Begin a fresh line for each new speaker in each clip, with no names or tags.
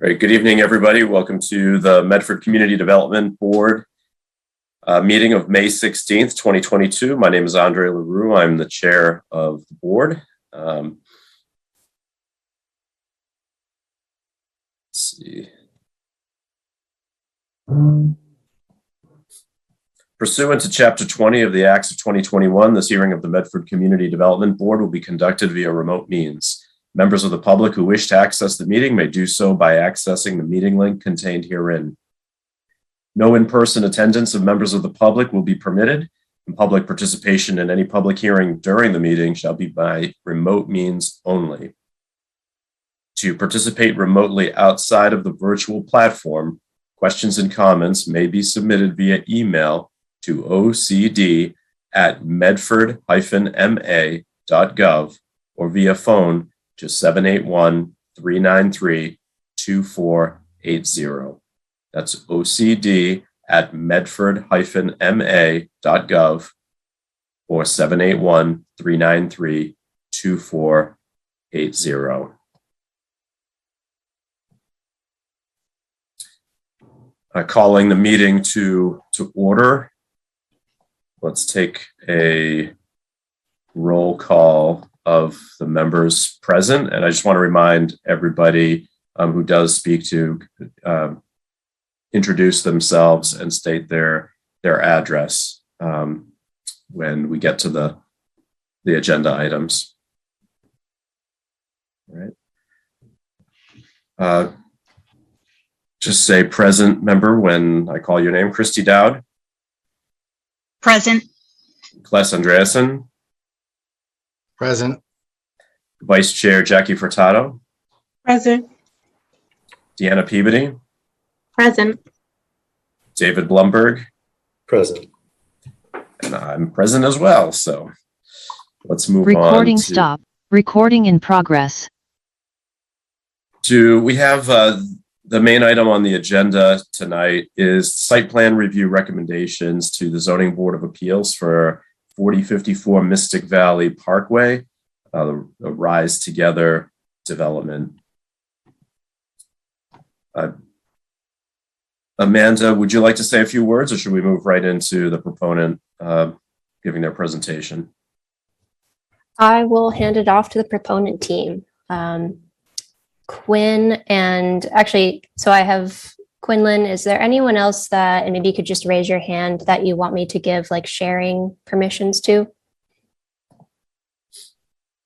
All right, good evening, everybody. Welcome to the Medford Community Development Board meeting of May 16th, 2022. My name is Andre LaRue. I'm the chair of the board. Let's see. Pursuant to Chapter 20 of the Acts of 2021, this hearing of the Medford Community Development Board will be conducted via remote means. Members of the public who wish to access the meeting may do so by accessing the meeting link contained herein. No in-person attendance of members of the public will be permitted, and public participation in any public hearing during the meeting shall be by remote means only. To participate remotely outside of the virtual platform, questions and comments may be submitted via email to ocd@medford-ma.gov or via phone to 781-393-2480. That's ocd@medford-ma.gov or 781-393-2480. Calling the meeting to order. Let's take a roll call of the members present. And I just want to remind everybody who does speak to introduce themselves and state their address when we get to the agenda items. All right. Just say present member when I call your name. Christy Dowd.
Present.
Claes Andreasen.
Present.
Vice Chair Jackie Furtado.
Present.
Deanna Peabody.
Present.
David Blumberg.
Present.
And I'm present as well. So let's move on.
Recording stop. Recording in progress.
We have the main item on the agenda tonight is site plan review recommendations to the Zoning Board of Appeals for 4054 Mystic Valley Parkway, the Rise Together development. Amanda, would you like to say a few words, or should we move right into the proponent giving their presentation?
I will hand it off to the proponent team. Quinn and actually, so I have Quinlan. Is there anyone else that, and maybe you could just raise your hand, that you want me to give like sharing permissions to?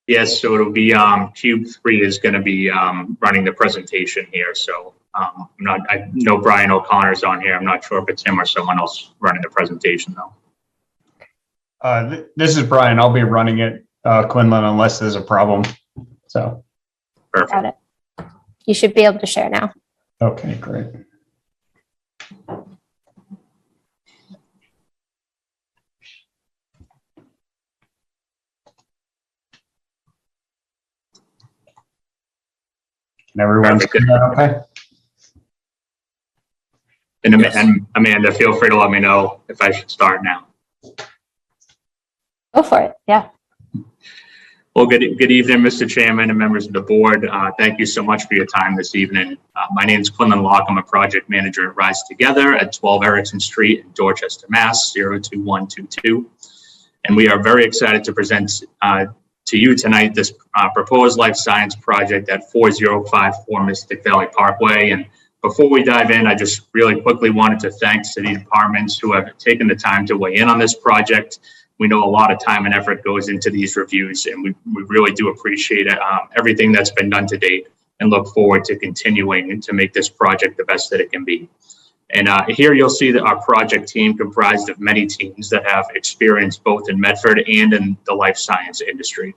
Yes, so it'll be Cube 3 is going to be running the presentation here. So I know Brian O'Connor's on here. I'm not sure if it's him or someone else running the presentation though.
This is Brian. I'll be running it, Quinlan, unless there's a problem. So
perfect.
Got it. You should be able to share now.
Okay, great. Can everyone see that okay?
And Amanda, feel free to let me know if I should start now.
Go for it. Yeah.
Well, good evening, Mr. Chairman and members of the board. Thank you so much for your time this evening. My name is Quinlan Locke. I'm a project manager at Rise Together at 12 Erickson Street in Dorchester, Mass. 02122. And we are very excited to present to you tonight this proposed life science project at 4054 Mystic Valley Parkway. And before we dive in, I just really quickly wanted to thank city departments who have taken the time to weigh in on this project. We know a lot of time and effort goes into these reviews, and we really do appreciate it, everything that's been done to date, and look forward to continuing to make this project the best that it can be. And here you'll see that our project team comprised of many teams that have experience both in Medford and in the life science industry.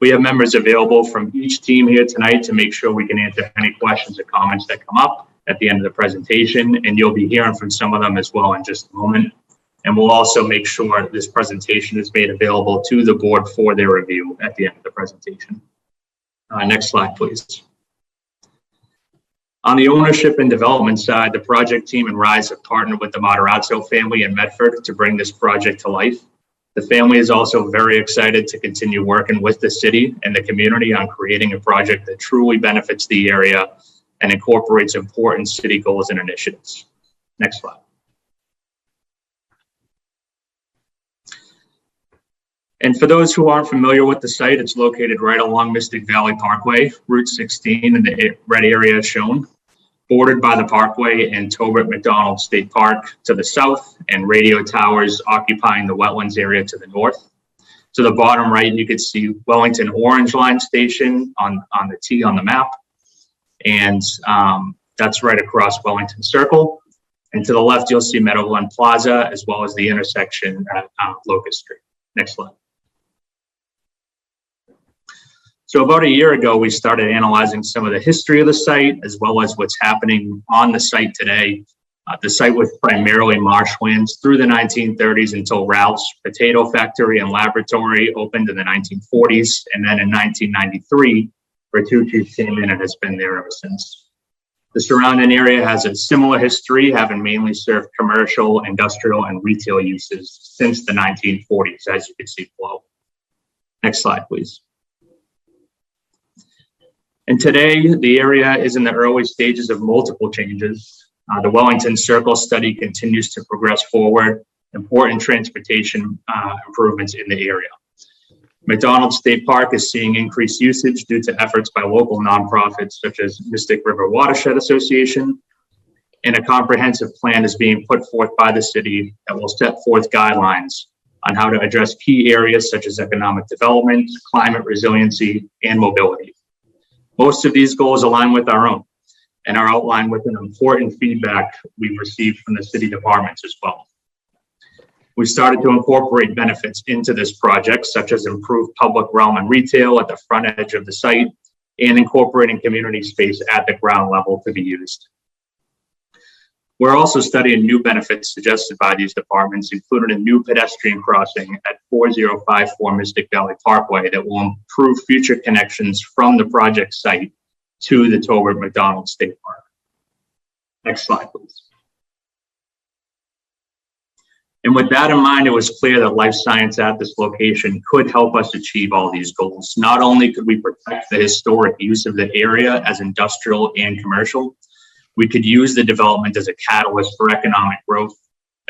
We have members available from each team here tonight to make sure we can answer any questions or comments that come up at the end of the presentation, and you'll be hearing from some of them as well in just a moment. And we'll also make sure this presentation is made available to the board for their review at the end of the presentation. Next slide, please. On the ownership and development side, the project team and Rise have partnered with the Matarazzo family in Medford to bring this project to life. The family is also very excited to continue working with the city and the community on creating a project that truly benefits the area and incorporates important city goals and initiatives. Next slide. And for those who aren't familiar with the site, it's located right along Mystic Valley Parkway, Route 16 in the red area shown, bordered by the Parkway and Tobert McDonald State Park to the south, and radio towers occupying the wetlands area to the north. To the bottom right, you can see Wellington Orange Line Station on the T on the map, and that's right across Wellington Circle. And to the left, you'll see Meadowland Plaza, as well as the intersection at Locust Street. Next slide. So about a year ago, we started analyzing some of the history of the site, as well as what's happening on the site today. The site was primarily marshlands through the 1930s until Ralph's Potato Factory and Laboratory opened in the 1940s. And then in 1993, Bertucci's came in and has been there ever since. The surrounding area has a similar history, having mainly served commercial, industrial, and retail uses since the 1940s, as you can see below. Next slide, please. And today, the area is in the early stages of multiple changes. The Wellington Circle study continues to progress forward, important transportation improvements in the area. McDonald State Park is seeing increased usage due to efforts by local nonprofits such as Mystic River Watershed Association, and a comprehensive plan is being put forth by the city that will set forth guidelines on how to address key areas such as economic development, climate resiliency, and mobility. Most of these goals align with our own and are outlined with an important feedback we've received from the city departments as well. We started to incorporate benefits into this project, such as improved public realm and retail at the front edge of the site, and incorporating community space at the ground level to be used. We're also studying new benefits suggested by these departments, including a new pedestrian crossing at 4054 Mystic Valley Parkway that will improve future connections from the project site to the Tobert McDonald State Park. Next slide, please. And with that in mind, it was clear that life science at this location could help us achieve all these goals. Not only could we protect the historic use of the area as industrial and commercial, we could use the development as a catalyst for economic growth,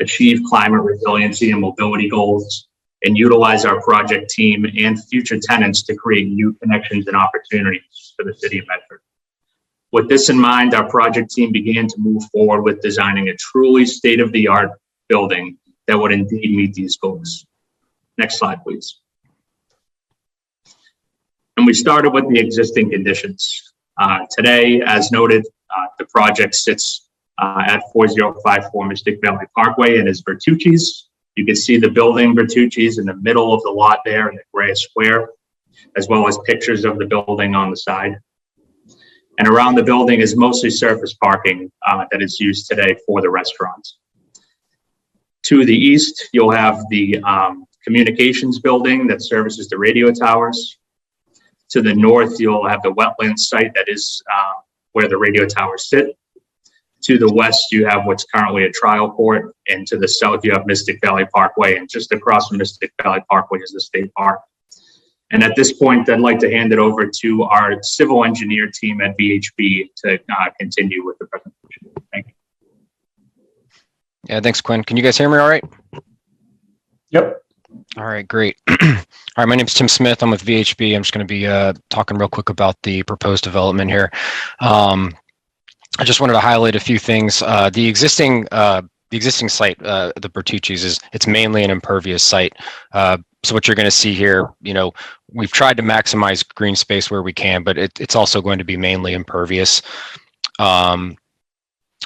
achieve climate resiliency and mobility goals, and utilize our project team and future tenants to create new connections and opportunities for the city of Medford. With this in mind, our project team began to move forward with designing a truly state-of-the-art building that would indeed meet these goals. Next slide, please. And we started with the existing conditions. Today, as noted, the project sits at 4054 Mystic Valley Parkway and is Bertucci's. You can see the building Bertucci's in the middle of the lot there in the gray square, as well as pictures of the building on the side. And around the building is mostly surface parking that is used today for the restaurants. To the east, you'll have the communications building that services the radio towers. To the north, you'll have the wetlands site that is where the radio towers sit. To the west, you have what's currently a trial court. And to the south, you have Mystic Valley Parkway. And just across from Mystic Valley Parkway is the state park. And at this point, I'd like to hand it over to our civil engineer team at VHB to continue with the presentation. Thank you.
Yeah, thanks, Quinn. Can you guys hear me all right?
Yep.
All right, great. All right, my name is Tim Smith. I'm with VHB. I'm just going to be talking real quick about the proposed development here. I just wanted to highlight a few things. The existing site, the Bertucci's, it's mainly an impervious site. So what you're going to see here, we've tried to maximize green space where we can, but it's also going to be mainly impervious.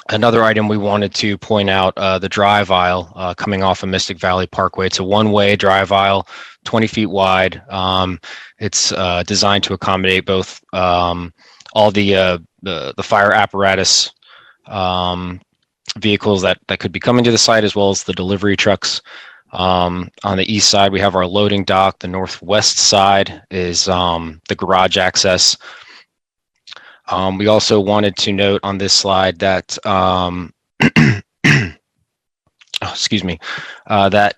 Another item we wanted to point out, the drive aisle coming off of Mystic Valley Parkway. It's a one-way drive aisle, 20 feet wide. It's designed to accommodate both all the fire apparatus vehicles that could be coming to the site, as well as the delivery trucks. On the east side, we have our loading dock. The northwest side is the garage access. We also wanted to note on this slide that, that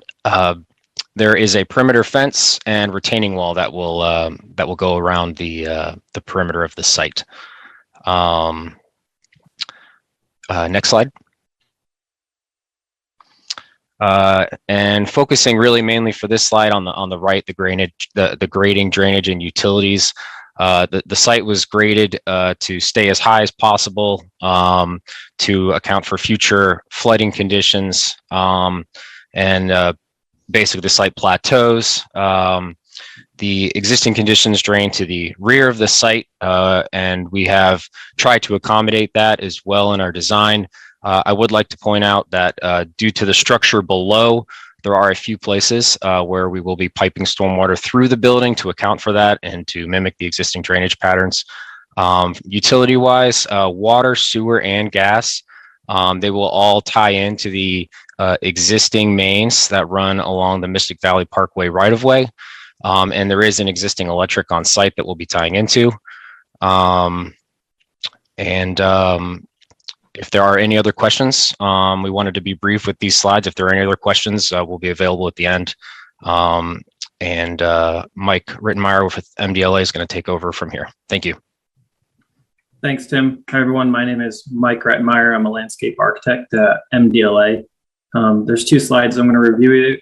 there is a perimeter fence and retaining wall that will go around the perimeter of the site. Next slide. And focusing really mainly for this slide on the right, the grading, drainage, and utilities. The site was graded to stay as high as possible to account for future flooding conditions, and basically the site plateaus. The existing conditions drain to the rear of the site, and we have tried to accommodate that as well in our design. I would like to point out that due to the structure below, there are a few places where we will be piping stormwater through the building to account for that and to mimic the existing drainage patterns. Utility-wise, water, sewer, and gas, they will all tie into the existing mains that run along the Mystic Valley Parkway right-of-way. And there is an existing electric on site that we'll be tying into. If there are any other questions, we wanted to be brief with these slides. If there are any other questions, we'll be available at the end. Mike Rittenmeyer with MDLA is going to take over from here. Thank you.
Thanks, Tim. Hi, everyone. My name is Mike Rittenmeyer. I'm a landscape architect at MDLA. There's 2 slides I'm going to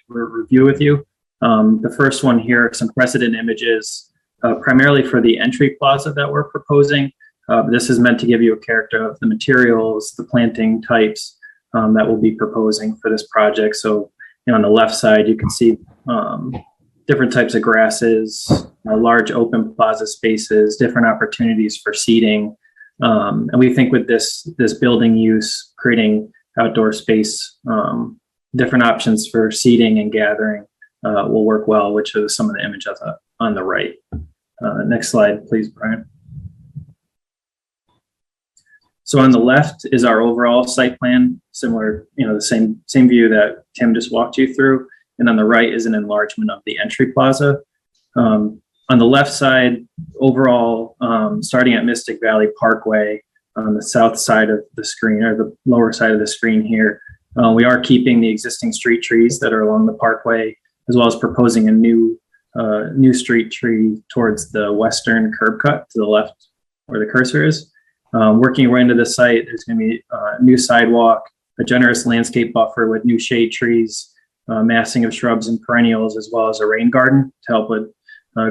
review with you. The first one here, some precedent images, primarily for the entry plaza that we're proposing. This is meant to give you a character of the materials, the planting types that we'll be proposing for this project. So, on the left side, you can see different types of grasses, large open plaza spaces, different opportunities for seating. And we think with this building use, creating outdoor space, different options for seating and gathering will work well, which is some of the images on the right. Next slide, please, Brian. So on the left is our overall site plan, similar, the same view that Tim just walked you through. And on the right is an enlargement of the entry plaza. On the left side, overall, starting at Mystic Valley Parkway on the south side of the screen, or the lower side of the screen here, we are keeping the existing street trees that are along the parkway, as well as proposing a new street tree towards the western curb cut to the left where the cursor is. Working right into the site, there's going to be a new sidewalk, a generous landscape buffer with new shade trees, massing of shrubs and perennials, as well as a rain garden to help with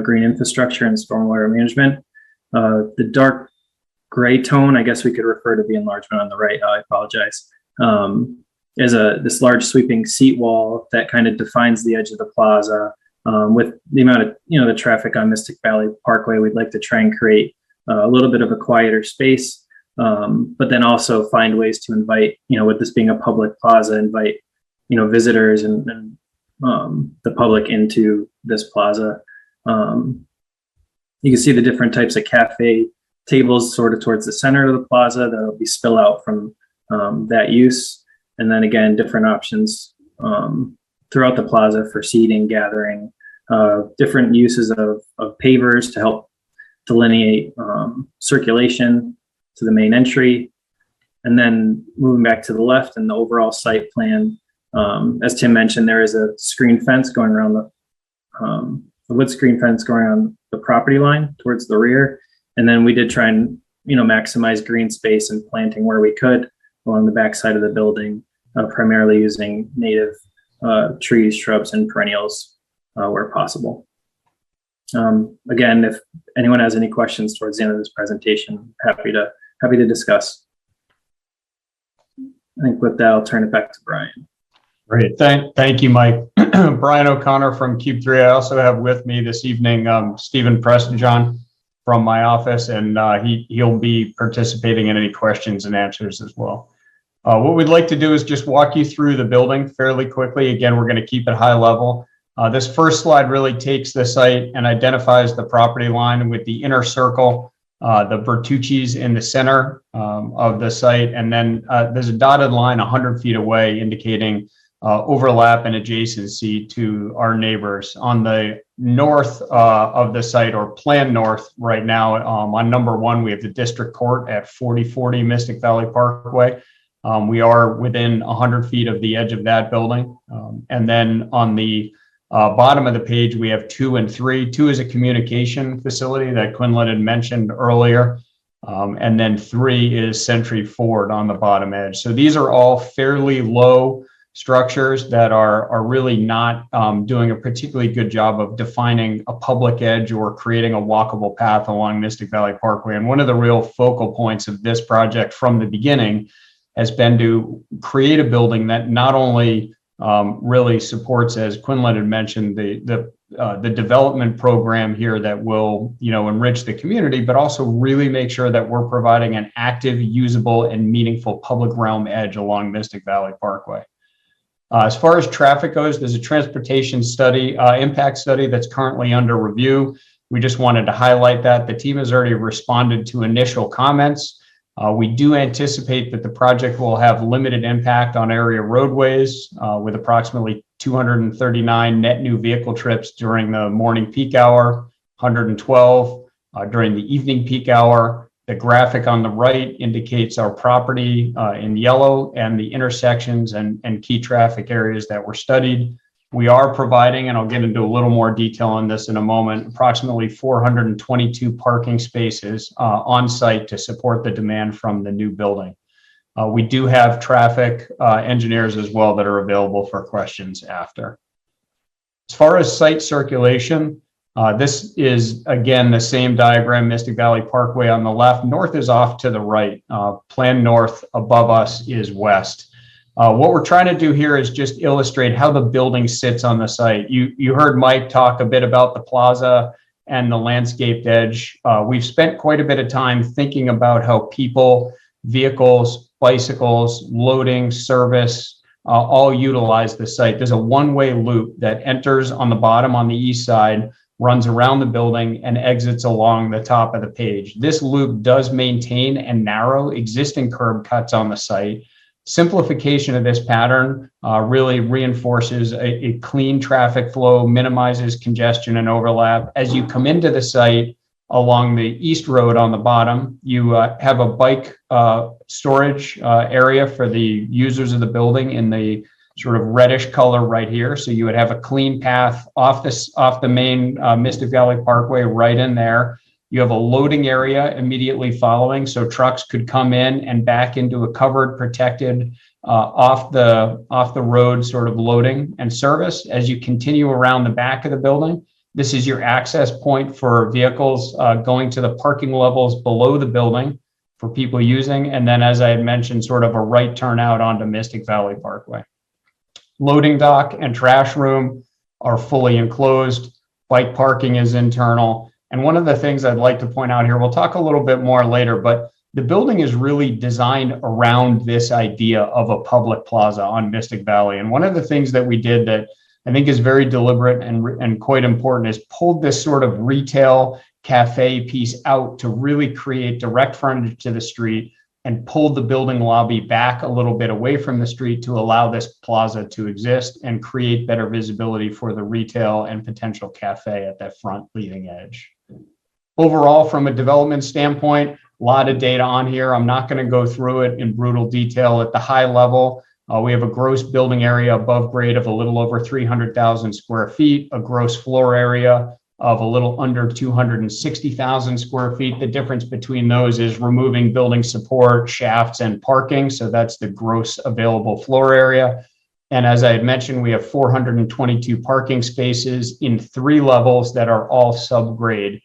green infrastructure and stormwater management. The dark gray tone, I guess we could refer to the enlargement on the right, I apologize, is this large sweeping seat wall that kind of defines the edge of the plaza. With the amount of, the traffic on Mystic Valley Parkway, we'd like to try and create a little bit of a quieter space, but then also find ways to invite, with this being a public plaza, invite, visitors and the public into this plaza. You can see the different types of cafe tables sort of towards the center of the plaza that'll be spill out from that use. And then again, different options throughout the plaza for seating, gathering, different uses of pavers to help delineate circulation to the main entry. And then moving back to the left in the overall site plan, as Tim mentioned, there is a screen fence going around the wood screen fence going on the property line towards the rear. And then we did try and, maximize green space and planting where we could along the back side of the building, primarily using native trees, shrubs, and perennials where possible. Again, if anyone has any questions towards the end of this presentation, happy to discuss. I think with that, I'll turn it back to Brian.
Great. Thank you, Mike. Brian O'Connor from Cube 3. I also have with me this evening Stephen Prestijon from my office, and he'll be participating in any questions and answers as well. What we'd like to do is just walk you through the building fairly quickly. Again, we're going to keep it high level. This first slide really takes the site and identifies the property line with the inner circle, the Bertucci's in the center of the site. And then there's a dotted line 100 feet away indicating overlap and adjacency to our neighbors. On the north of the site, or planned north right now, on number 1, we have the district court at 4040 Mystic Valley Parkway. We are within 100 feet of the edge of that building. And then on the bottom of the page, we have 2 and 3. 2 is a communication facility that Quinlan had mentioned earlier. And then 3 is Century Ford on the bottom edge. So these are all fairly low structures that are really not doing a particularly good job of defining a public edge or creating a walkable path along Mystic Valley Parkway. And one of the real focal points of this project from the beginning has been to create a building that not only really supports, as Quinlan had mentioned, the development program here that will, enrich the community, but also really make sure that we're providing an active, usable, and meaningful public realm edge along Mystic Valley Parkway. As far as traffic goes, there's a transportation study, impact study that's currently under review. We just wanted to highlight that. The team has already responded to initial comments. We do anticipate that the project will have limited impact on area roadways with approximately 239 net new vehicle trips during the morning peak hour, 112 during the evening peak hour. The graphic on the right indicates our property in yellow and the intersections and key traffic areas that were studied. We are providing, and I'll get into a little more detail on this in a moment, approximately 422 parking spaces on site to support the demand from the new building. We do have traffic engineers as well that are available for questions after. As far as site circulation, this is, again, the same diagram, Mystic Valley Parkway on the left. North is off to the right. Plan north above us is west. What we're trying to do here is just illustrate how the building sits on the site. You heard Mike talk a bit about the plaza and the landscaped edge. We've spent quite a bit of time thinking about how people, vehicles, bicycles, loading, service, all utilize the site. There's a one-way loop that enters on the bottom on the east side, runs around the building, and exits along the top of the page. This loop does maintain and narrow existing curb cuts on the site. Simplification of this pattern really reinforces a clean traffic flow, minimizes congestion and overlap. As you come into the site along the east road on the bottom, you have a bike storage area for the users of the building in the sort of reddish color right here. So you would have a clean path off the main Mystic Valley Parkway right in there. You have a loading area immediately following, so trucks could come in and back into a covered, protected, off the road sort of loading and service. As you continue around the back of the building, this is your access point for vehicles going to the parking levels below the building for people using. And then, as I had mentioned, sort of a right turn out onto Mystic Valley Parkway. Loading dock and trash room are fully enclosed. Bike parking is internal. And one of the things I'd like to point out here, we'll talk a little bit more later, but the building is really designed around this idea of a public plaza on Mystic Valley. And one of the things that we did that I think is very deliberate and quite important is pulled this sort of retail cafe piece out to really create direct frontage to the street and pulled the building lobby back a little bit away from the street to allow this plaza to exist and create better visibility for the retail and potential cafe at that front leading edge. Overall, from a development standpoint, a lot of data on here. I'm not going to go through it in brutal detail. At the high level, we have a gross building area above grade of a little over 300,000 square feet, a gross floor area of a little under 260,000 square feet. The difference between those is removing building support, shafts, and parking. So that's the gross available floor area. And as I had mentioned, we have 422 parking spaces in 3 levels that are all subgrade,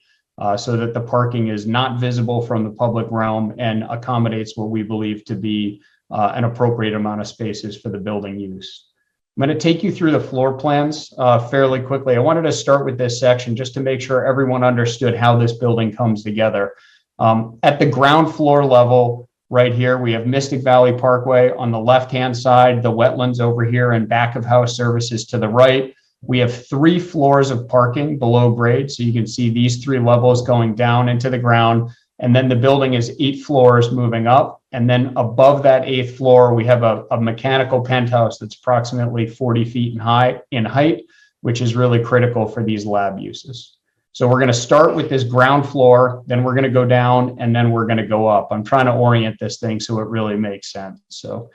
so that the parking is not visible from the public realm and accommodates what we believe to be an appropriate amount of spaces for the building use. I'm going to take you through the floor plans fairly quickly. I wanted to start with this section just to make sure everyone understood how this building comes together. At the ground floor level, right here, we have Mystic Valley Parkway on the left-hand side, the wetlands over here, and back of house services to the right. We have 3 floors of parking below grade. So you can see these 3 levels going down into the ground. And then the building is 8 floors moving up. And then above that 8th floor, we have a mechanical penthouse that's approximately 40 feet in height, which is really critical for these lab uses. So we're going to start with this ground floor, then we're going to go down, and then we're going to go up. I'm trying to orient this thing so it really makes sense. So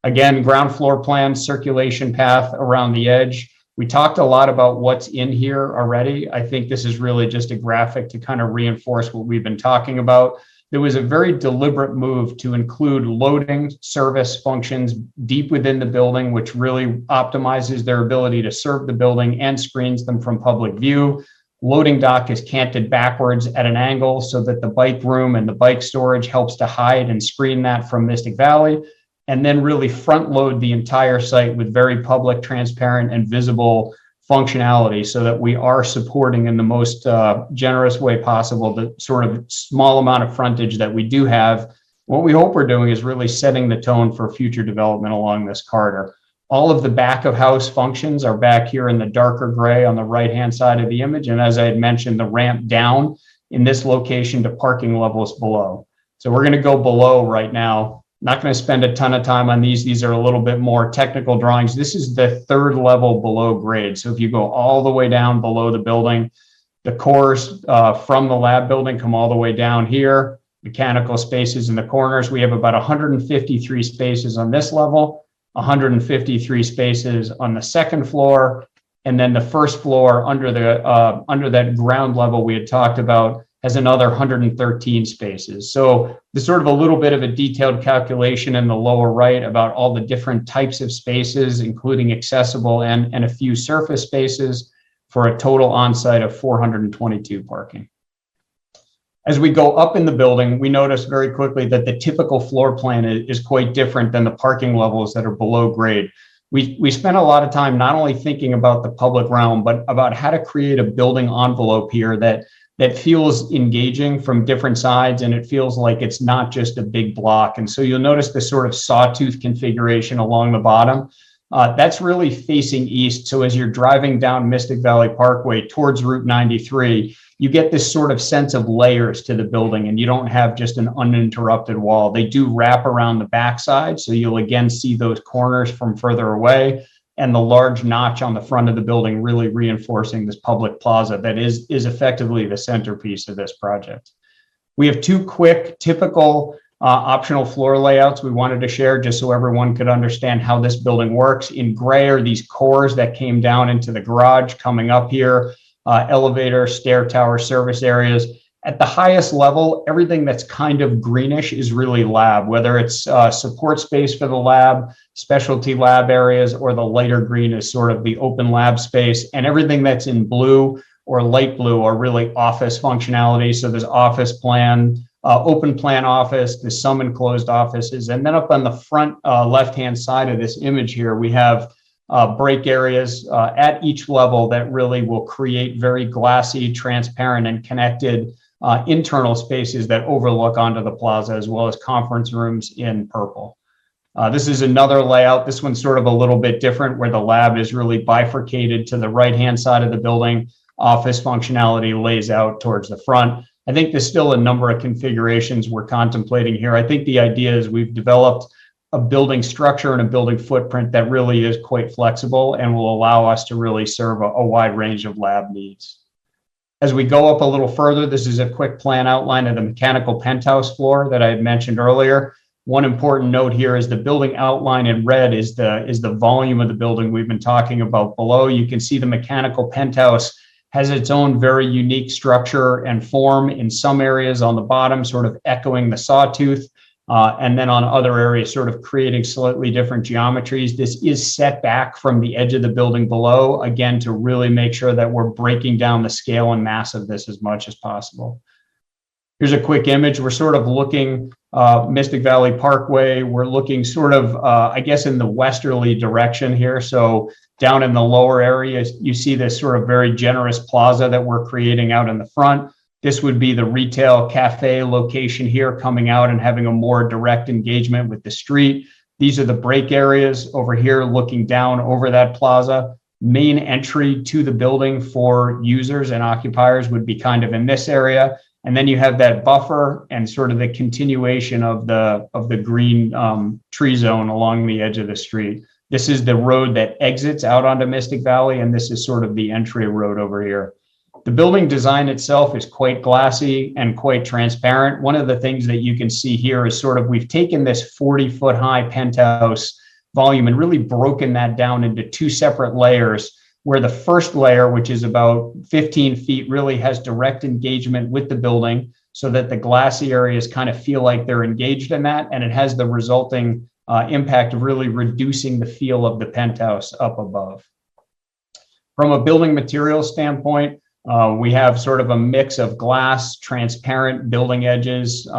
again, ground floor plan, circulation path around the edge. We talked a lot about what's in here already. I think this is really just a graphic to kind of reinforce what we've been talking about. there was a very deliberate move to include loading service functions deep within the building, which really optimizes their ability to serve the building and screens them from public view. Loading dock is canted backwards at an angle so that the bike room and the bike storage helps to hide and screen that from Mystic Valley, and then really front load the entire site with very public, transparent, and visible functionality so that we are supporting in the most generous way possible the sort of small amount of frontage that we do have. What we hope we're doing is really setting the tone for future development along this corridor. All of the back of house functions are back here in the darker gray on the right-hand side of the image. And as I had mentioned, the ramp down in this location to parking levels below. So we're going to go below right now. Not going to spend a ton of time on these. These are a little bit more technical drawings. This is the third level below grade. So if you go all the way down below the building, the cores from the lab building come all the way down here. Mechanical spaces in the corners. We have about 153 spaces on this level, 153 spaces on the second floor, and then the first floor under that ground level we had talked about has another 113 spaces. So there's sort of a little bit of a detailed calculation in the lower right about all the different types of spaces, including accessible and a few surface spaces for a total on-site of 422 parking. As we go up in the building, we notice very quickly that the typical floor plan is quite different than the parking levels that are below grade. We spent a lot of time not only thinking about the public realm, but about how to create a building envelope here that feels engaging from different sides, and it feels like it's not just a big block. And so you'll notice this sort of sawtooth configuration along the bottom. That's really facing east. So as you're driving down Mystic Valley Parkway towards Route 93, you get this sort of sense of layers to the building, and you don't have just an uninterrupted wall. They do wrap around the backside, so you'll again see those corners from further away, and the large notch on the front of the building really reinforcing this public plaza that is effectively the centerpiece of this project. We have two quick, typical optional floor layouts we wanted to share just so everyone could understand how this building works. In gray are these cores that came down into the garage coming up here, elevator, stair tower, service areas. At the highest level, everything that's kind of greenish is really lab, whether it's support space for the lab, specialty lab areas, or the lighter green is sort of the open lab space. And everything that's in blue or light blue are really office functionality. So there's office plan, open plan office, there's some enclosed offices. And then up on the front left-hand side of this image here, we have break areas at each level that really will create very glassy, transparent, and connected internal spaces that overlook onto the plaza, as well as conference rooms in purple. This is another layout. This one's sort of a little bit different, where the lab is really bifurcated to the right-hand side of the building. Office functionality lays out towards the front. I think there's still a number of configurations we're contemplating here. I think the idea is we've developed a building structure and a building footprint that really is quite flexible and will allow us to really serve a wide range of lab needs. As we go up a little further, this is a quick plan outline of the mechanical penthouse floor that I had mentioned earlier. One important note here is the building outline in red is the volume of the building we've been talking about below. You can see the mechanical penthouse has its own very unique structure and form in some areas on the bottom, sort of echoing the sawtooth, and then on other areas, sort of creating slightly different geometries. This is set back from the edge of the building below, again, to really make sure that we're breaking down the scale and mass of this as much as possible. Here's a quick image. We're sort of looking Mystic Valley Parkway. We're looking sort of, I guess, in the westerly direction here. So down in the lower area, you see this sort of very generous plaza that we're creating out in the front. This would be the retail cafe location here, coming out and having a more direct engagement with the street. These are the break areas over here looking down over that plaza. Main entry to the building for users and occupiers would be kind of in this area. And then you have that buffer and sort of the continuation of the green tree zone along the edge of the street. This is the road that exits out onto Mystic Valley, and this is sort of the entry road over here. The building design itself is quite glassy and quite transparent. One of the things that you can see here is sort of we've taken this 40-foot high penthouse volume and really broken that down into two separate layers, where the first layer, which is about 15 feet, really has direct engagement with the building. so that the glassy areas kind of feel like they're engaged in that, and it has the resulting impact of really reducing the feel of the penthouse up above. From a building material standpoint, we have sort of a mix of glass, transparent building edges,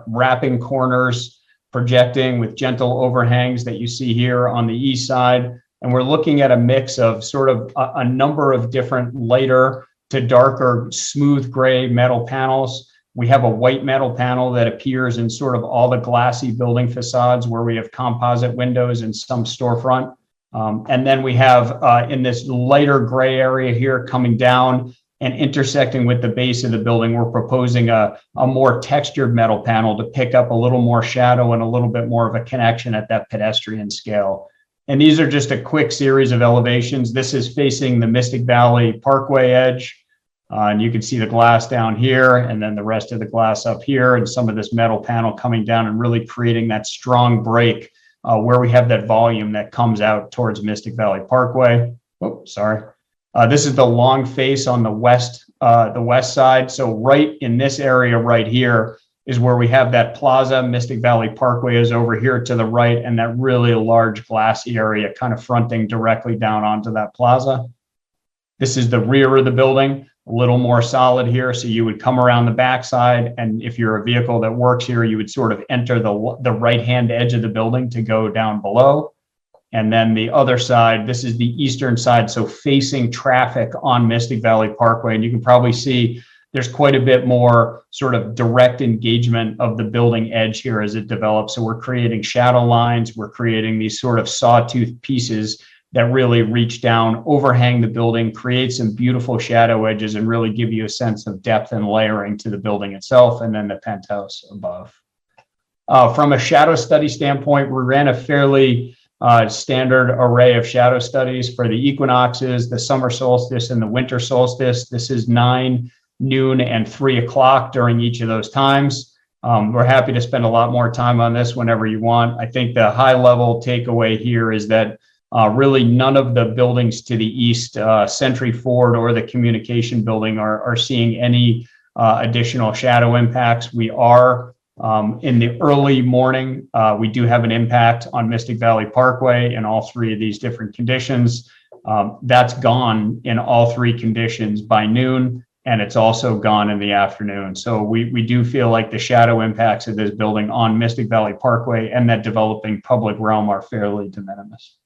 wrapping corners, projecting with gentle overhangs that you see here on the east side. And we're looking at a mix of sort of a number of different lighter to darker smooth gray metal panels. We have a white metal panel that appears in sort of all the glassy building facades where we have composite windows and some storefront. And then we have in this lighter gray area here coming down and intersecting with the base of the building, we're proposing a more textured metal panel to pick up a little more shadow and a little bit more of a connection at that pedestrian scale. And these are just a quick series of elevations. This is facing the Mystic Valley Parkway edge. And you can see the glass down here and then the rest of the glass up here and some of this metal panel coming down and really creating that strong break where we have that volume that comes out towards Mystic Valley Parkway. Oh, sorry. This is the long face on the west side. So right in this area right here is where we have that plaza. Mystic Valley Parkway is over here to the right, and that really large glassy area kind of fronting directly down onto that plaza. This is the rear of the building, a little more solid here. So you would come around the backside, and if you're a vehicle that works here, you would sort of enter the right-hand edge of the building to go down below. And then the other side, this is the eastern side, so facing traffic on Mystic Valley Parkway. And you can probably see there's quite a bit more sort of direct engagement of the building edge here as it develops. So we're creating shadow lines, we're creating these sort of sawtooth pieces that really reach down, overhang the building, create some beautiful shadow edges, and really give you a sense of depth and layering to the building itself and then the penthouse above. From a shadow study standpoint, we ran a fairly standard array of shadow studies for the equinoxes, the summer solstice, and the winter solstice. This is 9, noon, and 3 o'clock during each of those times. We're happy to spend a lot more time on this whenever you want. I think the high level takeaway here is that really none of the buildings to the east, Century Ford or the communication building are seeing any additional shadow impacts. We are in the early morning, we do have an impact on Mystic Valley Parkway in all 3 of these different conditions. That's gone in all 3 conditions by noon, and it's also gone in the afternoon. So we do feel like the shadow impacts of this building on Mystic Valley Parkway and that developing public realm are fairly de minimis.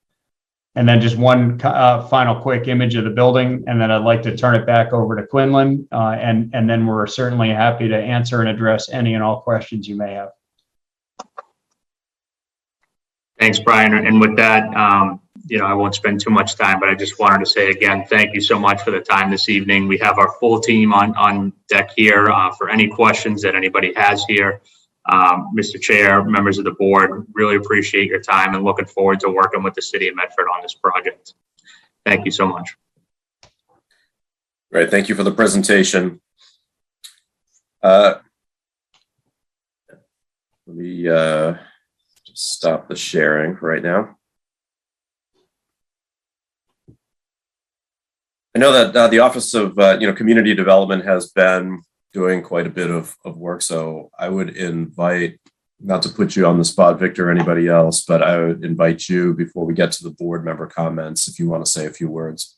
And then just one final quick image of the building, and then I'd like to turn it back over to Quinlan, and then we're certainly happy to answer and address any and all questions you may have.
Thanks, Brian. And with that, I won't spend too much time, but I just wanted to say again, thank you so much for the time this evening. We have our full team on deck here for any questions that anybody has here. Mr. Chair, members of the board, really appreciate your time and looking forward to working with the City of Medford on this project. Thank you so much.
Great, thank you for the presentation. Let me just stop the sharing right now. I know that the Office of Community Development has been doing quite a bit of work, so I would invite, not to put you on the spot, Victor, or anybody else, but I would invite you before we get to the board member comments if you want to say a few words.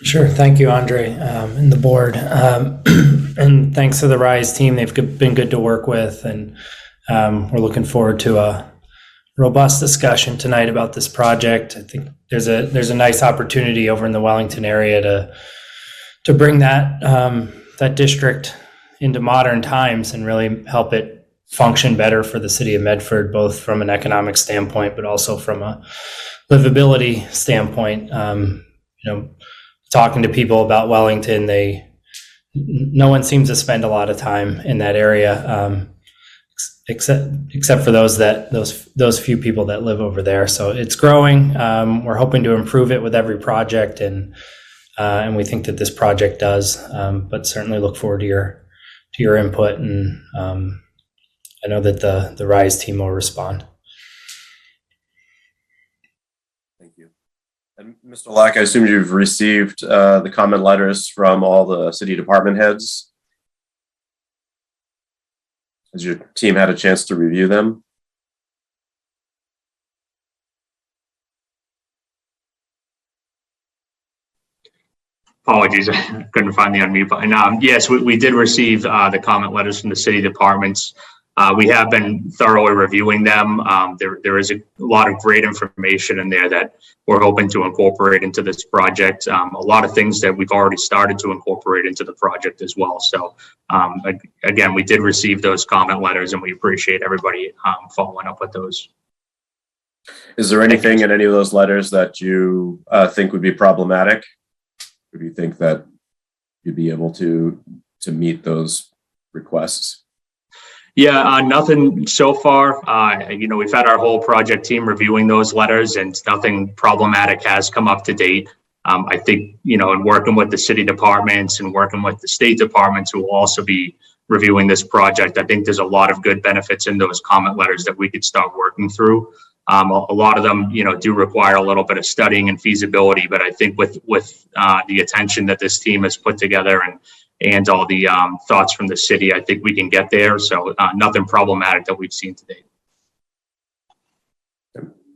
Sure. Thank you, Andre, and the board. And thanks to the RISE team. They've been good to work with, and we're looking forward to a robust discussion tonight about this project. I think there's a nice opportunity over in the Wellington area to bring that that district into modern times and really help it function better for the City of Medford, both from an economic standpoint, but also from a livability standpoint. Talking to people about Wellington, no one seems to spend a lot of time in that area, except for those few people that live over there. So it's growing. We're hoping to improve it with every project, and we think that this project does. But certainly look forward to your input, and I know that the RISE team will respond.
Thank you. And Mr. Lack, I assume you've received the comment letters from all the city department heads. Has your team had a chance to review them?
Apologies, I couldn't find the unmute button. Yes, we did receive the comment letters from the city departments. We have been thoroughly reviewing them. There is a lot of great information in there that we're hoping to incorporate into this project. A lot of things that we've already started to incorporate into the project as well. So again, we did receive those comment letters and we appreciate everybody following up with those.
Is there anything in any of those letters that you think would be problematic? Or do you think that you'd be able to meet those requests?
Yeah, nothing so far. We've had our whole project team reviewing those letters and nothing problematic has come up to date. I think, in working with the city departments and working with the state departments who will also be reviewing this project, I think there's a lot of good benefits in those comment letters that we could start working through. A lot of them, do require a little bit of studying and feasibility, but I think with the attention that this team has put together and all the thoughts from the city, I think we can get there. So nothing problematic that we've seen to date.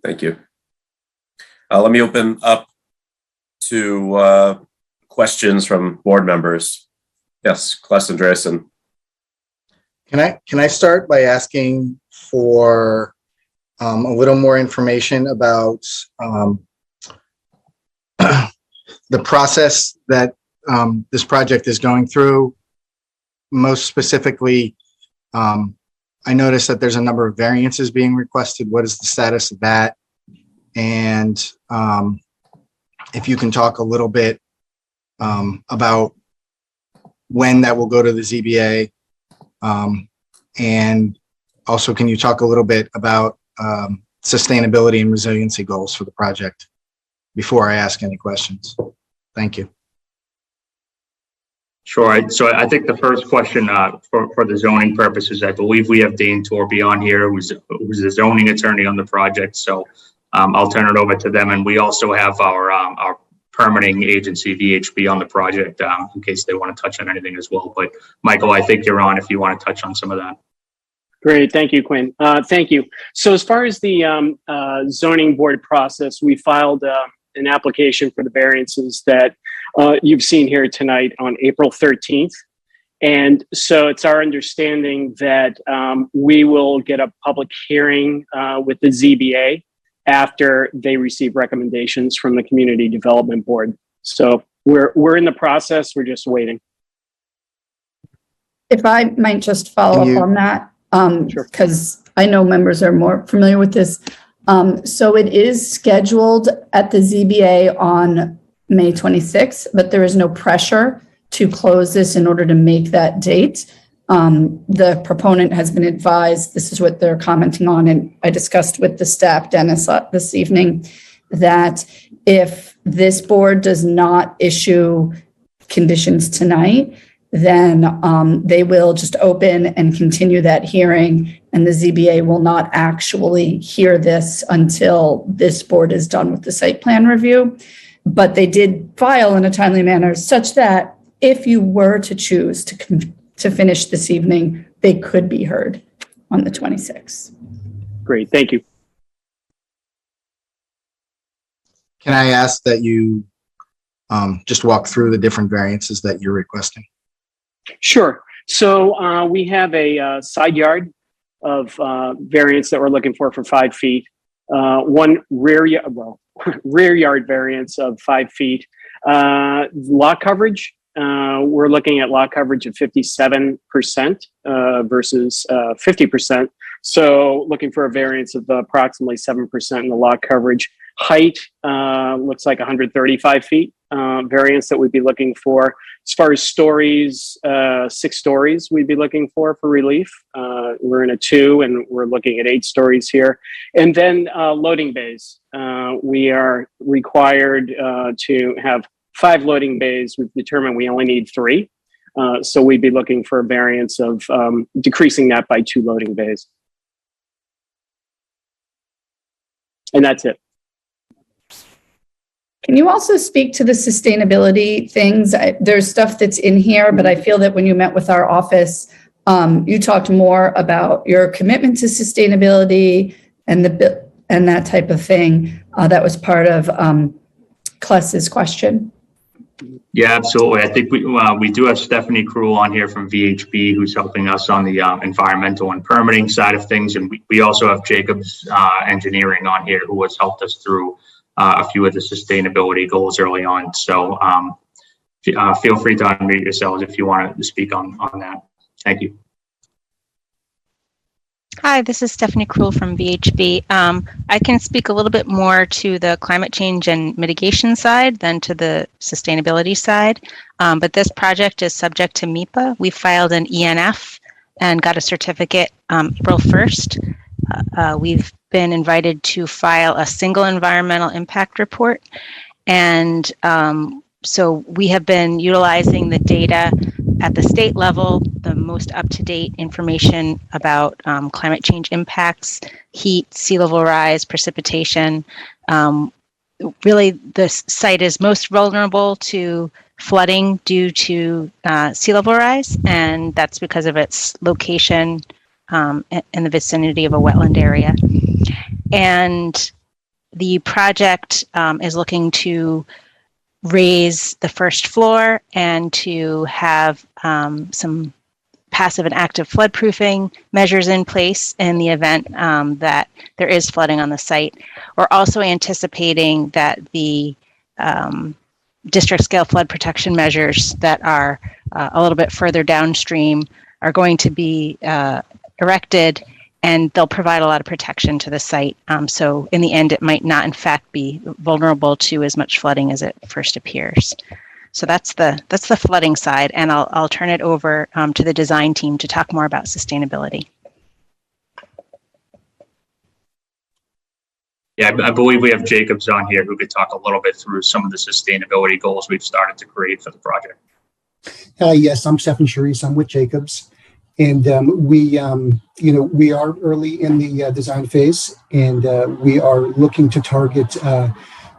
Thank you. Let me open up to questions from board members. Yes, Claes Andreasen.
Can I start by asking for a little more information about the process that this project is going through? Most specifically, I noticed that there's a number of variances being requested. What is the status of that? And if you can talk a little bit about when that will go to the ZBA. And also, can you talk a little bit about sustainability and resiliency goals for the project before I ask any questions? Thank you.
Sure. So I think the first question for the zoning purposes, I believe we have Dane Torby on here, who's the zoning attorney on the project. So I'll turn it over to them. And we also have our permitting agency, VHB, on the project in case they want to touch on anything as well. But Michael, I think you're on if you want to touch on some of that.
Great. Thank you, Quinn. Thank you. So as far as the zoning board process, we filed an application for the variances that you've seen here tonight on April 13th. And so it's our understanding that we will get a public hearing with the ZBA after they receive recommendations from the Community Development Board. So we're in the process. We're just waiting.
If I might just follow up on that, because I know members are more familiar with this. So it is scheduled at the ZBA on May 26th, but there is no pressure to close this in order to make that date. The proponent has been advised, this is what they're commenting on, and I discussed with the staff, Dennis, this evening, that if this board does not issue conditions tonight, then they will just open and continue that hearing, and the ZBA will not actually hear this until this board is done with the site plan review. But they did file in a timely manner such that if you were to choose to finish this evening, they could be heard on the 26th.
Great, thank you.
Can I ask that you just walk through the different variances that you're requesting?
Sure. So we have a side yard of variance that we're looking for 5 feet. One rear yard variance of 5 feet. Lot coverage, we're looking at lot coverage of 57% versus 50%. So looking for a variance of approximately 7% in the lot coverage. Height looks like 135 feet variance that we'd be looking for. As far as stories, 6 stories we'd be looking for relief. We're in a 2 and we're looking at 8 stories here. And then loading bays. We are required to have 5 loading bays. We've determined we only need 3. So we'd be looking for a variance of decreasing that by 2 loading bays. And that's it.
Can you also speak to the sustainability things? There's stuff that's in here, but I feel that when you met with our office, you talked more about your commitment to sustainability and that type of thing. That was part of Kless's question.
Yeah, absolutely. I think we do have Stephanie Krul on here from VHB, who's helping us on the environmental and permitting side of things. And we also have Jacobs Engineering on here, who has helped us through a few of the sustainability goals early on. So feel free to unmute yourselves if you want to speak on that. Thank you.
Hi, this is Stephanie Krul from VHB. I can speak a little bit more to the climate change and mitigation side than to the sustainability side. But this project is subject to MEPA. We filed an ENF and got a certificate April 1st. We've been invited to file a single environmental impact report. And so we have been utilizing the data at the state level, the most up-to-date information about climate change impacts, heat, sea level rise, precipitation. Really, the site is most vulnerable to flooding due to sea level rise, and that's because of its location in the vicinity of a wetland area. And the project is looking to raise the first floor and to have some passive and active flood proofing measures in place in the event that there is flooding on the site. We're also anticipating that the district scale flood protection measures that are a little bit further downstream are going to be erected, and they'll provide a lot of protection to the site. So in the end, it might not in fact be vulnerable to as much flooding as it first appears. So that's the flooding side, and I'll turn it over to the design team to talk more about sustainability.
Yeah, I believe we have Jacobs on here who could talk a little bit through some of the sustainability goals we've started to create for the project.
Yes, I'm Stefan Charisse. I'm with Jacobs. And we are early in the design phase, and we are looking to target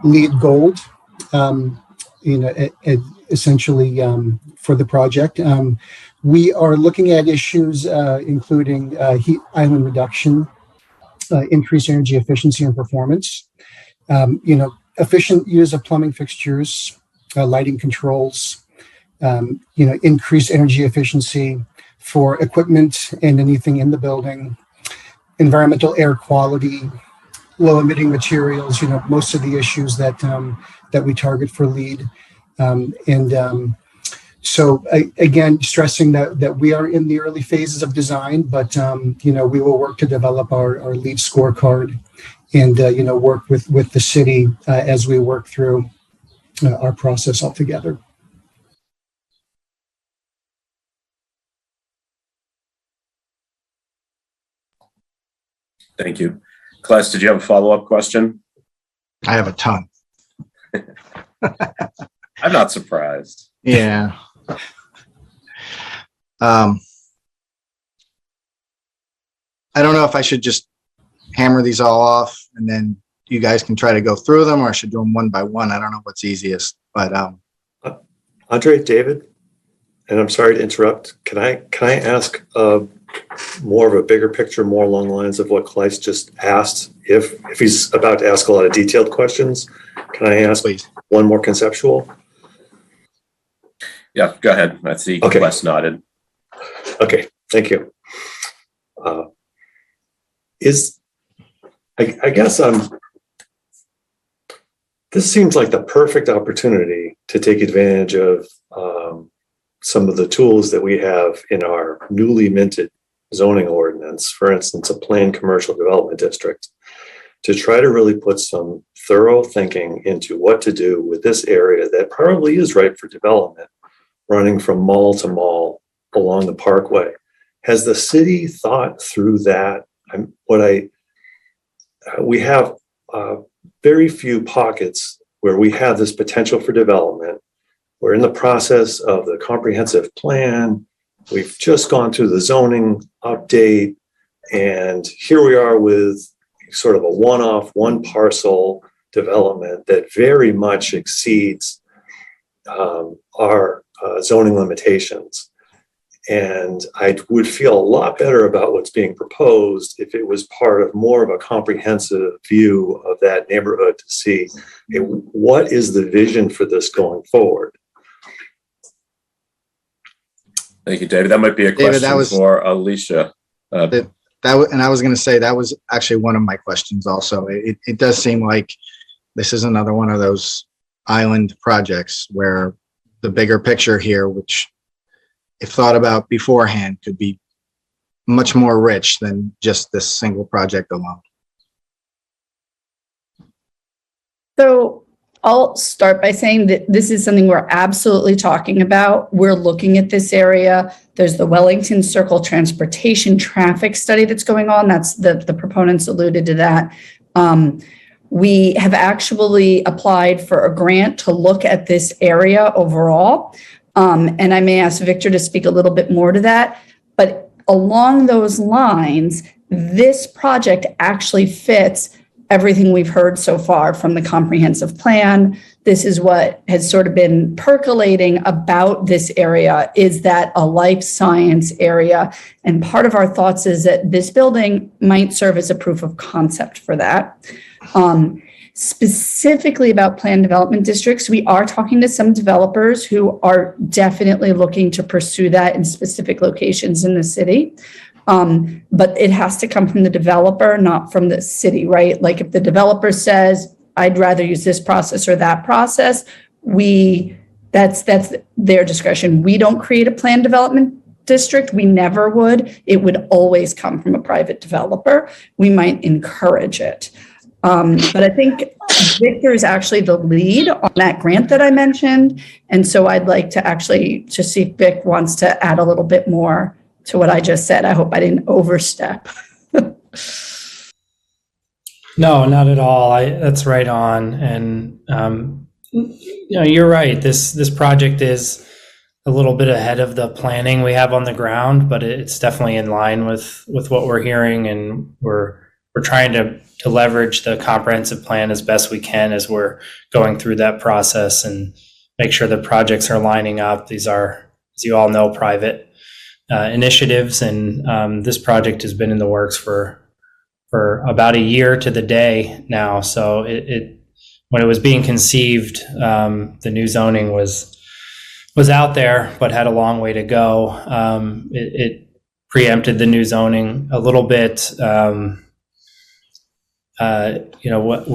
LEED Gold, essentially for the project. We are looking at issues including heat island reduction, increased energy efficiency and performance, efficient use of plumbing fixtures, lighting controls, increased energy efficiency for equipment and anything in the building, environmental air quality, low emitting materials, most of the issues that we target for LEED. So again, stressing that we are in the early phases of design, but we will work to develop our LEED scorecard and work with the city as we work through our process altogether.
Thank you. Kless, did you have a follow-up question?
I have a ton.
I'm not surprised.
Yeah. I don't know if I should just hammer these all off and then you guys can try to go through them, or I should do them one by one. I don't know what's easiest, but
Andre, David, and I'm sorry to interrupt. Can I ask more of a bigger picture, more along the lines of what Kless just asked? If he's about to ask a lot of detailed questions, can I ask one more conceptual?
Yeah, go ahead. I see Kless nodded.
Okay, thank you. I guess this seems like the perfect opportunity to take advantage of some of the tools that we have in our newly minted zoning ordinance, for instance, a planned commercial development district, to try to really put some thorough thinking into what to do with this area that probably is ripe for development, running from mall to mall along the parkway. Has the city thought through that? We have very few pockets where we have this potential for development. We're in the process of the comprehensive plan. We've just gone through the zoning update, and here we are with sort of a one-off, one parcel development that very much exceeds our zoning limitations. And I would feel a lot better about what's being proposed if it was part of more of a comprehensive view of that neighborhood to see, hey, what is the vision for this going forward?
Thank you, David. That might be a
David,
question for Alicia.
And I was going to say that was actually one of my questions also. It does seem like this is another one of those island projects where the bigger picture here, which if thought about beforehand, could be much more rich than just this single project alone.
So I'll start by saying that this is something we're absolutely talking about. We're looking at this area. There's the Wellington Circle Transportation Traffic Study that's going on. That's the proponents alluded to that. We have actually applied for a grant to look at this area overall. And I may ask Victor to speak a little bit more to that. But along those lines, this project actually fits everything we've heard so far from the comprehensive plan. This is what has sort of been percolating about this area, is that a life science area. And part of our thoughts is that this building might serve as a proof of concept for that. Specifically about planned development districts, we are talking to some developers who are definitely looking to pursue that in specific locations in the city. But it has to come from the developer, not from the city, right? Like if the developer says, I'd rather use this process or that process, that's their discretion. We don't create a planned development district. We never would. It would always come from a private developer. We might encourage it. But I think Victor is actually the lead on that grant that I mentioned. And so I'd like to actually just see if Vic wants to add a little bit more to what I just said. I hope I didn't overstep.
No, not at all. That's right on. And you're right. This project is a little bit ahead of the planning we have on the ground, but it's definitely in line with what we're hearing, and we're trying to leverage the comprehensive plan as best we can as we're going through that process and make sure the projects are lining up. These are, as you all know, private initiatives, and this project has been in the works for about a year to the day now. So when it was being conceived, the new zoning was out there, but had a long way to go. It preempted the new zoning a little bit. What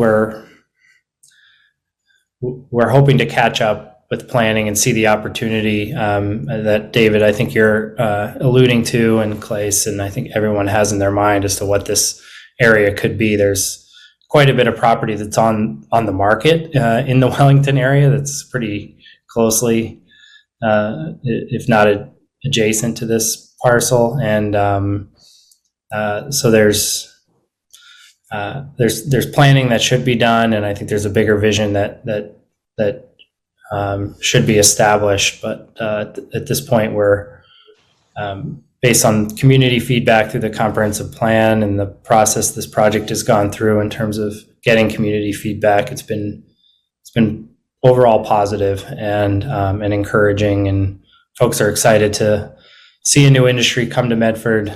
we're hoping to catch up with planning and see the opportunity that David, I think you're alluding to, and Claes, and I think everyone has in their mind as to what this area could be. There's quite a bit of property that's on the market in the Wellington area that's pretty closely, if not adjacent to this parcel, and so there's planning that should be done, and I think there's a bigger vision that should be established. But at this point, we're based on community feedback through the comprehensive plan and the process this project has gone through in terms of getting community feedback. It's been overall positive and encouraging, and folks are excited to see a new industry come to Medford.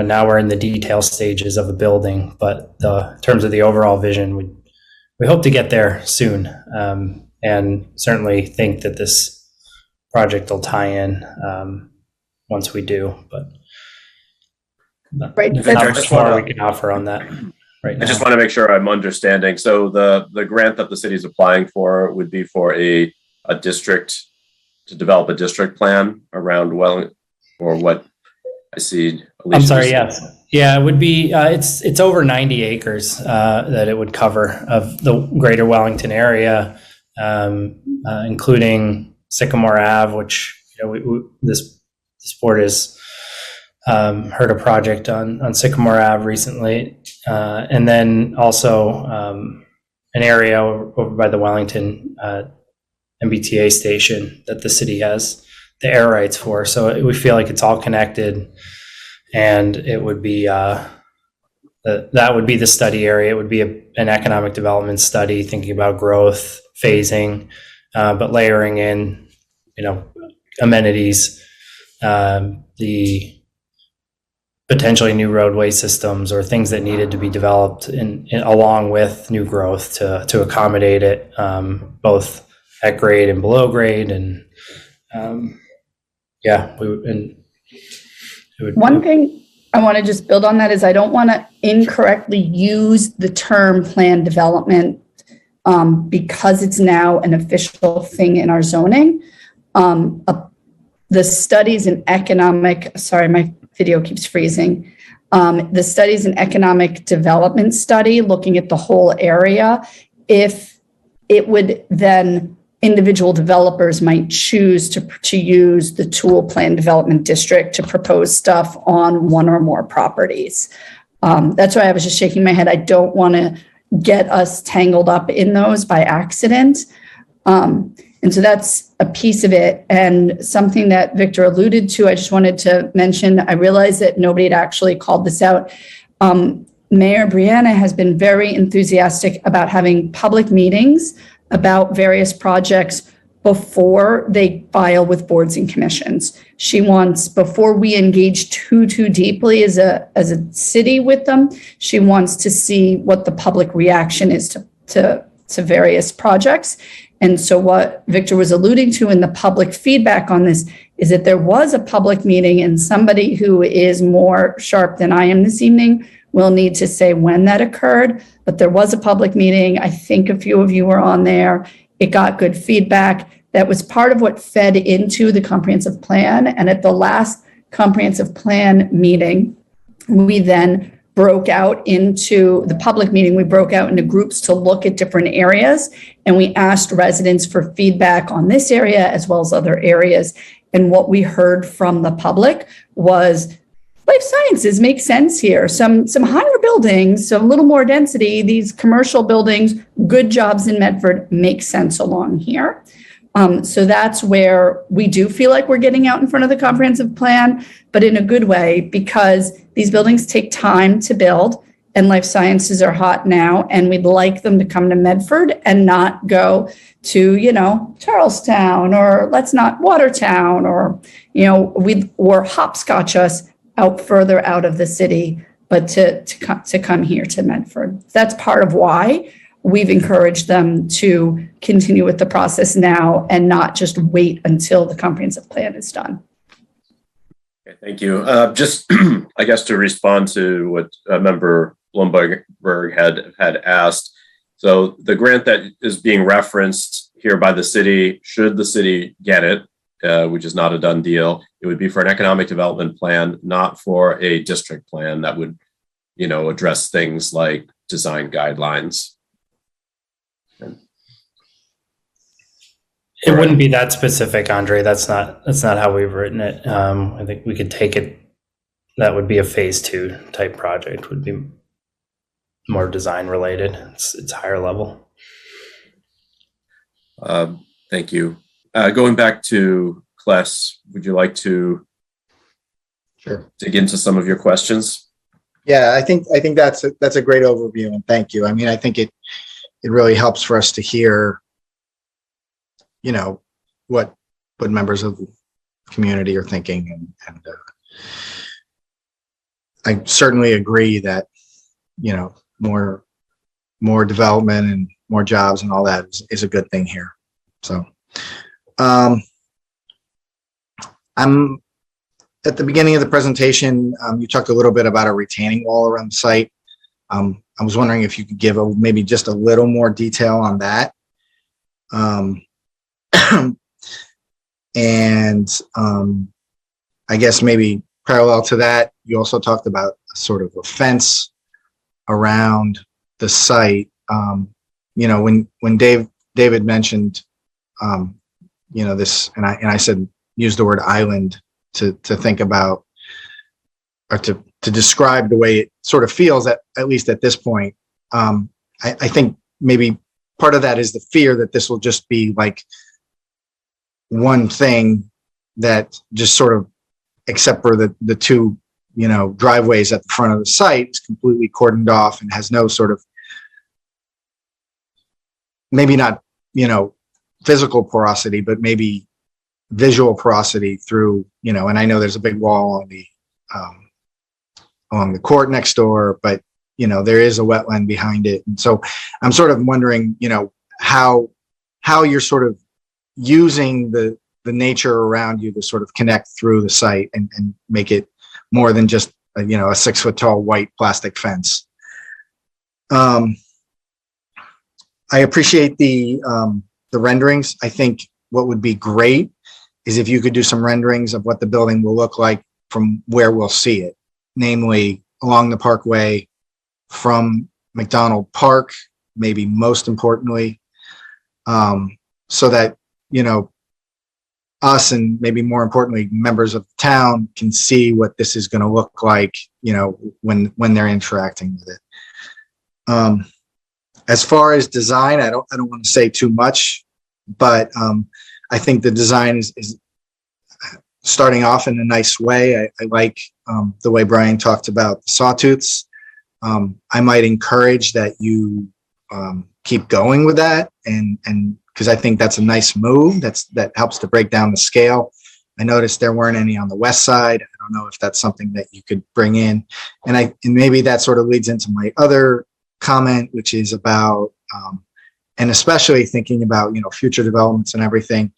Now we're in the detail stages of the building, but in terms of the overall vision, we hope to get there soon, and certainly think that this project will tie in once we do. But
right,
Victor,
not much more we can offer on that right now.
I just want to make sure I'm understanding. So the grant that the city is applying for would be for a district, to develop a district plan around Wellington, or what I see.
I'm sorry. Yes. Yeah, it would be, it's over 90 acres that it would cover of the greater Wellington area, including Sycamore Ave, which, this board has heard a project on Sycamore Ave recently. And then also an area over by the Wellington MBTA station that the city has the air rights for. So we feel like it's all connected, and it would be that would be the study area. It would be an economic development study, thinking about growth, phasing, but layering in, amenities, the potentially new roadway systems or things that needed to be developed in along with new growth to accommodate it, both at grade and below grade. And
one thing I want to just build on that is I don't want to incorrectly use the term planned development because it's now an official thing in our zoning. The studies in economic, sorry, my video keeps freezing. The studies in economic development study, looking at the whole area, if it would then, individual developers might choose to use the tool plan development district to propose stuff on one or more properties. That's why I was just shaking my head. I don't want to get us tangled up in those by accident. And so that's a piece of it. And something that Victor alluded to, I just wanted to mention, I realized that nobody had actually called this out. Mayor Brianna has been very enthusiastic about having public meetings about various projects before they file with boards and commissions. She wants, before we engage too deeply as a city with them, she wants to see what the public reaction is to various projects. And so what Victor was alluding to in the public feedback on this is that there was a public meeting, and somebody who is more sharp than I am this evening will need to say when that occurred. But there was a public meeting. I think a few of you were on there. It got good feedback. That was part of what fed into the comprehensive plan. And at the last comprehensive plan meeting, we then broke out into the public meeting. We broke out into groups to look at different areas, and we asked residents for feedback on this area as well as other areas. And what we heard from the public was life sciences makes sense here. Some higher buildings, so a little more density, these commercial buildings, good jobs in Medford make sense along here. So that's where we do feel like we're getting out in front of the comprehensive plan, but in a good way, because these buildings take time to build and life sciences are hot now, and we'd like them to come to Medford and not go to, Charlestown, or Watertown, or, or hopscotch us out further out of the city, but to come here to Medford. That's part of why we've encouraged them to continue with the process now and not just wait until the comprehensive plan is done.
Okay, thank you. Just, I guess, to respond to what Member Blumberg had asked. So the grant that is being referenced here by the city, should the city get it, which is not a done deal, it would be for an economic development plan, not for a district plan that would, address things like design guidelines.
It wouldn't be that specific, Andre. That's not how we've written it. I think we could take it. That would be a phase 2 type project. Would be more design related. It's higher level.
Thank you. Going back to Kless, would you like to dig into some of your questions?
Yeah, I think that's a great overview, and thank you. I mean, I think it really helps for us to hear, what members of the community are thinking, and I certainly agree that more development and more jobs and all that is a good thing here. So I'm at the beginning of the presentation, you talked a little bit about a retaining wall around the site. I was wondering if you could give maybe just a little more detail on that. And I guess maybe parallel to that, you also talked about sort of a fence around the site. When David mentioned, this, and I said, use the word island to think about, or to describe the way it sort of feels at least at this point. I think maybe part of that is the fear that this will just be like one thing that just sort of, except for the two driveways at the front of the site is completely cordoned off and has no sort of, maybe not, physical porosity, but maybe visual porosity through, and I know there's a big wall along the court next door, but, there is a wetland behind it. And so I'm sort of wondering, how you're sort of using the nature around you to sort of connect through the site and make it more than just, a 6-foot tall white plastic fence. I appreciate the renderings. I think what would be great is if you could do some renderings of what the building will look like from where we'll see it, namely along the parkway from McDonald Park, maybe most importantly, so that, us and maybe more importantly, members of the town can see what this is going to look like, when they're interacting with it. As far as design, I don't want to say too much, but I think the design is starting off in a nice way. I like the way Brian talked about the sawtooths. I might encourage that you keep going with that, and because I think that's a nice move. That helps to break down the scale. I noticed there weren't any on the west side. I don't know if that's something that you could bring in, and maybe that sort of leads into my other comment, which is about, and especially thinking about, future developments and everything,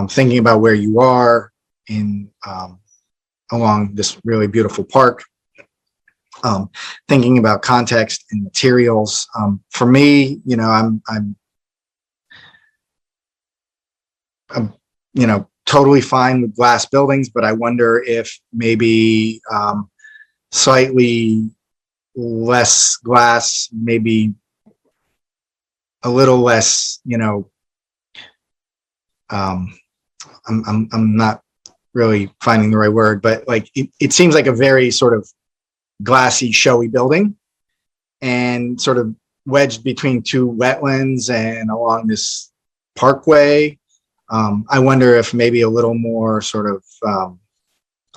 thinking about where you are in, along this really beautiful park, thinking about context and materials. For me, I'm totally fine with glass buildings, but I wonder if maybe, slightly less glass, maybe a little less, I'm not really finding the right word, but like, it seems like a very sort of glassy, showy building and sort of wedged between two wetlands and along this parkway. I wonder if maybe a little more sort of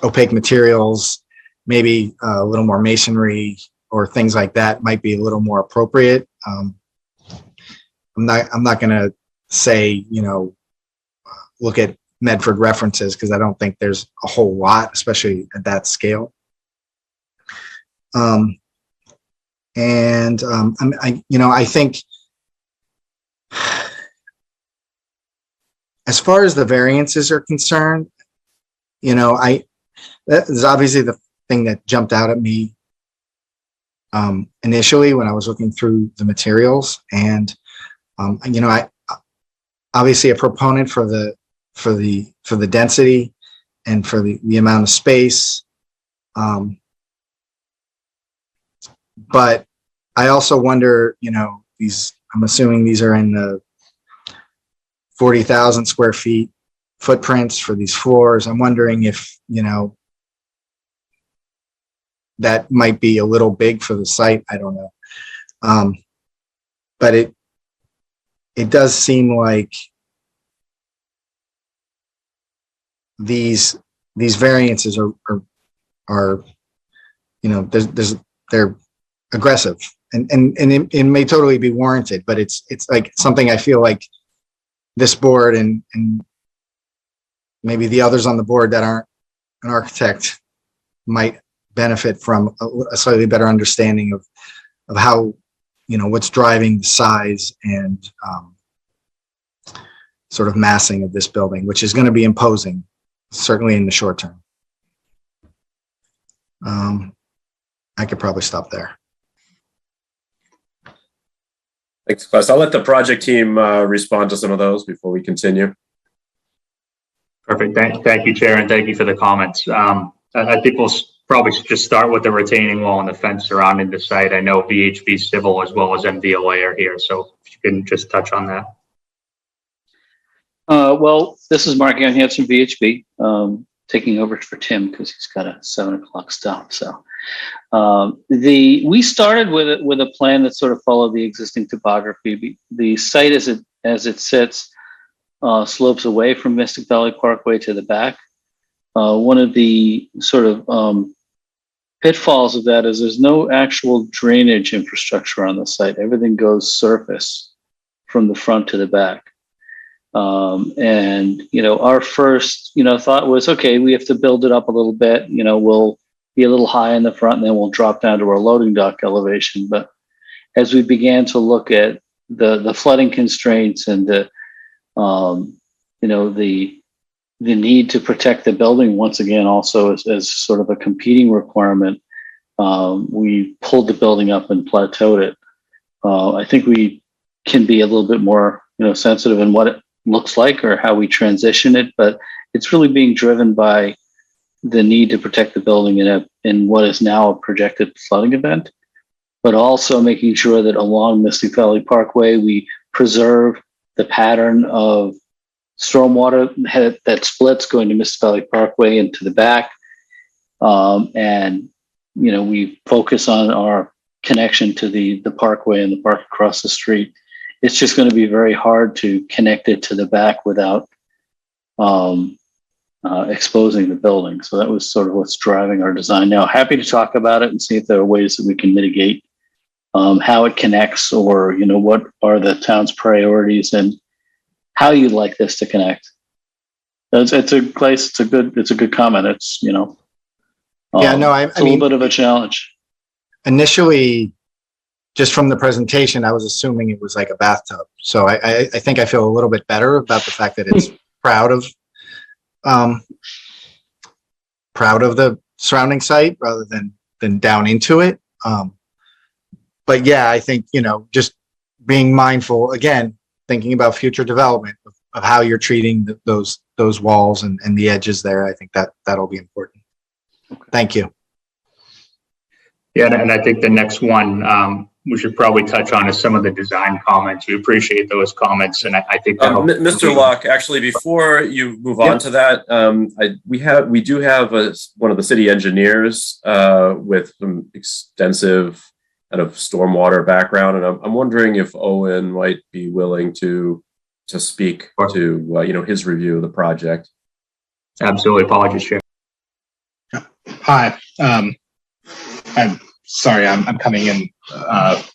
opaque materials, maybe a little more masonry or things like that might be a little more appropriate. I'm not going to say, look at Medford references, because I don't think there's a whole lot, especially at that scale. I think as far as the variances are concerned, that is obviously the thing that jumped out at me initially when I was looking through the materials. And I obviously a proponent for the density and for the amount of space. But I also wonder, I'm assuming these are in the 40,000 square feet footprints for these floors. I'm wondering if, that might be a little big for the site. I don't know. But it does seem like these variances are they're aggressive, and it may totally be warranted, but it's like something I feel like this board and maybe the others on the board that aren't an architect might benefit from a slightly better understanding of how, what's driving the size and sort of massing of this building, which is going to be imposing, certainly in the short term. I could probably stop there.
Thanks, Class. I'll let the project team respond to some of those before we continue.
Perfect. Thank you, Chair, and thank you for the comments. I think we'll probably just start with the retaining wall and the fence surrounding the site. I know VHB Civil as well as MVLA are here, so if you can just touch on that.
Well, this is Mark Hanson, VHB, taking over for Tim because he's got a 7:00 stop. So we started with a plan that sort of followed the existing topography. The site as it sits slopes away from Mystic Valley Parkway to the back. One of the sort of pitfalls of that is there's no actual drainage infrastructure on the site. Everything goes surface from the front to the back. And, our first, thought was, okay, we have to build it up a little bit, we'll be a little high in the front and then we'll drop down to our loading dock elevation. But as we began to look at the flooding constraints and the need to protect the building once again, also as sort of a competing requirement, we pulled the building up and plateaued it. I think we can be a little bit more, sensitive in what it looks like or how we transition it, but it's really being driven by the need to protect the building in what is now a projected flooding event, but also making sure that along Mystic Valley Parkway, we preserve the pattern of stormwater that splits going to Mystic Valley Parkway and to the back. We focus on our connection to the parkway and the park across the street. It's just going to be very hard to connect it to the back without exposing the building. So that was sort of what's driving our design. Now, happy to talk about it and see if there are ways that we can mitigate how it connects, or what are the town's priorities and how you'd like this to connect. It's a place. It's a good comment. It's it's a little bit of a challenge.
Initially, just from the presentation, I was assuming it was like a bathtub. So I think I feel a little bit better about the fact that it's proud of the surrounding site rather than down into it. But yeah, I think, just being mindful, again, thinking about future development of how you're treating those walls and the edges there. I think that'll be important. Thank you.
Yeah, and I think the next one we should probably touch on is some of the design comments. We appreciate those comments, and I think
Mr. Locke, actually, before you move on to that, we do have one of the city engineers with some extensive kind of stormwater background, and I'm wondering if Owen might be willing to speak to his review of the project.
Absolutely. Apologies, Chair.
Hi. I'm sorry, I'm coming in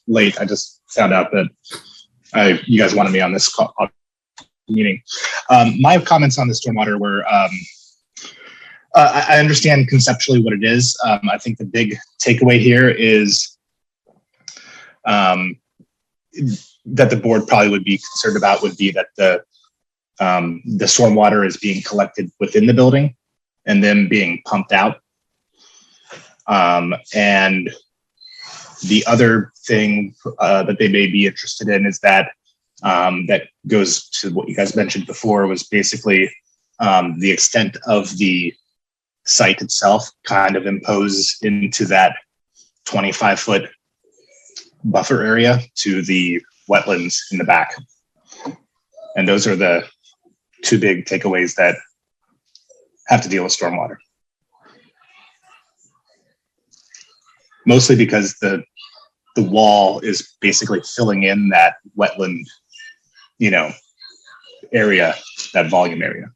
late. I just found out that you guys wanted me on this meeting. My comments on the stormwater were, I understand conceptually what it is. I think the big takeaway here is that the board probably would be concerned about would be that the stormwater is being collected within the building and then being pumped out. And the other thing that they may be interested in is that that goes to what you guys mentioned before, was basically the extent of the site itself kind of imposes into that 25-foot buffer area to the wetlands in the back. And those are the two big takeaways that have to deal with stormwater. Mostly because the wall is basically filling in that wetland, area, that volume area.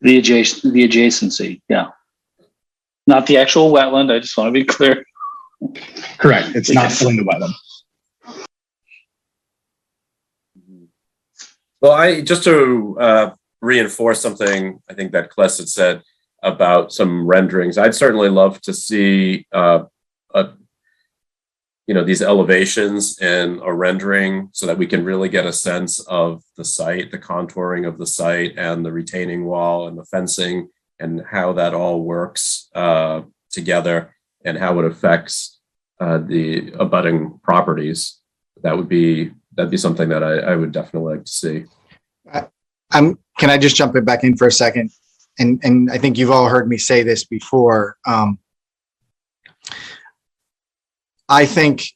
The adjacency, yeah. Not the actual wetland, I just want to be clear.
Correct, it's not filling the wetland.
Well, just to reinforce something I think that Kless had said about some renderings, I'd certainly love to see these elevations in a rendering so that we can really get a sense of the site, the contouring of the site and the retaining wall and the fencing and how that all works together and how it affects the abutting properties. That'd be something that I would definitely like to see.
Can I just jump back in for a second? And I think you've all heard me say this before. I think,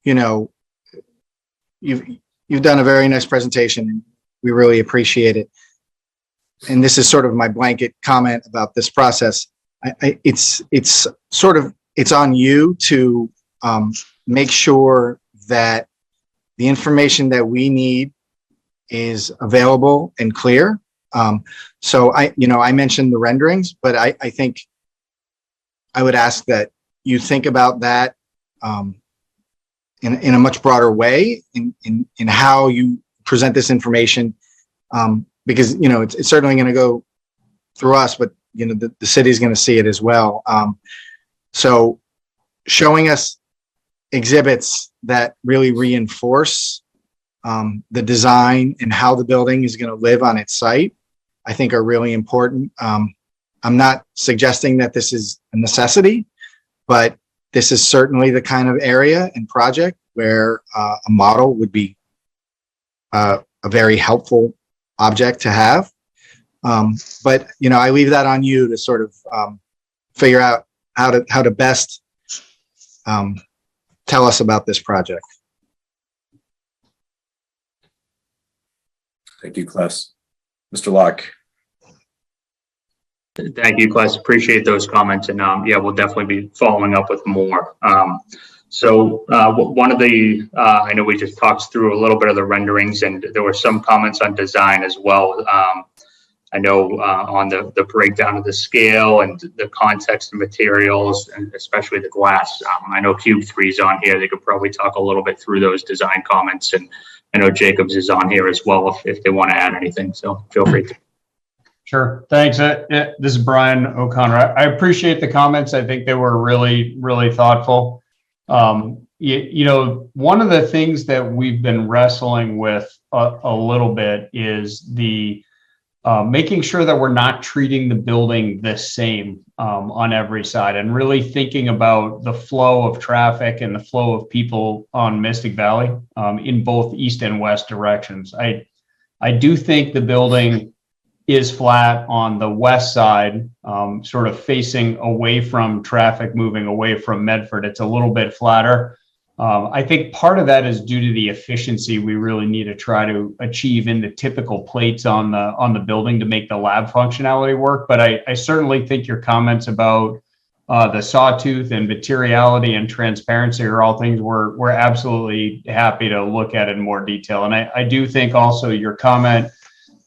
you've done a very nice presentation and we really appreciate it. And this is sort of my blanket comment about this process. It's on you to make sure that the information that we need is available and clear. So I mentioned the renderings, but I think I would ask that you think about that in a much broader way in how you present this information, because it's certainly going to go through us, but the city's going to see it as well. So showing us exhibits that really reinforce the design and how the building is going to live on its site, I think are really important. I'm not suggesting that this is a necessity, but this is certainly the kind of area and project where a model would be a very helpful object to have. But I leave that on you to sort of figure out how to best tell us about this project.
Thank you, Claes. Mr. Locke.
Thank you, Claes. Appreciate those comments. And yeah, we'll definitely be following up with more. So one of the, I know we just talked through a little bit of the renderings, and there were some comments on design as well. I know on the breakdown of the scale and the context of materials, and especially the glass. I know Cube 3 is on here. They could probably talk a little bit through those design comments. And I know Jacobs is on here as well if they want to add anything. So feel free to.
Sure. Thanks. This is Brian O'Connor. I appreciate the comments. I think they were really, really thoughtful. One of the things that we've been wrestling with a little bit is the making sure that we're not treating the building the same on every side, and really thinking about the flow of traffic and the flow of people on Mystic Valley in both east and west directions. I do think the building is flat on the west side, sort of facing away from traffic, moving away from Medford. It's a little bit flatter. I think part of that is due to the efficiency we really need to try to achieve in the typical plates on the building to make the lab functionality work. But I certainly think your comments about the sawtooth and materiality and transparency are all things we're absolutely happy to look at in more detail. And I do think also your comment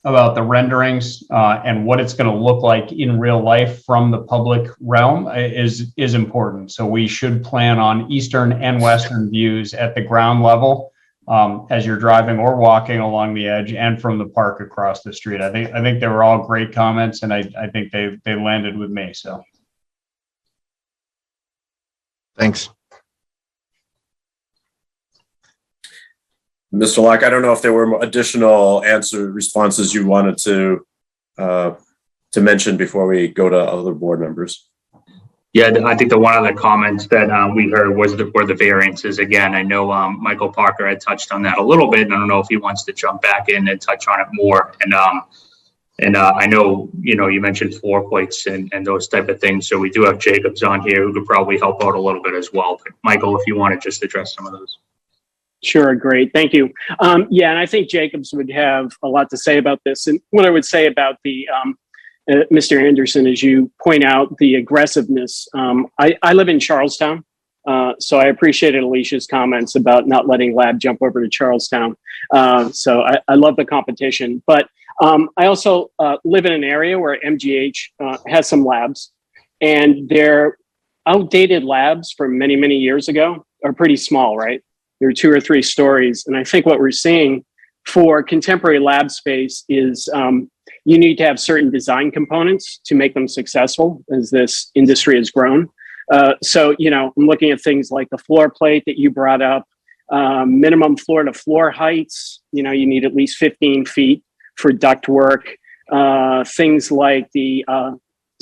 about the renderings and what it's going to look like in real life from the public realm is important. So we should plan on eastern and western views at the ground level as you're driving or walking along the edge, and from the park across the street. I think they were all great comments, and I think they landed with me. So
thanks.
Mr. Locke, I don't know if there were additional responses you wanted to mention before we go to other board members.
Yeah, I think the one other comment that we heard were the variances. Again, I know Michael Parker had touched on that a little bit, and I don't know if he wants to jump back in and touch on it more. And I know, you mentioned floor plates and those type of things. So we do have Jacobs on here who could probably help out a little bit as well. But Michael, if you want to just address some of those.
Sure, great. Thank you. Yeah, and I think Jacobs would have a lot to say about this. And what I would say about the Mr. Anderson, as you point out, the aggressiveness. I live in Charlestown, so I appreciated Alicia's comments about not letting Lab jump over to Charlestown. So I love the competition. But I also live in an area where MGH has some labs, and their outdated labs from many, many years ago are pretty small, right? They're 2 or 3 stories. And I think what we're seeing for contemporary lab space is you need to have certain design components to make them successful as this industry has grown. So, I'm looking at things like the floor plate that you brought up, minimum floor to floor heights. You need at least 15 feet for duct work. Things like the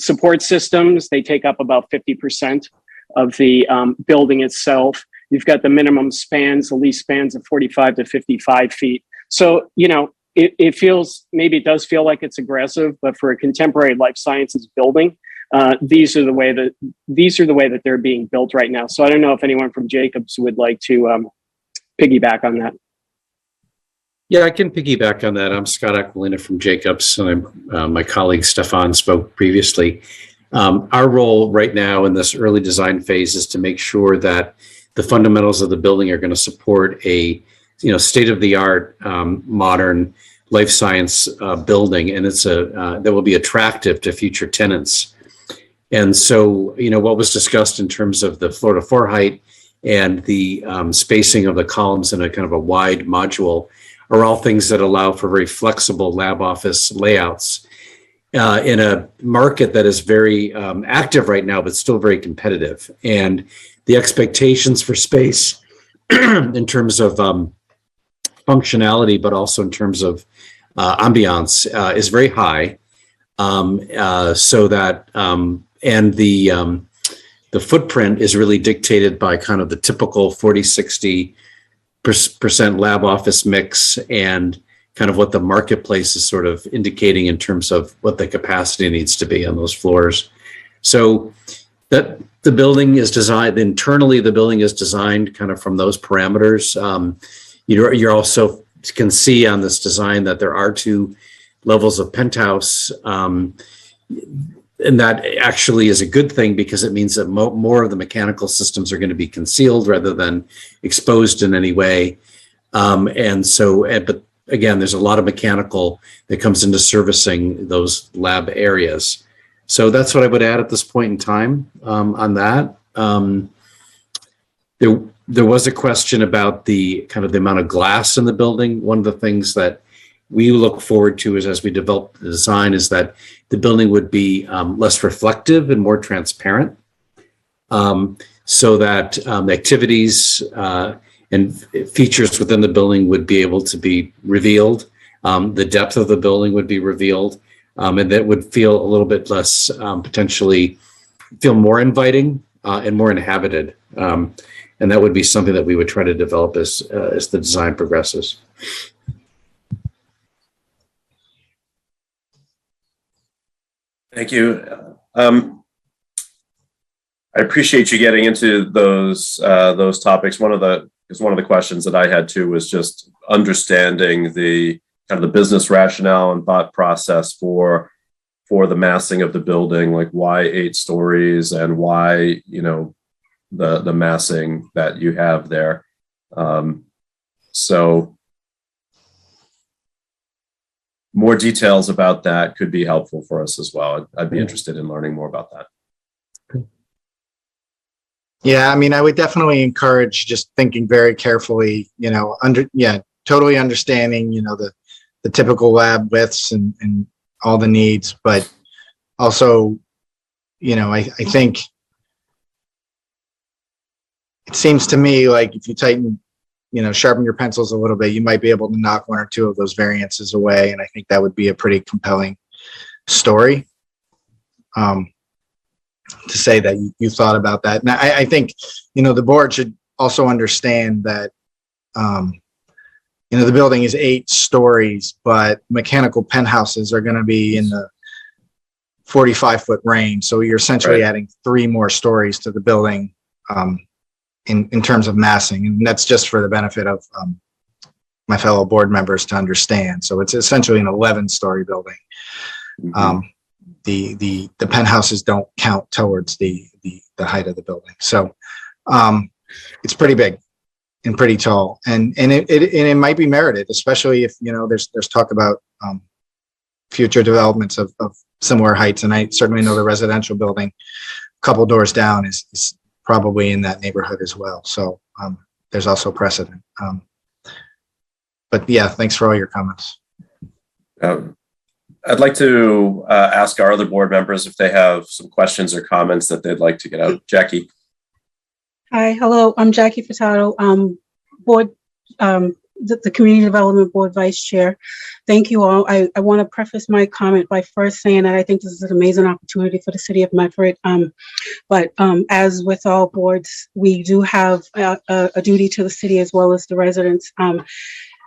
support systems, they take up about 50% of the building itself. You've got the minimum spans, the least spans of 45 to 55 feet. So, it feels, maybe it does feel like it's aggressive, but for a contemporary life sciences building, these are the way that they're being built right now. So I don't know if anyone from Jacobs would like to piggyback on that.
Yeah, I can piggyback on that. I'm Scott Aquilina from Jacobs, and my colleague Stefan spoke previously. Our role right now in this early design phase is to make sure that the fundamentals of the building are going to support a state-of-the-art modern life science building, and that will be attractive to future tenants. And so, what was discussed in terms of the floor to floor height and the spacing of the columns in a kind of a wide module are all things that allow for very flexible lab office layouts in a market that is very active right now, but still very competitive. And the expectations for space in terms of functionality, but also in terms of ambiance is very high. So that, and the footprint is really dictated by kind of the typical 40-60% lab office mix and kind of what the marketplace is sort of indicating in terms of what the capacity needs to be on those floors. So that the building is designed internally, the building is designed kind of from those parameters. You're also can see on this design that there are 2 levels of penthouse. And that actually is a good thing because it means that more of the mechanical systems are going to be concealed rather than exposed in any way. And so, but again, there's a lot of mechanical that comes into servicing those lab areas. So that's what I would add at this point in time on that. There was a question about the kind of the amount of glass in the building. One of the things that we look forward to is as we develop the design is that the building would be less reflective and more transparent so that activities and features within the building would be able to be revealed. The depth of the building would be revealed and that would feel a little bit less potentially feel more inviting and more inhabited. And that would be something that we would try to develop as the design progresses.
Thank you. I appreciate you getting into those topics. One of the questions that I had too was just understanding the kind of the business rationale and thought process for the massing of the building, like why 8 stories and why, the massing that you have there. So more details about that could be helpful for us as well. I'd be interested in learning more about that.
Yeah, I mean, I would definitely encourage just thinking very carefully, totally understanding, the typical lab widths and all the needs, but also, I think it seems to me like if you tighten, sharpen your pencils a little bit, you might be able to knock 1 or 2 of those variances away. And I think that would be a pretty compelling story to say that you thought about that. And I think, the board should also understand that, the building is 8 stories, but mechanical penthouses are going to be in the 45-foot range. So you're essentially adding 3 more stories to the building in terms of massing. And that's just for the benefit of my fellow board members to understand. So it's essentially an 11-story building. Mm-hmm. The penthouses don't count towards the height of the building. So it's pretty big and pretty tall, and it might be merited, especially if there's talk about future developments of similar heights. And I certainly know the residential building a couple doors down is probably in that neighborhood as well. So there's also precedent. But yeah, thanks for all your comments.
I'd like to ask our other board members if they have some questions or comments that they'd like to get out. Jackie.
Hi, hello. I'm Jackie Furtado, board, the Community Development Board Vice Chair. Thank you all. I want to preface my comment by first saying that I think this is an amazing opportunity for the city of Medford. But as with all boards, we do have a duty to the city as well as the residents.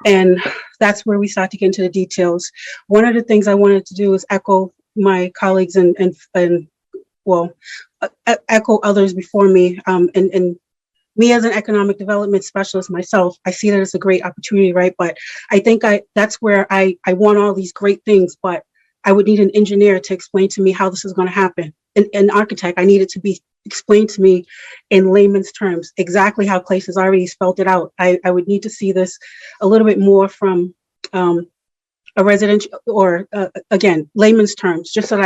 And that's where we start to get into the details. One of the things I wanted to do is echo my colleagues and echo others before me. And me as an economic development specialist myself, I see that it's a great opportunity, right? But I think that's where I want all these great things, but I would need an engineer to explain to me how this is going to happen. An architect, I need it to be explained to me in layman's terms, exactly how Clace has already spelled it out. I would need to see this a little bit more from a residential or again, layman's terms, just so that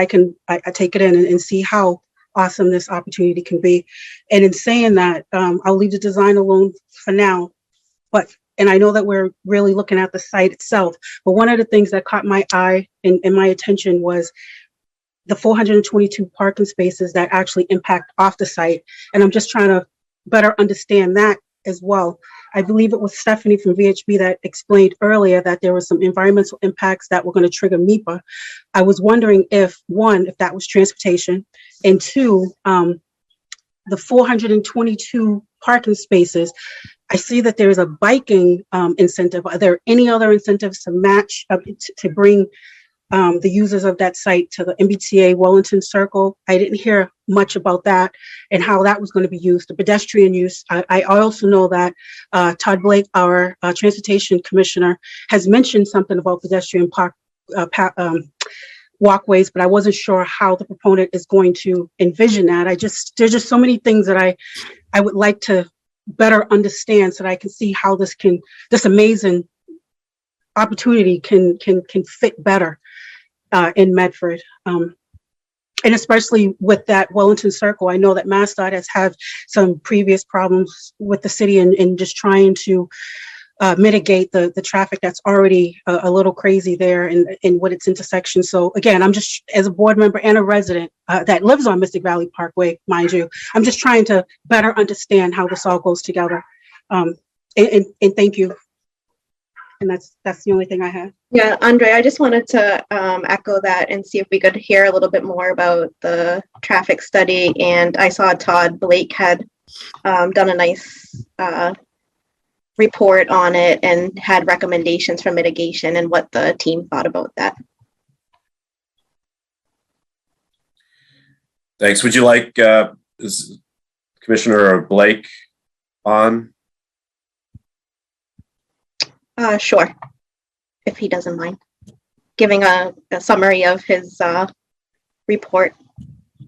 I take it in and see how awesome this opportunity can be. And in saying that, I'll leave the design alone for now. And I know that we're really looking at the site itself, but one of the things that caught my eye and my attention was the 422 parking spaces that actually impact off the site. And I'm just trying to better understand that as well. I believe it was Stephanie from VHB that explained earlier that there were some environmental impacts that were going to trigger MEPA. I was wondering if, one, if that was transportation, and two, the 422 parking spaces, I see that there is a biking incentive. Are there any other incentives to match, to bring the users of that site to the MBTA Wellington Circle? I didn't hear much about that and how that was going to be used, the pedestrian use. I also know that Todd Blake, our transportation commissioner, has mentioned something about pedestrian walkways, but I wasn't sure how the proponent is going to envision that. There's just so many things that I would like to better understand so that I can see how this amazing opportunity can fit better in Medford. And especially with that Wellington Circle, I know that MassDOT has had some previous problems with the city and just trying to mitigate the traffic that's already a little crazy there in what its intersection. So again, I'm just, as a board member and a resident that lives on Mystic Valley Parkway, mind you, I'm just trying to better understand how this all goes together. And thank you. And that's the only thing I have.
Yeah, Andre, I just wanted to echo that and see if we could hear a little bit more about the traffic study. And I saw Todd Blake had done a nice report on it and had recommendations for mitigation and what the team thought about that.
Thanks. Would you like is Commissioner Blake on?
Sure, if he doesn't mind giving a summary of his report.
I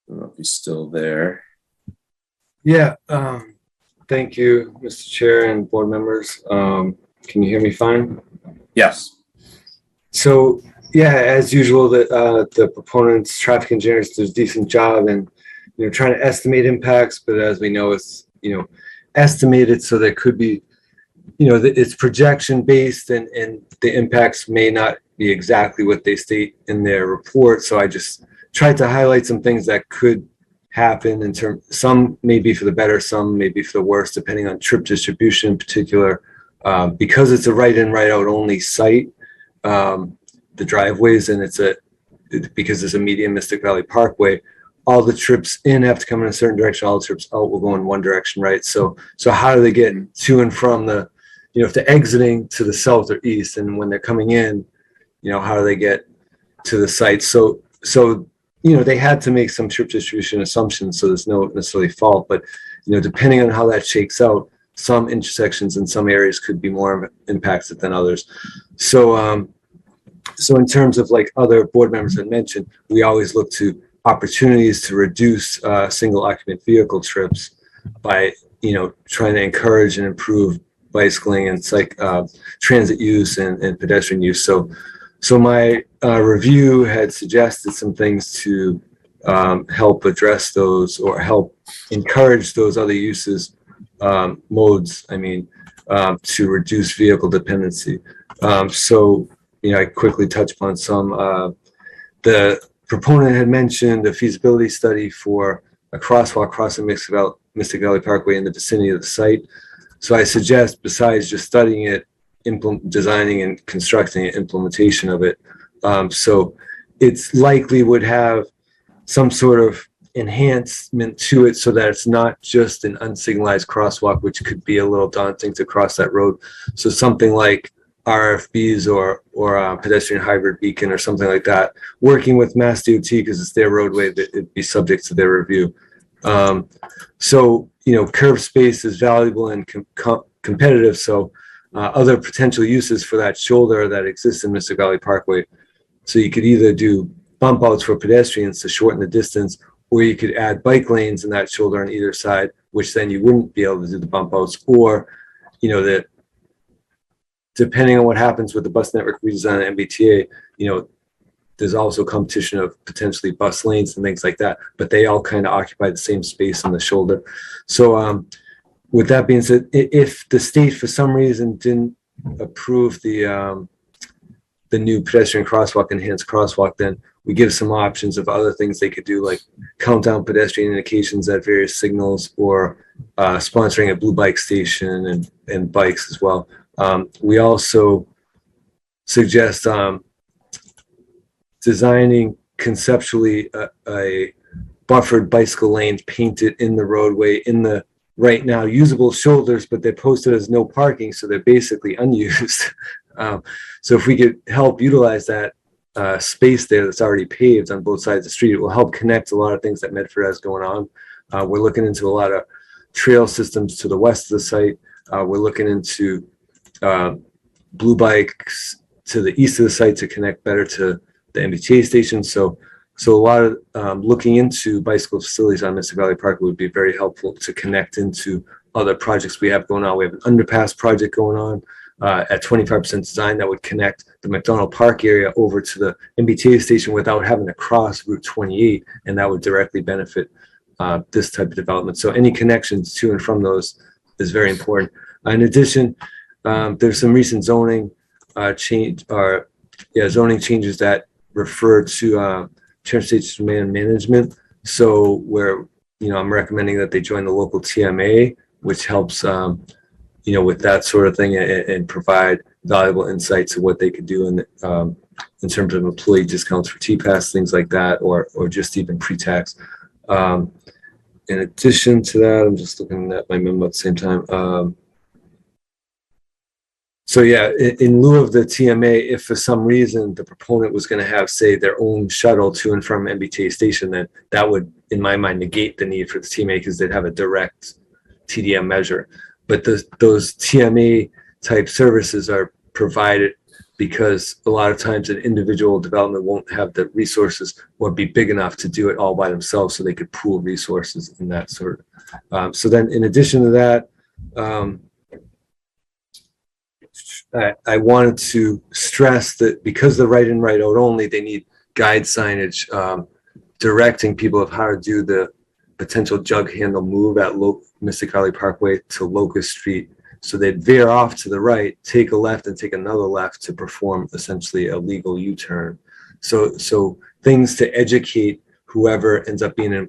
don't know if he's still there.
Yeah, thank you, Mr. Chair and board members. Can you hear me fine?
Yes.
So, yeah, as usual, the proponents, traffic engineers, do a decent job and trying to estimate impacts, but as we know, it's estimated, so there could be it's projection based, and the impacts may not be exactly what they state in their report. So I just tried to highlight some things that could happen in terms. Some may be for the better, some may be for the worse, depending on trip distribution in particular. Because it's a right in, right out only site, the driveways, and because it's a median Mystic Valley Parkway, all the trips in have to come in a certain direction. All the trips out will go in one direction, right? So how do they get to and from if they're exiting to the south or east, and when they're coming in, how do they get to the site? So they had to make some trip distribution assumptions, so there's no necessarily fault, but depending on how that shakes out, some intersections in some areas could be more impacted than others. So in terms of like other board members had mentioned, we always look to opportunities to reduce single occupant vehicle trips by trying to encourage and improve bicycling and transit use and pedestrian use. So my review had suggested some things to help address those or help encourage those other uses, modes, to reduce vehicle dependency. I quickly touch upon some. The proponent had mentioned a feasibility study for a crosswalk crossing Mystic Valley Parkway in the vicinity of the site. So I suggest, besides just studying it, designing and constructing an implementation of it. So it's likely would have some sort of enhancement to it so that it's not just an unsignalized crosswalk, which could be a little daunting to cross that road. So something like RFBs or pedestrian hybrid beacon or something like that, working with Mass DOT because it's their roadway, that it'd be subject to their review. Curb space is valuable and competitive. So other potential uses for that shoulder that exists in Mystic Valley Parkway. So you could either do bump outs for pedestrians to shorten the distance, or you could add bike lanes in that shoulder on either side, which then you wouldn't be able to do the bump outs, or that depending on what happens with the bus network redesign at MBTA, you know, there's also competition of potentially bus lanes and things like that, but they all kind of occupy the same space on the shoulder. So with that being said, if the state for some reason didn't approve the new pedestrian crosswalk, enhanced crosswalk, then we give some options of other things they could do, like count down pedestrian indications at various signals, or sponsoring a blue bike station and bikes as well. We also suggest designing conceptually a buffered bicycle lane painted in the roadway in the right now usable shoulders, but they're posted as no parking, so they're basically unused. So if we could help utilize that space there that's already paved on both sides of the street, it will help connect a lot of things that Medford has going on. We're looking into a lot of trail systems to the west of the site. We're looking into blue bikes to the east of the site to connect better to the MBTA station. So a lot of looking into bicycle facilities on Mystic Valley Park would be very helpful to connect into other projects we have going on. We have an underpass project going on at 25% design that would connect the McDonald Park area over to the MBTA station without having to cross Route 28, and that would directly benefit this type of development. So any connections to and from those is very important. In addition, there's some recent zoning zoning changes that refer to transportation demand management. So where, you know, I'm recommending that they join the local TMA, which helps, you know, with that sort of thing, and provide valuable insights of what they could do in terms of employee discounts for TPAS, things like that, or just even pre-tax. In addition to that, I'm just looking at my memo at the same time. So yeah, in lieu of the TMA, if for some reason the proponent was going to have, say, their own shuttle to and from MBTA station, then that would, in my mind, negate the need for the TMA, because they'd have a direct TDM measure. But those TMA type services are provided because a lot of times an individual development won't have the resources or be big enough to do it all by themselves, so they could pool resources in that sort of. So then in addition to that, I wanted to stress that because the right in, right out only, they need guide signage directing people of how to do the potential jug handle move at Mystic Valley Parkway to Locust Street. So they'd veer off to the right, take a left, and take another left to perform essentially a legal U-turn. So things to educate whoever ends up being an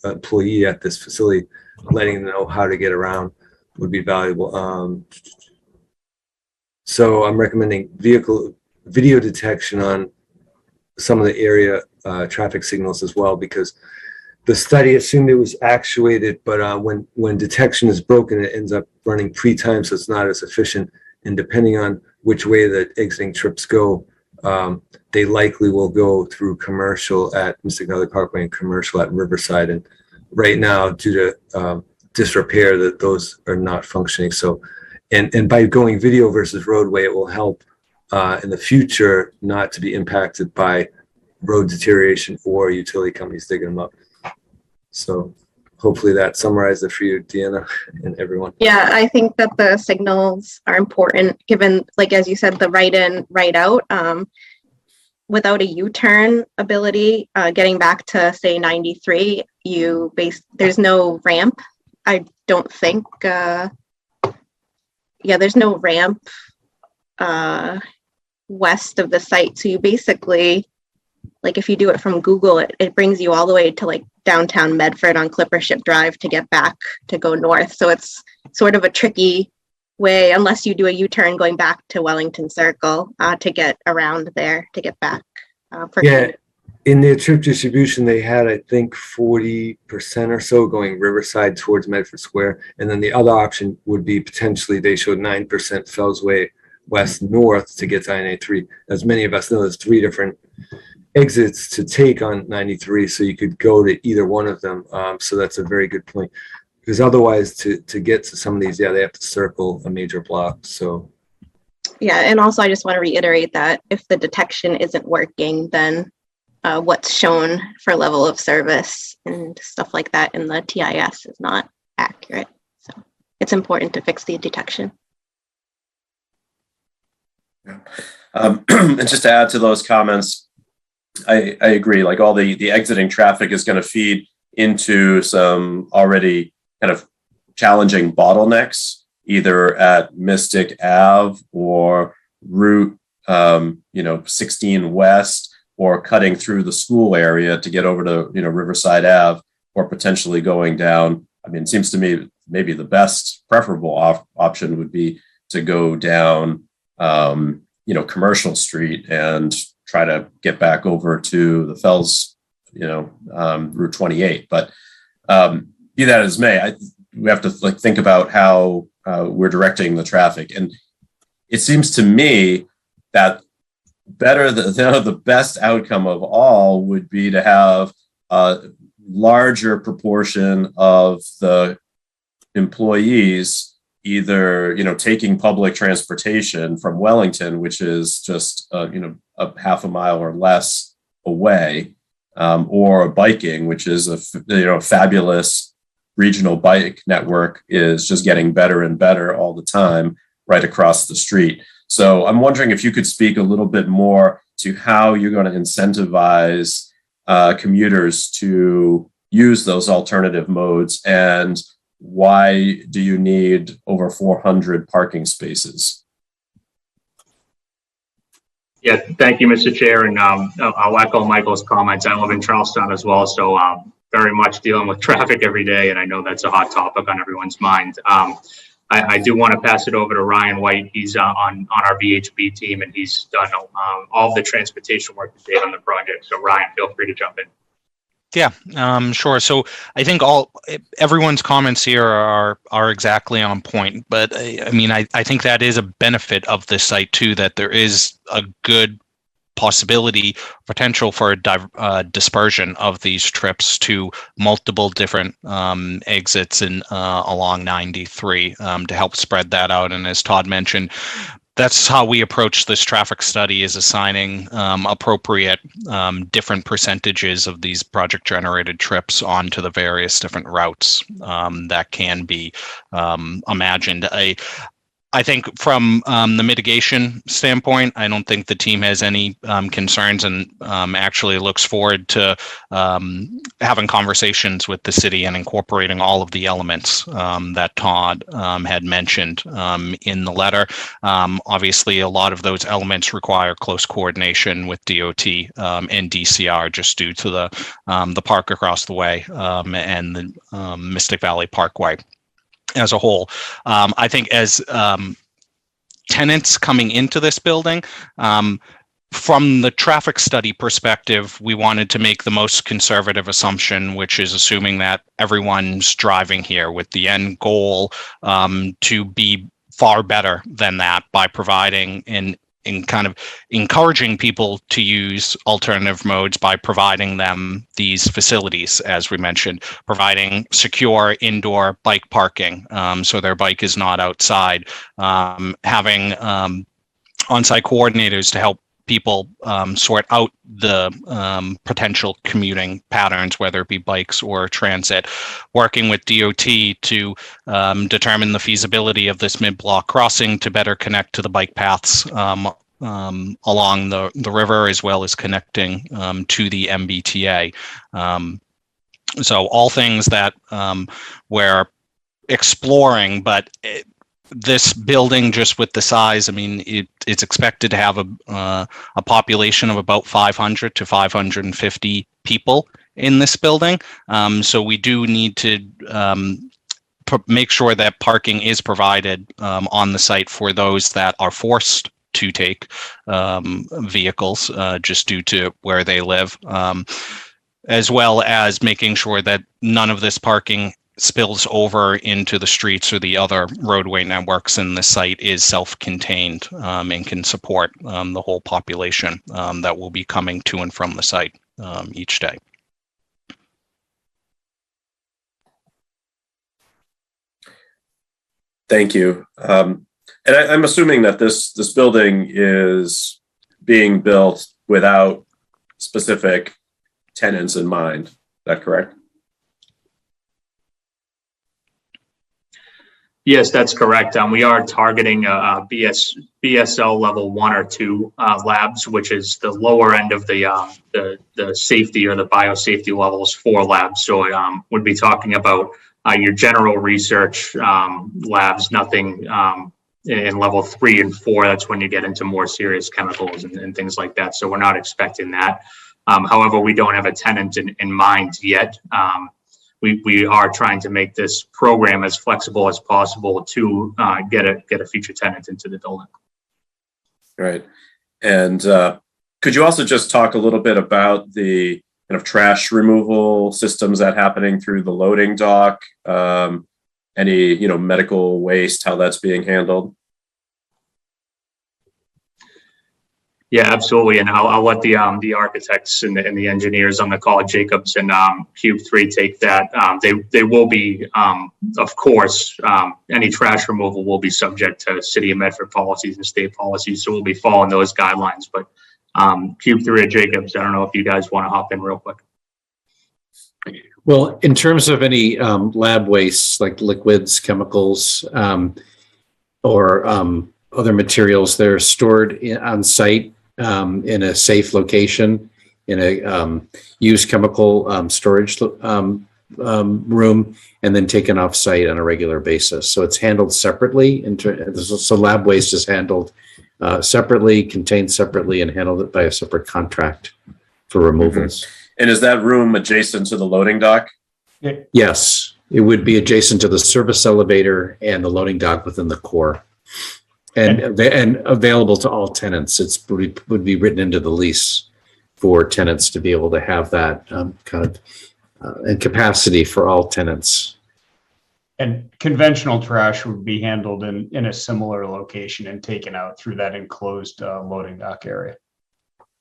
employee at this facility, letting them know how to get around would be valuable. So I'm recommending video detection on some of the area traffic signals as well, because the study assumed it was actuated, but when detection is broken, it ends up running pre-time, so it's not as efficient. And depending on which way the exiting trips go, they likely will go through commercial at Mystic Valley Parkway and commercial at Riverside. And right now, due to disrepair, that those are not functioning. So, and by going video versus roadway, it will help in the future not to be impacted by road deterioration or utility companies digging them up. So hopefully that summarized it for you, Deanna, and everyone.
Yeah, I think that the signals are important, given, like, as you said, the right in, right out. Without a U-turn ability, getting back to, say, 93, there's no ramp. I don't think, there's no ramp west of the site. So you basically, like, if you do it from Google, it brings you all the way to, like, downtown Medford on Clippership Drive to get back to go north. So it's sort of a tricky way, unless you do a U-turn going back to Wellington Circle to get around there to get back.
In their trip distribution, they had, I think, 40% or so going Riverside towards Medford Square. And then the other option would be potentially, they showed 9% Fells Way west north to get to I-93. As many of us know, there's 3 different exits to take on 93, so you could go to either one of them. So that's a very good point, because otherwise to get to some of these, they have to circle a major block. So
and also I just want to reiterate that if the detection isn't working, then what's shown for level of service and stuff like that in the TIS is not accurate. So it's important to fix the detection.
And just to add to those comments, I agree. Like all the exiting traffic is going to feed into some already kind of challenging bottlenecks, either at Mystic Ave or Route 16 West, or cutting through the school area to get over to Riverside Ave, or potentially going down. I mean, it seems to me maybe the best preferable option would be to go down Commercial Street and try to get back over to the Fells, Route 28. But be that as may, we have to think about how we're directing the traffic. And it seems to me that the best outcome of all would be to have a larger proportion of the employees either taking public transportation from Wellington, which is just a half a mile or less away, or biking, which is a fabulous regional bike network, is just getting better and better all the time right across the street. So I'm wondering if you could speak a little bit more to how you're going to incentivize commuters to use those alternative modes, and why do you need over 400 parking spaces?
Yeah, thank you, Mr. Chair. And I'll echo Michael's comments. I live in Charlestown as well, so very much dealing with traffic every day, and I know that's a hot topic on everyone's mind. I do want to pass it over to Ryan White. He's on our VHB team, and he's done all the transportation work to date on the project. So Ryan, feel free to jump in.
Yeah, sure. So I think everyone's comments here are exactly on point. But I mean, I think that is a benefit of this site too, that there is a good potential for a dispersion of these trips to multiple different exits along 93 to help spread that out. And as Todd mentioned, that's how we approach this traffic study, is assigning appropriate different percentages of these project generated trips onto the various different routes that can be imagined. I think from the mitigation standpoint, I don't think the team has any concerns, and actually looks forward to having conversations with the city and incorporating all of the elements that Todd had mentioned in the letter. Obviously, a lot of those elements require close coordination with DOT and DCR, just due to the park across the way and the Mystic Valley Parkway as a whole. I think as tenants coming into this building, from the traffic study perspective, we wanted to make the most conservative assumption, which is assuming that everyone's driving here, with the end goal to be far better than that by providing in kind of encouraging people to use alternative modes by providing them these facilities, as we mentioned, providing secure indoor bike parking, so their bike is not outside, having on-site coordinators to help people sort out the potential commuting patterns, whether it be bikes or transit, working with DOT to determine the feasibility of this mid-block crossing to better connect to the bike paths along the river, as well as connecting to the MBTA. So all things that we're exploring, but this building, just with the size, I mean, it's expected to have a population of about 500 to 550 people in this building. So we do need to make sure that parking is provided on the site for those that are forced to take vehicles just due to where they live, as well as making sure that none of this parking spills over into the streets or the other roadway networks, and the site is self-contained and can support the whole population that will be coming to and from the site each day.
Thank you. And I'm assuming that this building is being built without specific tenants in mind. Is that correct?
Yes, that's correct. We are targeting BSL level 1 or 2 labs, which is the lower end of the safety or the biosafety levels for labs. So would be talking about your general research labs, nothing in level 3 and 4. That's when you get into more serious chemicals and things like that. So we're not expecting that. However, we don't have a tenant in mind yet. We are trying to make this program as flexible as possible to get a future tenant into the building.
Right. And could you also just talk a little bit about the kind of trash removal systems that happening through the loading dock? Any, medical waste, how that's being handled?
Yeah, absolutely. And I'll let the architects and the engineers on the call, Jacobs and Cube 3, take that. They will be, of course, any trash removal will be subject to City of Medford policies and state policies. So we'll be following those guidelines. But Cube 3 or Jacobs, I don't know if you guys want to hop in real quick.
Well, in terms of any lab wastes like liquids, chemicals, or other materials, they're stored on site in a safe location, in a used chemical storage room, and then taken off site on a regular basis. So it's handled separately. So lab waste is handled separately, contained separately, and handled by a separate contract for removals.
Mm-hmm. And is that room adjacent to the loading dock?
Yes, it would be adjacent to the service elevator and the loading dock within the core. And available to all tenants. Would be written into the lease for tenants to be able to have that and capacity for all tenants.
And conventional trash would be handled in a similar location and taken out through that enclosed loading dock area.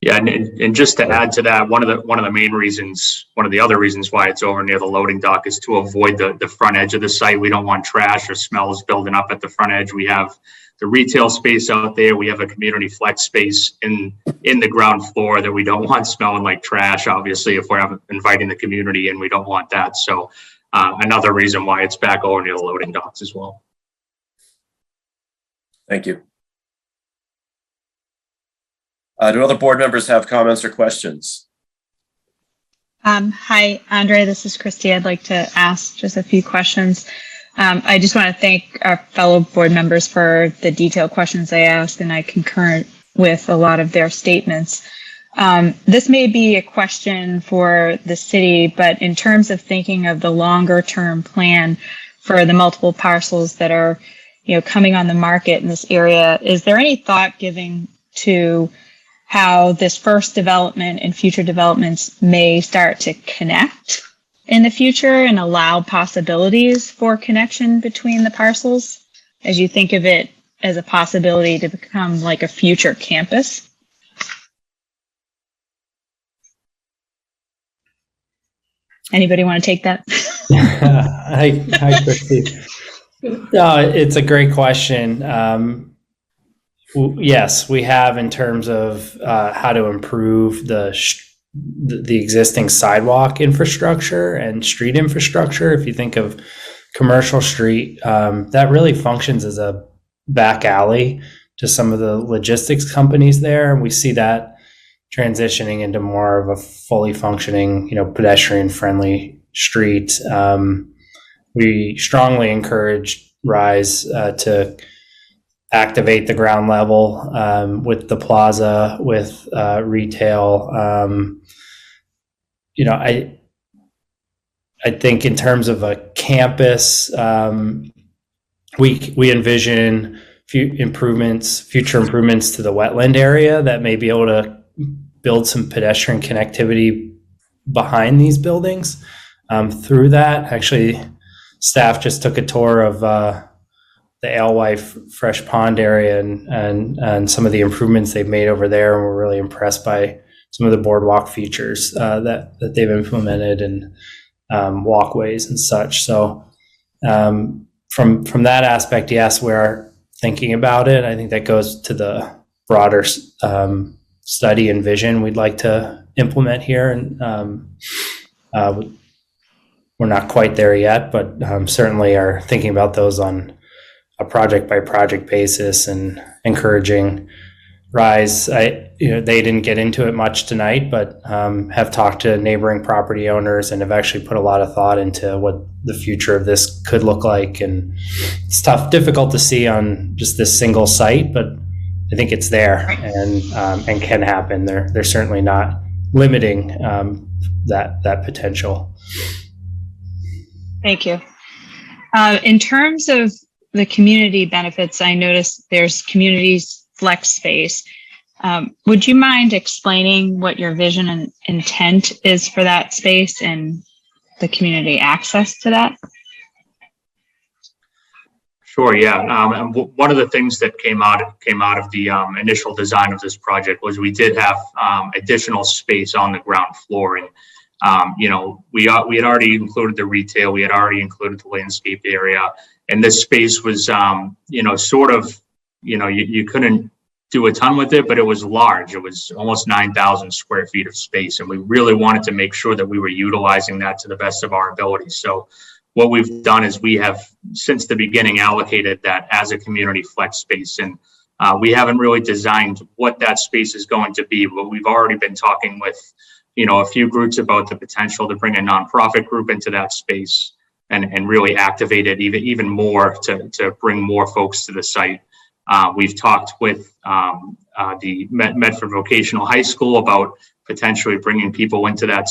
Yeah, and just to add to that, one of the other reasons why it's over near the loading dock is to avoid the front edge of the site. We don't want trash or smells building up at the front edge. We have the retail space out there. We have a community flex space in the ground floor that we don't want smelling like trash. Obviously, if we're inviting the community in, we don't want that. So another reason why it's back over near the loading docks as well.
Thank you. Do other board members have comments or questions?
Hi, Andre, this is Christy. I'd like to ask just a few questions. I just want to thank our fellow board members for the detailed questions they asked, and I concur with a lot of their statements. This may be a question for the city, but in terms of thinking of the longer term plan for the multiple parcels that are, coming on the market in this area, is there any thought given to how this first development and future developments may start to connect in the future and allow possibilities for connection between the parcels as you think of it as a possibility to become like a future campus? Anybody want to take that?
Hi, Christy. It's a great question. Yes, we have in terms of how to improve the existing sidewalk infrastructure and street infrastructure. If you think of Commercial Street, that really functions as a back alley to some of the logistics companies there. And we see that transitioning into more of a fully functioning, pedestrian friendly street. We strongly encourage RISE to activate the ground level with the plaza, with retail. I think in terms of a campus, we envision future improvements to the wetland area that may be able to build some pedestrian connectivity behind these buildings. Through that, actually, staff just took a tour of the Alewife Fresh Pond area and some of the improvements they've made over there, and we're really impressed by some of the boardwalk features that they've implemented and walkways and such. So from that aspect, yes, we're thinking about it. I think that goes to the broader study and vision we'd like to implement here, and we're not quite there yet, but certainly are thinking about those on a project by project basis and encouraging Rise. They didn't get into it much tonight, but have talked to neighboring property owners and have actually put a lot of thought into what the future of this could look like. And it's difficult to see on just this single site, but I think it's there and can happen. They're certainly not limiting that potential.
Thank you. In terms of the community benefits, I noticed there's communities flex space. Would you mind explaining what your vision and intent is for that space and the community access to that?
Sure, yeah. And one of the things that came out of the initial design of this project was we did have additional space on the ground floor, and we had already included the retail, we had already included the landscape area, and this space was you couldn't do a ton with it, but it was large. It was almost 9,000 square feet of space, and we really wanted to make sure that we were utilizing that to the best of our ability. So what we've done is we have, since the beginning, allocated that as a community flex space, and we haven't really designed what that space is going to be, but we've already been talking with a few groups about the potential to bring a nonprofit group into that space and really activate it even more to bring more folks to the site. We've talked with the Medford Vocational High School about potentially bringing people into that,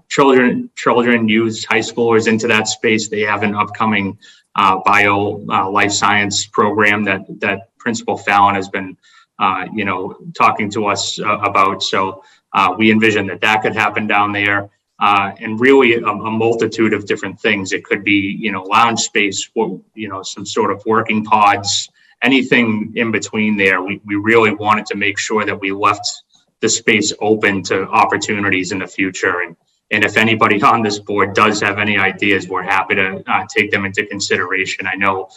children, youth, high schoolers into that space. They have an upcoming life science program that Principal Fallon has been, talking to us about. So we envision that could happen down there. And really a multitude of different things. It could be, lounge space, some sort of working pods, anything in between there. We really wanted to make sure that we left the space open to opportunities in the future. And if anybody on this board does have any ideas, we're happy to take them into consideration. I know,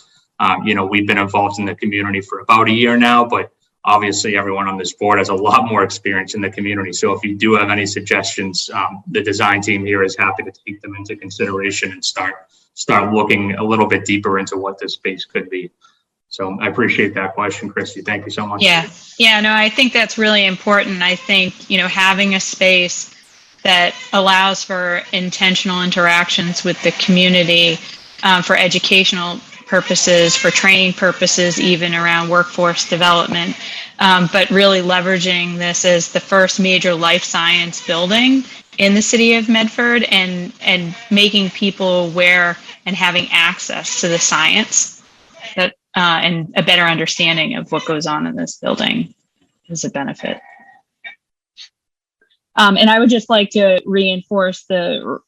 we've been involved in the community for about a year now, but obviously everyone on this board has a lot more experience in the community. So if you do have any suggestions, the design team here is happy to take them into consideration and start looking a little bit deeper into what this space could be. So I appreciate that question, Christy. Thank you so much.
Yeah, no, I think that's really important. I think, having a space that allows for intentional interactions with the community for educational purposes, for training purposes, even around workforce development, but really leveraging this as the first major life science building in the city of Medford and making people aware and having access to the science that and a better understanding of what goes on in this building is a benefit. And I would just like to reinforce the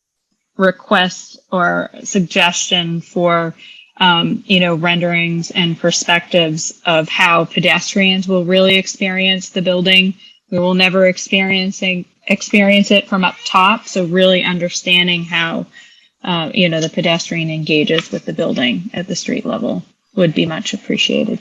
request or suggestion for, renderings and perspectives of how pedestrians will really experience the building. We will never experience it from up top. So really understanding how, the pedestrian engages with the building at the street level would be much appreciated.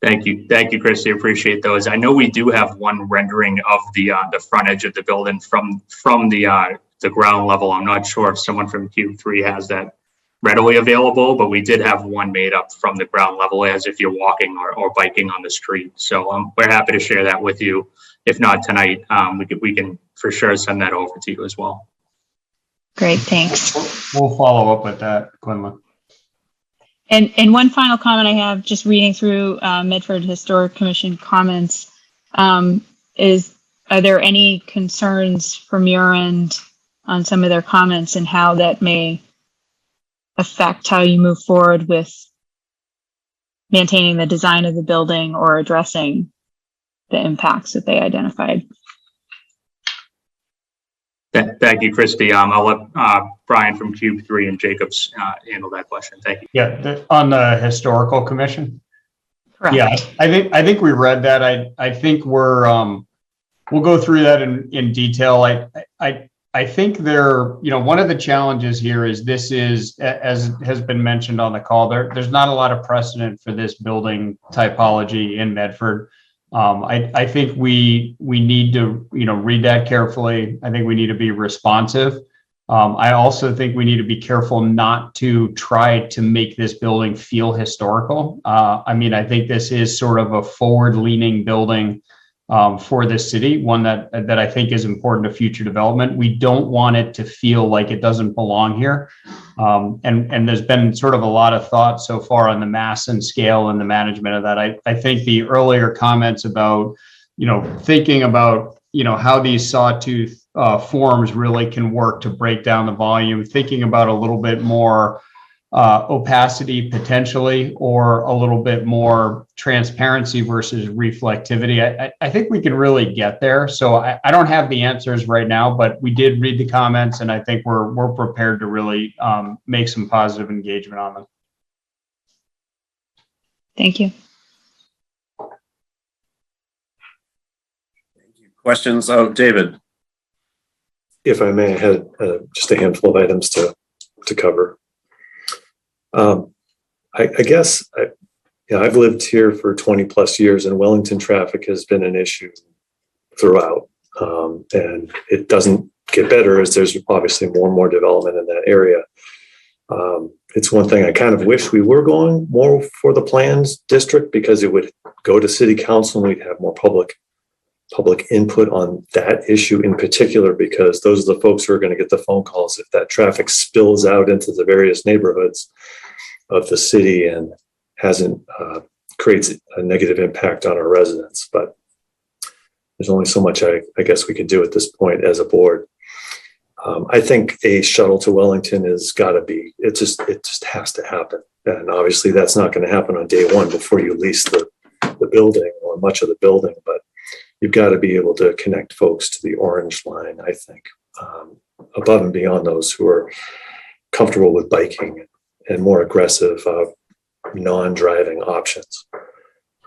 Thank you, Christy. Appreciate those. I know we do have one rendering of the front edge of the building from the ground level. I'm not sure if someone from Cube 3 has that readily available, but we did have one made up from the ground level as if you're walking or biking on the street. So we're happy to share that with you. If not tonight, we can for sure send that over to you as well.
Great, thanks.
We'll follow up with that, Quinlan.
And one final comment I have, just reading through Medford Historic Commission comments, is are there any concerns from your end on some of their comments and how that may affect how you move forward with maintaining the design of the building or addressing the impacts that they identified?
Thank you, Christy. I'll let Brian from Cube 3 and Jacobs handle that question. Thank you.
Yeah, on the Historical Commission.
Correct.
Yeah, I think we read that. I think we'll go through that in detail. I think one of the challenges here is this is, as has been mentioned on the call, there's not a lot of precedent for this building typology in Medford. I think we need to, read that carefully. I think we need to be responsive. I also think we need to be careful not to try to make this building feel historical. I mean, I think this is sort of a forward-leaning building for the city, one that I think is important to future development. We don't want it to feel like it doesn't belong here. And there's been sort of a lot of thought so far on the mass and scale and the management of that. I think the earlier comments about, thinking about, how these sawtooth forms really can work to break down the volume, thinking about a little bit more opacity potentially, or a little bit more transparency versus reflectivity. I think we can really get there. So I don't have the answers right now, but we did read the comments, and I think we're prepared to really make some positive engagement on them.
Thank you.
Questions? Oh, David.
If I may, I had just a handful of items to cover. I guess I've lived here for 20 plus years, and Wellington traffic has been an issue throughout. And it doesn't get better as there's obviously more and more development in that area. It's one thing I kind of wish we were going more for the plans district, because it would go to city council and we'd have more public input on that issue in particular, because those are the folks who are going to get the phone calls if that traffic spills out into the various neighborhoods of the city and creates a negative impact on our residents. But there's only so much I guess we can do at this point as a board. I think a shuttle to Wellington has got to be, it just has to happen. And obviously that's not going to happen on day one before you lease the building or much of the building, but you've got to be able to connect folks to the orange line, I think, above and beyond those who are comfortable with biking and more aggressive non-driving options.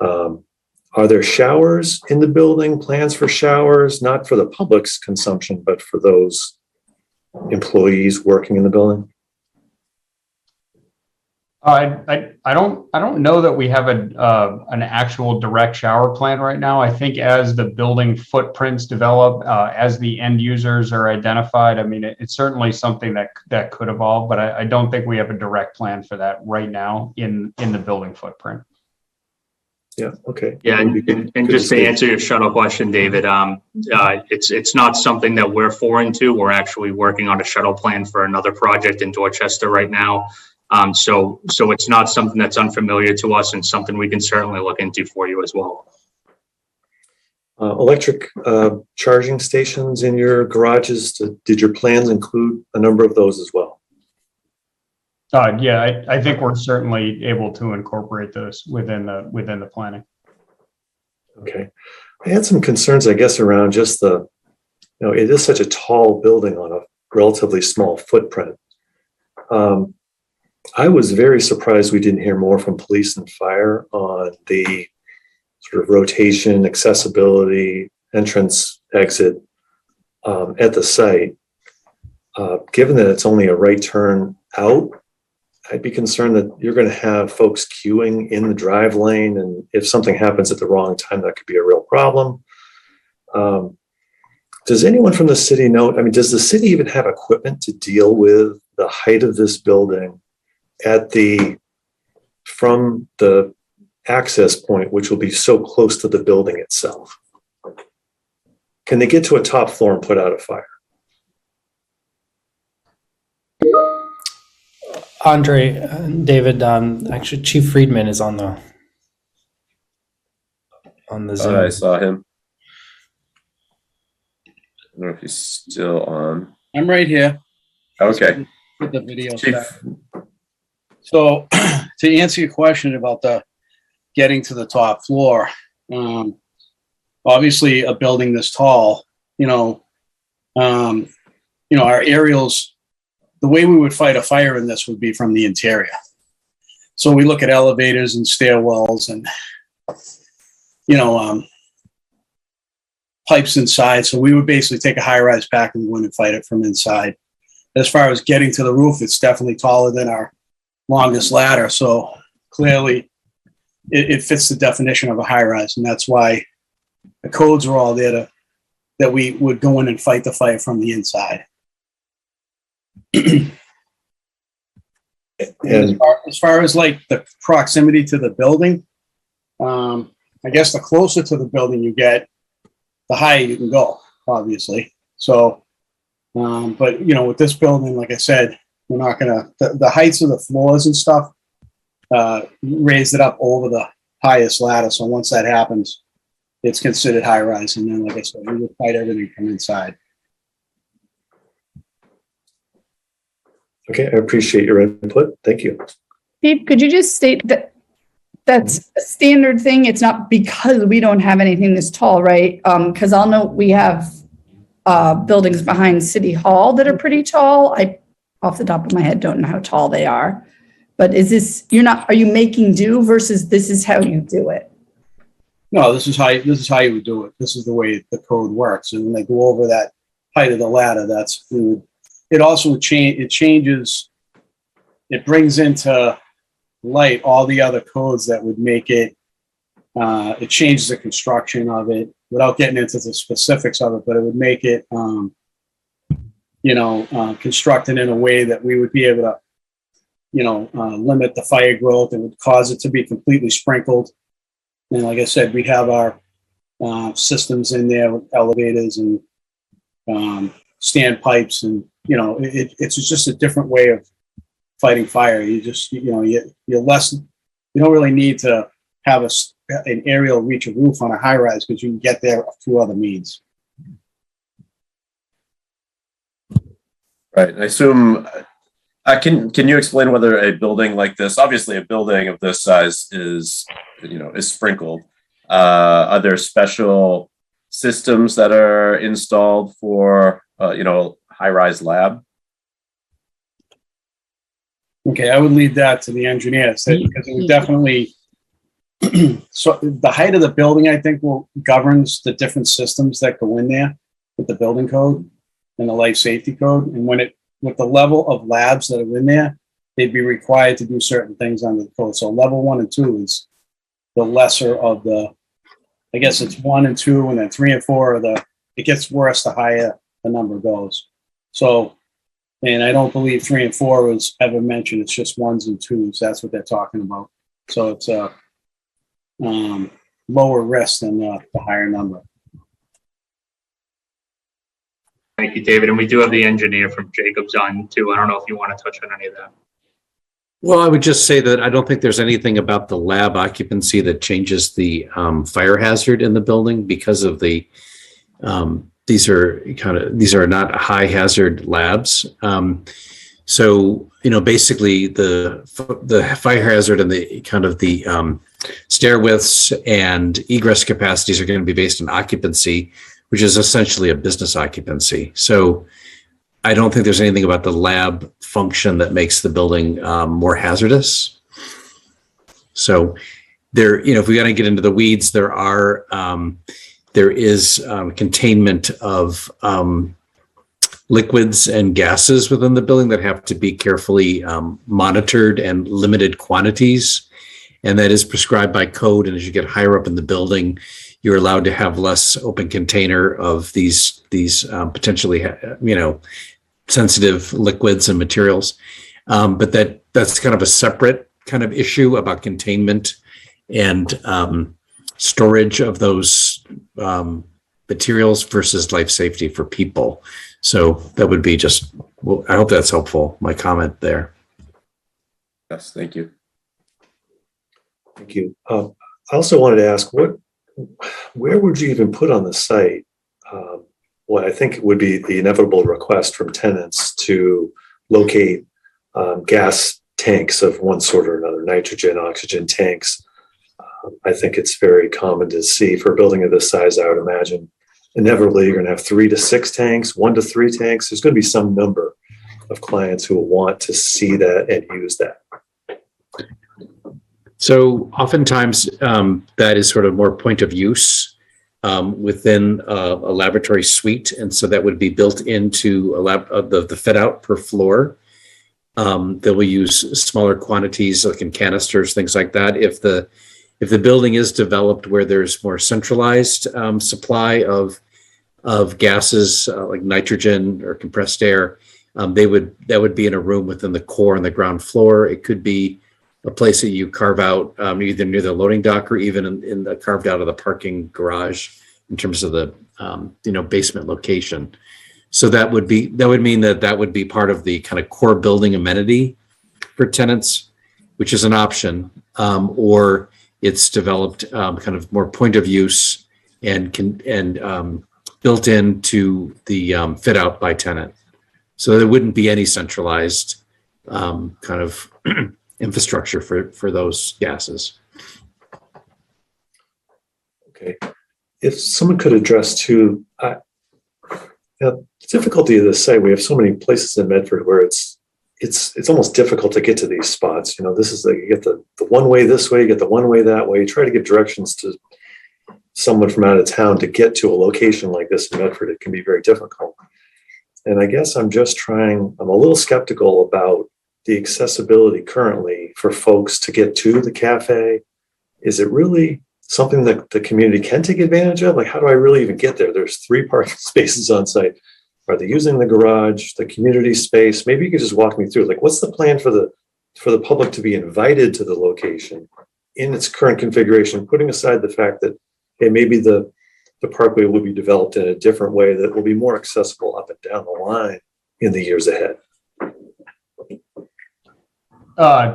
Are there showers in the building, plans for showers, not for the public's consumption, but for those employees working in the building?
I don't know that we have an actual direct shower plan right now. I think as the building footprints develop, as the end users are identified, I mean, it's certainly something that could evolve, but I don't think we have a direct plan for that right now in the building footprint.
Yeah. Okay.
Yeah, and just to answer your shuttle question, David, it's not something that we're foreign to. We're actually working on a shuttle plan for another project in Dorchester right now. So it's not something that's unfamiliar to us, and something we can certainly look into for you as well.
Electric charging stations in your garages, did your plans include a number of those as well?
Yeah, I think we're certainly able to incorporate those within the planning.
Okay. I had some concerns, I guess, around just it is such a tall building on a relatively small footprint. I was very surprised we didn't hear more from police and fire on the sort of rotation, accessibility, entrance, exit at the site. Given that it's only a right turn out, I'd be concerned that you're going to have folks queuing in the drive lane, and if something happens at the wrong time, that could be a real problem. Does anyone from the city know, does the city even have equipment to deal with the height of this building from the access point, which will be so close to the building itself? Can they get to a top floor and put out a fire?
Andre, David, actually, Chief Friedman is on the Zoom.
I saw him. I don't know if he's still on.
I'm right here.
Okay.
Put the video
Chief.
back. So to answer your question about the getting to the top floor, obviously a building this tall, our aerials, the way we would fight a fire in this would be from the interior. So we look at elevators and stairwells and, pipes inside. So we would basically take a high-rise pack and go in and fight it from inside. As far as getting to the roof, it's definitely taller than our longest ladder. So clearly it fits the definition of a high-rise. And that's why the codes are all there that we would go in and fight the fire from the inside.
And
As far as like the proximity to the building, I guess the closer to the building you get, the higher you can go, obviously. So, but you know, with this building, like I said, we're not gonna, the heights of the floors and stuff, raised it up over the highest ladder. So once that happens, it's considered high rise. And then, like I said, we would fight everything from inside.
okay, I appreciate your input. Thank you.
Steve, could you just state that that's a standard thing? It's not because we don't have anything this tall, right? Because I'll note we have buildings behind City Hall that are pretty tall. I, off the top of my head, don't know how tall they are. But is this, are you making do versus this is how you do it?
No, this is how you would do it. This is the way the code works. And when they go over that height of the ladder, it also would change, it changes, it brings into light all the other codes that would make it, it changes the construction of it without getting into the specifics of it, but it would make it, constructed in a way that we would be able to, limit the fire growth. It would cause it to be completely sprinkled. And like I said, we have our systems in there with elevators and standpipes, and it's just a different way of fighting fire. You just you're less. You don't really need to have an aerial reach a roof on a high rise because you can get there through other means.
Right. I assume. Can you explain whether a building like this, obviously a building of this size is sprinkled. Are there special systems that are installed for, high-rise lab?
Okay, I would leave that to the engineers because it would definitely, so the height of the building, I think, governs the different systems that go in there with the building code and the life safety code. And with the level of labs that are in there, they'd be required to do certain things under the code. So level 1 and 2 is the lesser of I guess it's 1 and 2, and then 3 and 4 it gets worse the higher the number goes. So, and I don't believe 3 and 4 was ever mentioned. It's just 1s and 2s. That's what they're talking about. So it's a lower risk than the higher number.
Thank you, David. And we do have the engineer from Jacobs on too. I don't know if you want to touch on any of that.
Well, I would just say that I don't think there's anything about the lab occupancy that changes the fire hazard in the building because of these are not high hazard labs. So, basically the fire hazard and the stair widths and egress capacities are going to be based on occupancy, which is essentially a business occupancy. So I don't think there's anything about the lab function that makes the building more hazardous. So there, if we got to get into the weeds, there is containment of liquids and gases within the building that have to be carefully monitored and limited quantities. And that is prescribed by code. And as you get higher up in the building, you're allowed to have less open container of these potentially, sensitive liquids and materials. But that's kind of a separate kind of issue about containment and storage of those materials versus life safety for people. So that would be I hope that's helpful, my comment there.
Yes, thank you.
Thank you. I also wanted to ask, where would you even put on the site what I think would be the inevitable request from tenants to locate gas tanks of one sort or another, nitrogen, oxygen tanks? I think it's very common to see for a building of this size. I would imagine inevitably you're going to have 3 to 6 tanks, 1 to 3 tanks. There's going to be some number of clients who will want to see that and use that.
So oftentimes that is sort of more point of use within a laboratory suite. And so that would be built into the fit out per floor. They will use smaller quantities like in canisters, things like that. If the building is developed where there's more centralized supply of gases like nitrogen or compressed air, that would be in a room within the core and the ground floor. It could be a place that you carve out either near the loading dock or even in the carved out of the parking garage in terms of the basement location. So that would mean that would be part of the kind of core building amenity for tenants, which is an option, or it's developed kind of more point of use and built into the fit out by tenant. So there wouldn't be any centralized kind of infrastructure for those gases.
Okay. If someone could address too, the difficulty of this site, we have so many places in Medford where it's almost difficult to get to these spots. This is like you get the one way this way, you get the one way that way. You try to give directions to someone from out of town to get to a location like this in Medford. It can be very difficult. And I guess I'm a little skeptical about the accessibility currently for folks to get to the cafe. Is it really something that the community can take advantage of? Like, how do I really even get there? There's 3 parking spaces on site. Are they using the garage, the community space? Maybe you could just walk me through, like, what's the plan for the public to be invited to the location in its current configuration, putting aside the fact that, hey, maybe the parkway will be developed in a different way that will be more accessible up and down the line in the years ahead.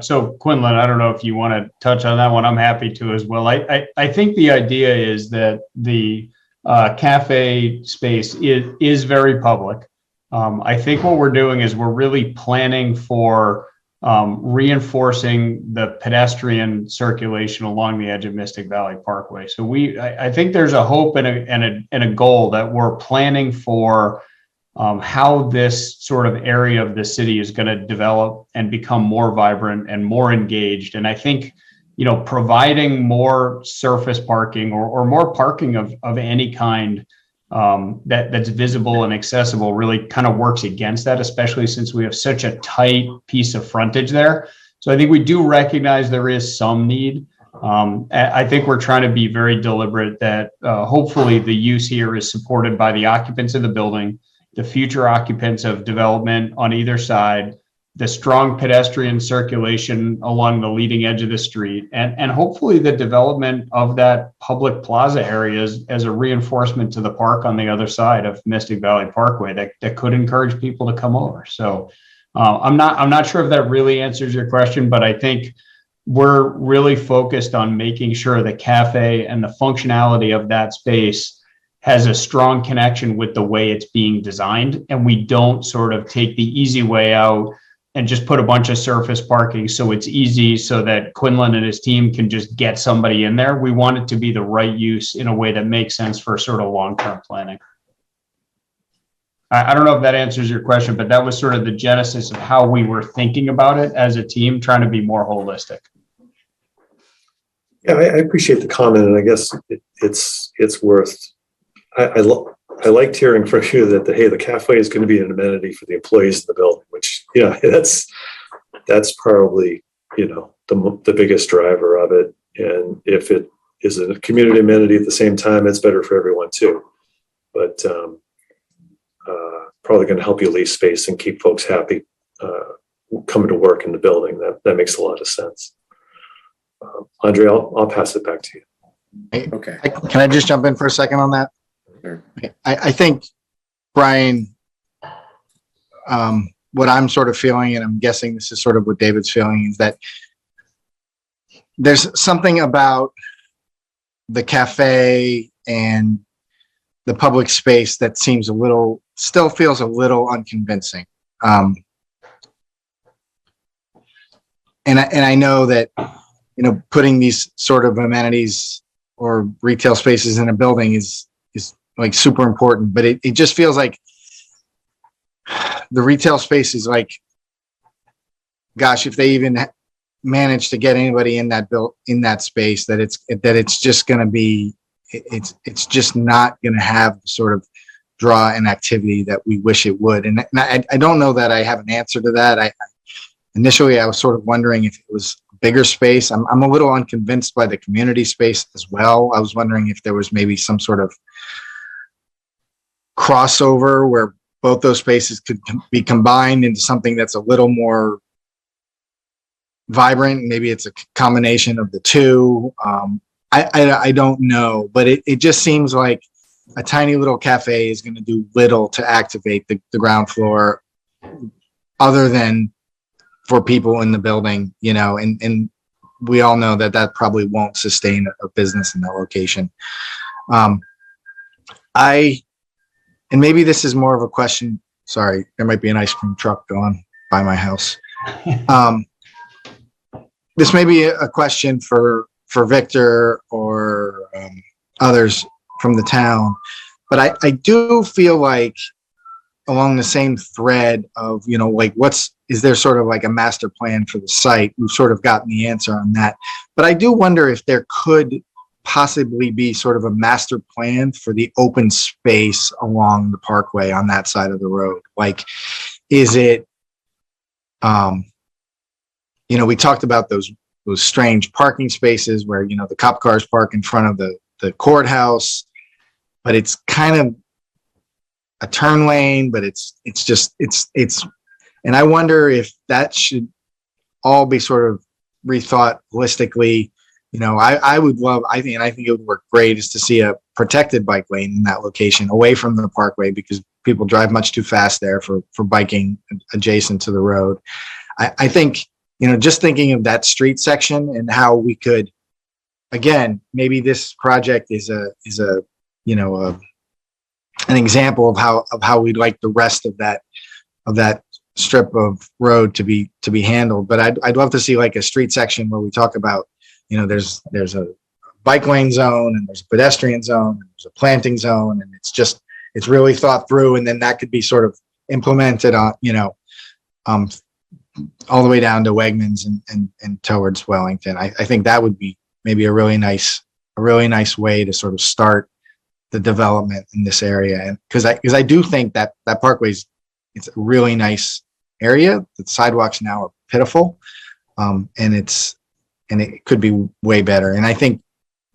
So Quinlan, I don't know if you want to touch on that one. I'm happy to as well. I think the idea is that the cafe space is very public. I think what we're doing is we're really planning for reinforcing the pedestrian circulation along the edge of Mystic Valley Parkway. So I think there's a hope and a goal that we're planning for how this sort of area of the city is going to develop and become more vibrant and more engaged. And I think, providing more surface parking or more parking of any kind that's visible and accessible really kind of works against that, especially since we have such a tight piece of frontage there. So I think we do recognize there is some need. I think we're trying to be very deliberate that hopefully the use here is supported by the occupants of the building, the future occupants of development on either side, the strong pedestrian circulation along the leading edge of the street, and hopefully the development of that public plaza area as a reinforcement to the park on the other side of Mystic Valley Parkway that could encourage people to come over. So I'm not sure if that really answers your question, but I think we're really focused on making sure the cafe and the functionality of that space has a strong connection with the way it's being designed. And we don't sort of take the easy way out and just put a bunch of surface parking so it's easy so that Quinlan and his team can just get somebody in there. We want it to be the right use in a way that makes sense for sort of long-term planning. I don't know if that answers your question, but that was sort of the genesis of how we were thinking about it as a team, trying to be more holistic.
Yeah, I appreciate the comment, and I guess it's worth. I liked hearing from you that the cafe is going to be an amenity for the employees in the building, which that's probably the biggest driver of it. And if it is a community amenity at the same time, it's better for everyone too. But probably going to help you lease space and keep folks happy coming to work in the building. That makes a lot of sense. Andre, I'll pass it back to you.
Okay.
Can I just jump in for a second on that?
Sure.
I think, Brian, what I'm sort of feeling, and I'm guessing this is sort of what David's feeling, is that there's something about the cafe and the public space that still feels a little unconvincing. And I know that, putting these sort of amenities or retail spaces in a building is like super important, but it just feels like the retail space is like, gosh, if they even manage to get anybody in that space, that it's just going to be, it's just not going to have the sort of draw and activity that we wish it would. And I don't know that I have an answer to that. Initially I was sort of wondering if it was bigger space. I'm a little unconvinced by the community space as well. I was wondering if there was maybe some sort of crossover where both those spaces could be combined into something that's a little more vibrant. Maybe it's a combination of the two. I don't know, but it just seems like a tiny little cafe is going to do little to activate the ground floor other than for people in the building, you know, and we all know that that probably won't sustain a business in that location. And maybe this is more of a question. Sorry, there might be an ice cream truck going by my house. This may be a question for Victor or others from the town, but I do feel like along the same thread of, you know, like is there sort of like a master plan for the site? We've sort of gotten the answer on that, but I do wonder if there could possibly be sort of a master plan for the open space along the parkway on that side of the road. Like, is it, you know, we talked about those strange parking spaces where, you know, the cop cars park in front of the courthouse, but it's kind of a turn lane, but it's and I wonder if that should all be sort of rethought holistically. You know, I think it would work great is to see a protected bike lane in that location away from the parkway, because people drive much too fast there for biking adjacent to the road. I think, you know, just thinking of that street section and how we could, again, maybe this project is a you know, an example of how we'd like the rest of that strip of road to be handled. But I'd love to see like a street section where we talk about, you know, there's a bike lane zone and there's a pedestrian zone and there's a planting zone, and it's really thought through, and then that could be sort of implemented on, you know, all the way down to Wegmans and towards Wellington. I think that would be maybe a really nice way to sort of start the development in this area. And because I do think that parkway's, it's a really nice area. The sidewalks now are pitiful, and it could be way better. And I think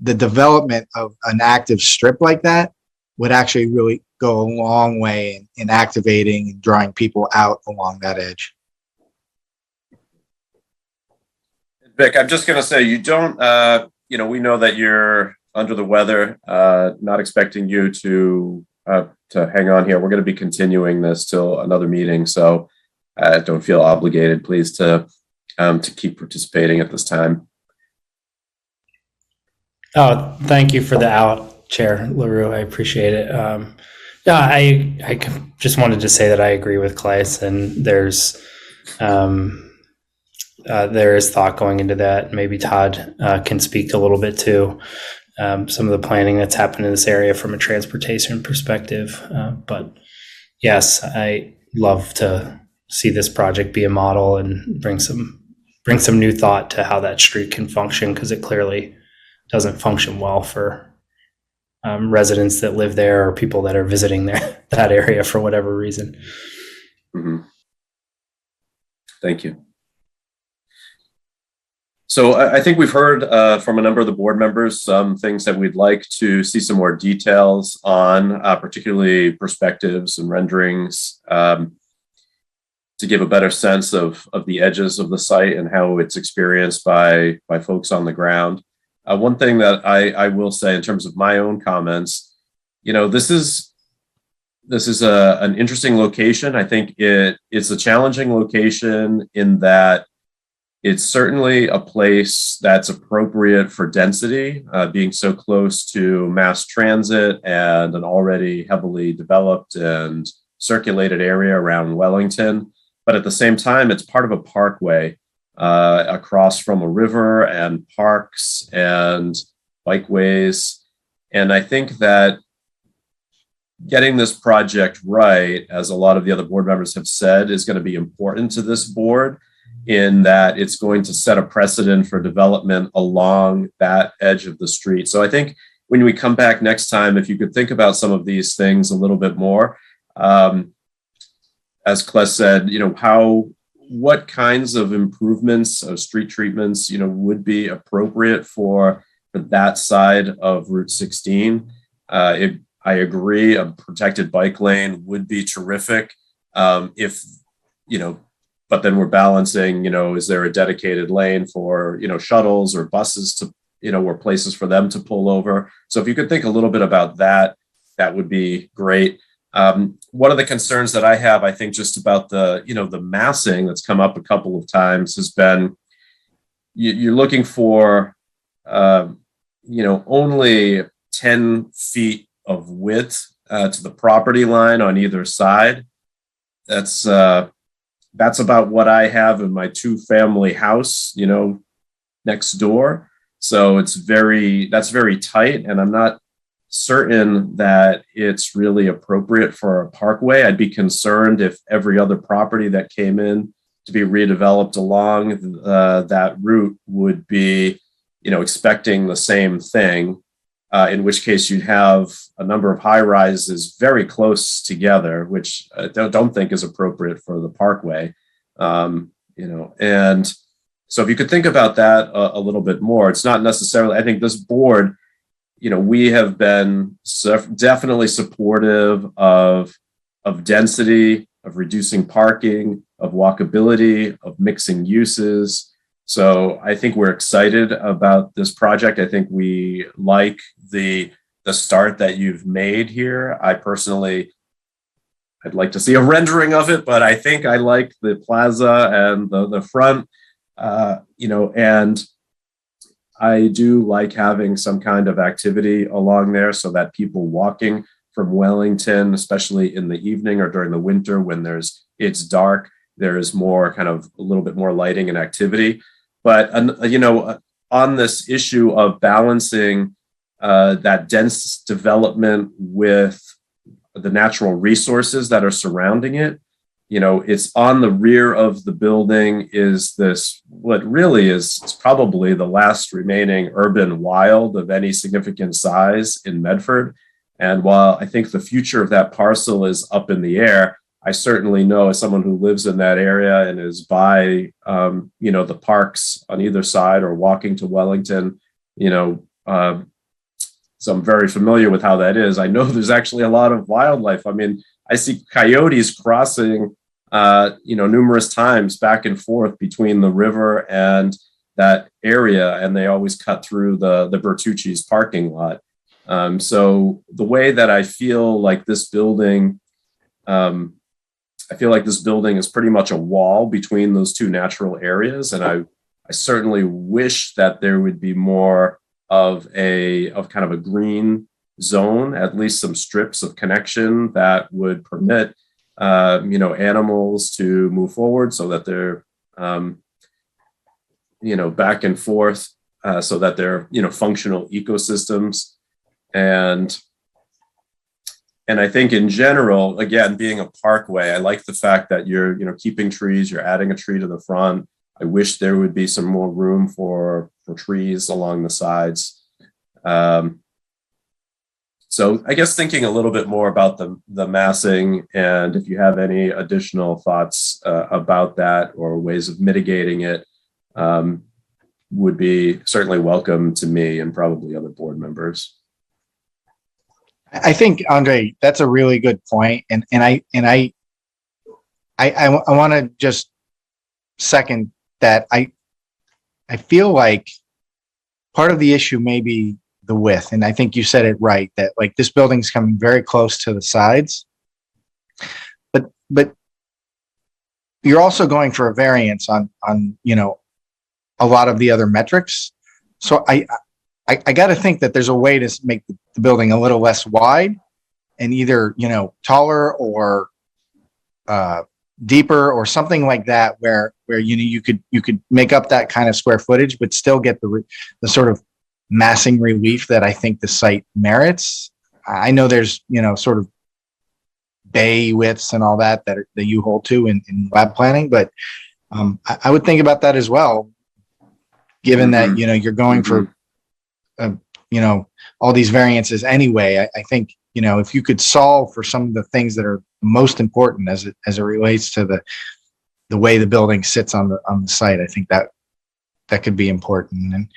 the development of an active strip like that would actually really go a long way in activating and drawing people out along that edge.
Vic, I'm just going to say, you don't, you know, we know that you're under the weather, not expecting you to hang on here. We're going to be continuing this till another meeting, so don't feel obligated, please, to keep participating at this time.
Oh, thank you for the out, Chair LaRue. I appreciate it. Yeah, I just wanted to say that I agree with Claes, and there is thought going into that. Maybe Todd can speak a little bit to some of the planning that's happened in this area from a transportation perspective. But yes, I love to see this project be a model and bring some new thought to how that street can function, because it clearly doesn't function well for residents that live there or people that are visiting that area for whatever reason.
Mm-hmm. Thank you. So I think we've heard from a number of the board members some things that we'd like to see some more details on, particularly perspectives and renderings, to give a better sense of the edges of the site and how it's experienced by folks on the ground. One thing that I will say in terms of my own comments, you know, this is an interesting location. I think it's a challenging location in that it's certainly a place that's appropriate for density, being so close to mass transit and an already heavily developed and circulated area around Wellington. But at the same time, it's part of a parkway across from a river and parks and bikeways. And I think that getting this project right, as a lot of the other board members have said, is going to be important to this board, in that it's going to set a precedent for development along that edge of the street. So I think when we come back next time, if you could think about some of these things a little bit more, as Claes said, you know, what kinds of improvements of street treatments, you know, would be appropriate for that side of Route 16. I agree, a protected bike lane would be terrific. If, but then we're balancing, is there a dedicated lane for, shuttles or buses to, or places for them to pull over? So if you could think a little bit about that, that would be great. One of the concerns that I have, I think, just about the massing that's come up a couple of times has been you're looking for, only 10 feet of width to the property line on either side. That's about what I have in my 2-family house, next door. So that's very tight, and I'm not certain that it's really appropriate for a parkway. I'd be concerned if every other property that came in to be redeveloped along that route would be, expecting the same thing, in which case you'd have a number of high rises very close together, which I don't think is appropriate for the parkway. And so if you could think about that a little bit more, it's not necessarily, I think this board, we have been definitely supportive of density, of reducing parking, of walkability, of mixing uses. So I think we're excited about this project. I think we like the start that you've made here. I'd like to see a rendering of it, but I think I like the plaza and the front, and I do like having some kind of activity along there so that people walking from Wellington, especially in the evening or during the winter when it's dark, there is more kind of a little bit more lighting and activity. But, on this issue of balancing that dense development with the natural resources that are surrounding it, it's on the rear of the building is this, what really is probably the last remaining urban wild of any significant size in Medford. And while I think the future of that parcel is up in the air, I certainly know as someone who lives in that area and is by, the parks on either side or walking to Wellington, so I'm very familiar with how that is. I know there's actually a lot of wildlife. I mean, I see coyotes crossing, numerous times back and forth between the river and that area, and they always cut through the Bertucci's parking lot. So the way that I feel like this building, is pretty much a wall between those two natural areas, and I certainly wish that there would be more of kind of a green zone, at least some strips of connection that would permit animals to move forward so that they're back and forth, so that they're functional ecosystems. And I think in general, again, being a parkway, I like the fact that you're keeping trees, you're adding a tree to the front. I wish there would be some more room for trees along the sides. So I guess thinking a little bit more about the massing, and if you have any additional thoughts about that or ways of mitigating it, would be certainly welcome to me and probably other board members.
I think, Andre, that's a really good point. And I want to just second that. I feel like part of the issue may be the width. And I think you said it right, that like this building's coming very close to the sides, but you're also going for a variance on a lot of the other metrics. So I got to think that there's a way to make the building a little less wide and either, taller or deeper or something like that, where you could make up that kind of square footage, but still get the sort of massing relief that I think the site merits. I know there's, sort of bay widths and all that you hold to in lab planning, but I would think about that as well, given that, you're going for, all these variances anyway. I think, if you could solve for some of the things that are most important as it relates to the way the building sits on the site, I think that could be important. And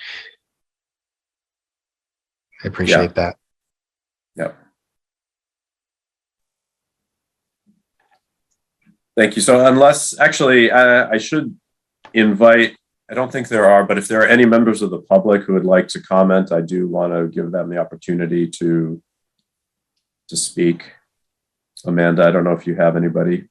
I appreciate that.
Yep. Thank you. So unless, actually, I should invite, I don't think there are, but if there are any members of the public who would like to comment, I do want to give them the opportunity to speak. Amanda, I don't know if you have anybody.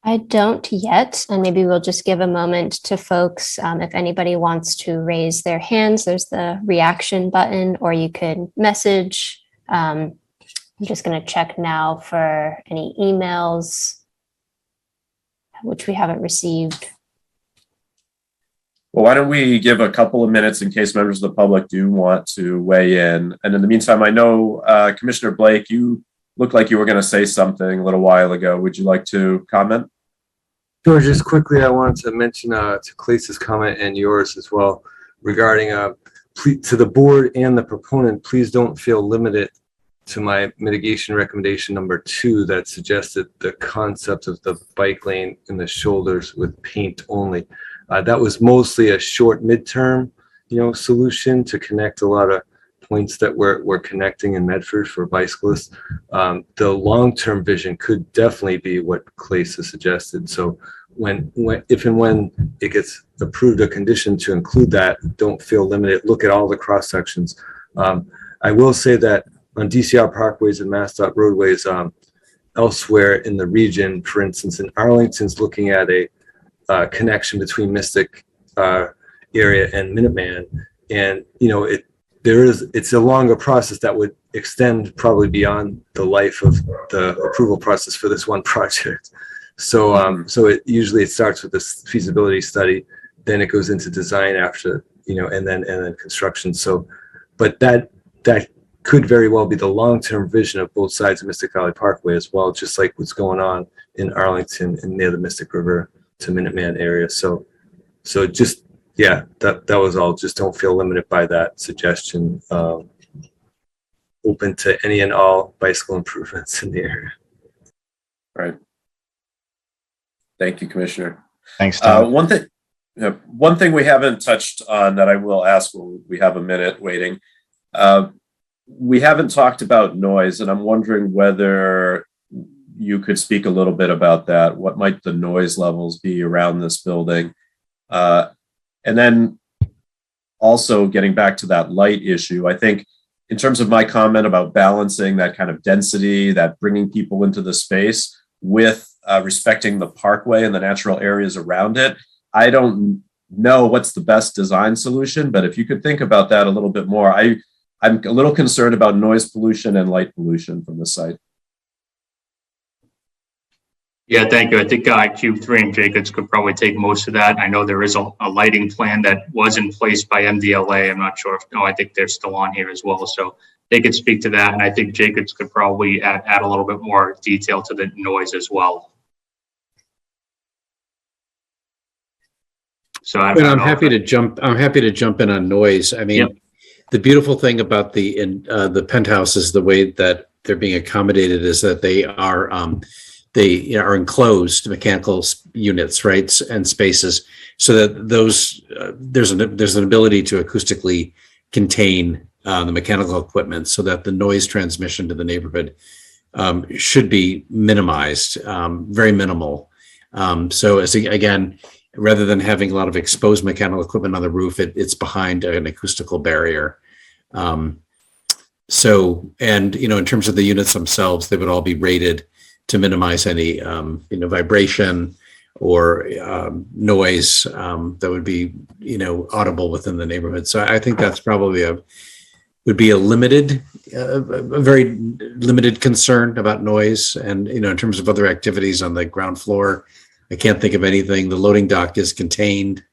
I don't yet, and maybe we'll just give a moment to folks. If anybody wants to raise their hands, there's the reaction button, or you could message. I'm just going to check now for any emails, which we haven't received.
Well, why don't we give a couple of minutes in case members of the public do want to weigh in. And in the meantime, I know Commissioner Blake, you looked like you were going to say something a little while ago. Would you like to comment?
Sure, just quickly, I wanted to mention to Clace's comment and yours as well regarding to the board and the proponent, please don't feel limited to my mitigation recommendation number 2 that suggested the concept of the bike lane in the shoulders with paint only. That was mostly a short midterm, solution to connect a lot of points that we're connecting in Medford for bicyclists. The long-term vision could definitely be what Clace has suggested. So if and when it gets approved a condition to include that, don't feel limited. Look at all the cross sections. I will say that on DCR parkways and MassDOT roadways, elsewhere in the region, for instance, in Arlington's looking at a connection between Mystic area and Minuteman, and it's a longer process that would extend probably beyond the life of the approval process for this one project. So it starts with this feasibility study, then it goes into design after, and then construction. So, but that could very well be the long-term vision of both sides of Mystic Valley Parkway as well, just like what's going on in Arlington and near the Mystic River to Minuteman area. So just, yeah, that was all. Just don't feel limited by that suggestion. Open to any and all bicycle improvements in the area.
Right. Thank you, Commissioner.
Thanks, Tom.
One thing we haven't touched on that I will ask when we have a minute waiting. We haven't talked about noise, and I'm wondering whether you could speak a little bit about that. What might the noise levels be around this building? And then also getting back to that light issue, I think in terms of my comment about balancing that kind of density, that bringing people into the space with respecting the parkway and the natural areas around it, I don't know what's the best design solution, but if you could think about that a little bit more. I'm a little concerned about noise pollution and light pollution from the site.
Yeah, thank you. I think Q3 and Jacobs could probably take most of that. I know there is a lighting plan that was in place by MDLA. I'm not sure if, I think they're still on here as well. So they could speak to that. And I think Jacobs could probably add a little bit more detail to the noise as well. So
I'm happy to jump in on noise. I mean, yep. The beautiful thing about the penthouses, the way that they're being accommodated is that they are enclosed mechanical units, right, and spaces, so that those there's an ability to acoustically contain the mechanical equipment, so that the noise transmission to the neighborhood should be minimized, very minimal. So again, rather than having a lot of exposed mechanical equipment on the roof, it's behind an acoustical barrier. So, and in terms of the units themselves, they would all be rated to minimize any vibration or noise that would be audible within the neighborhood. So I think that's probably would be a very limited concern about noise. And in terms of other activities on the ground floor, I can't think of anything. The loading dock is contained,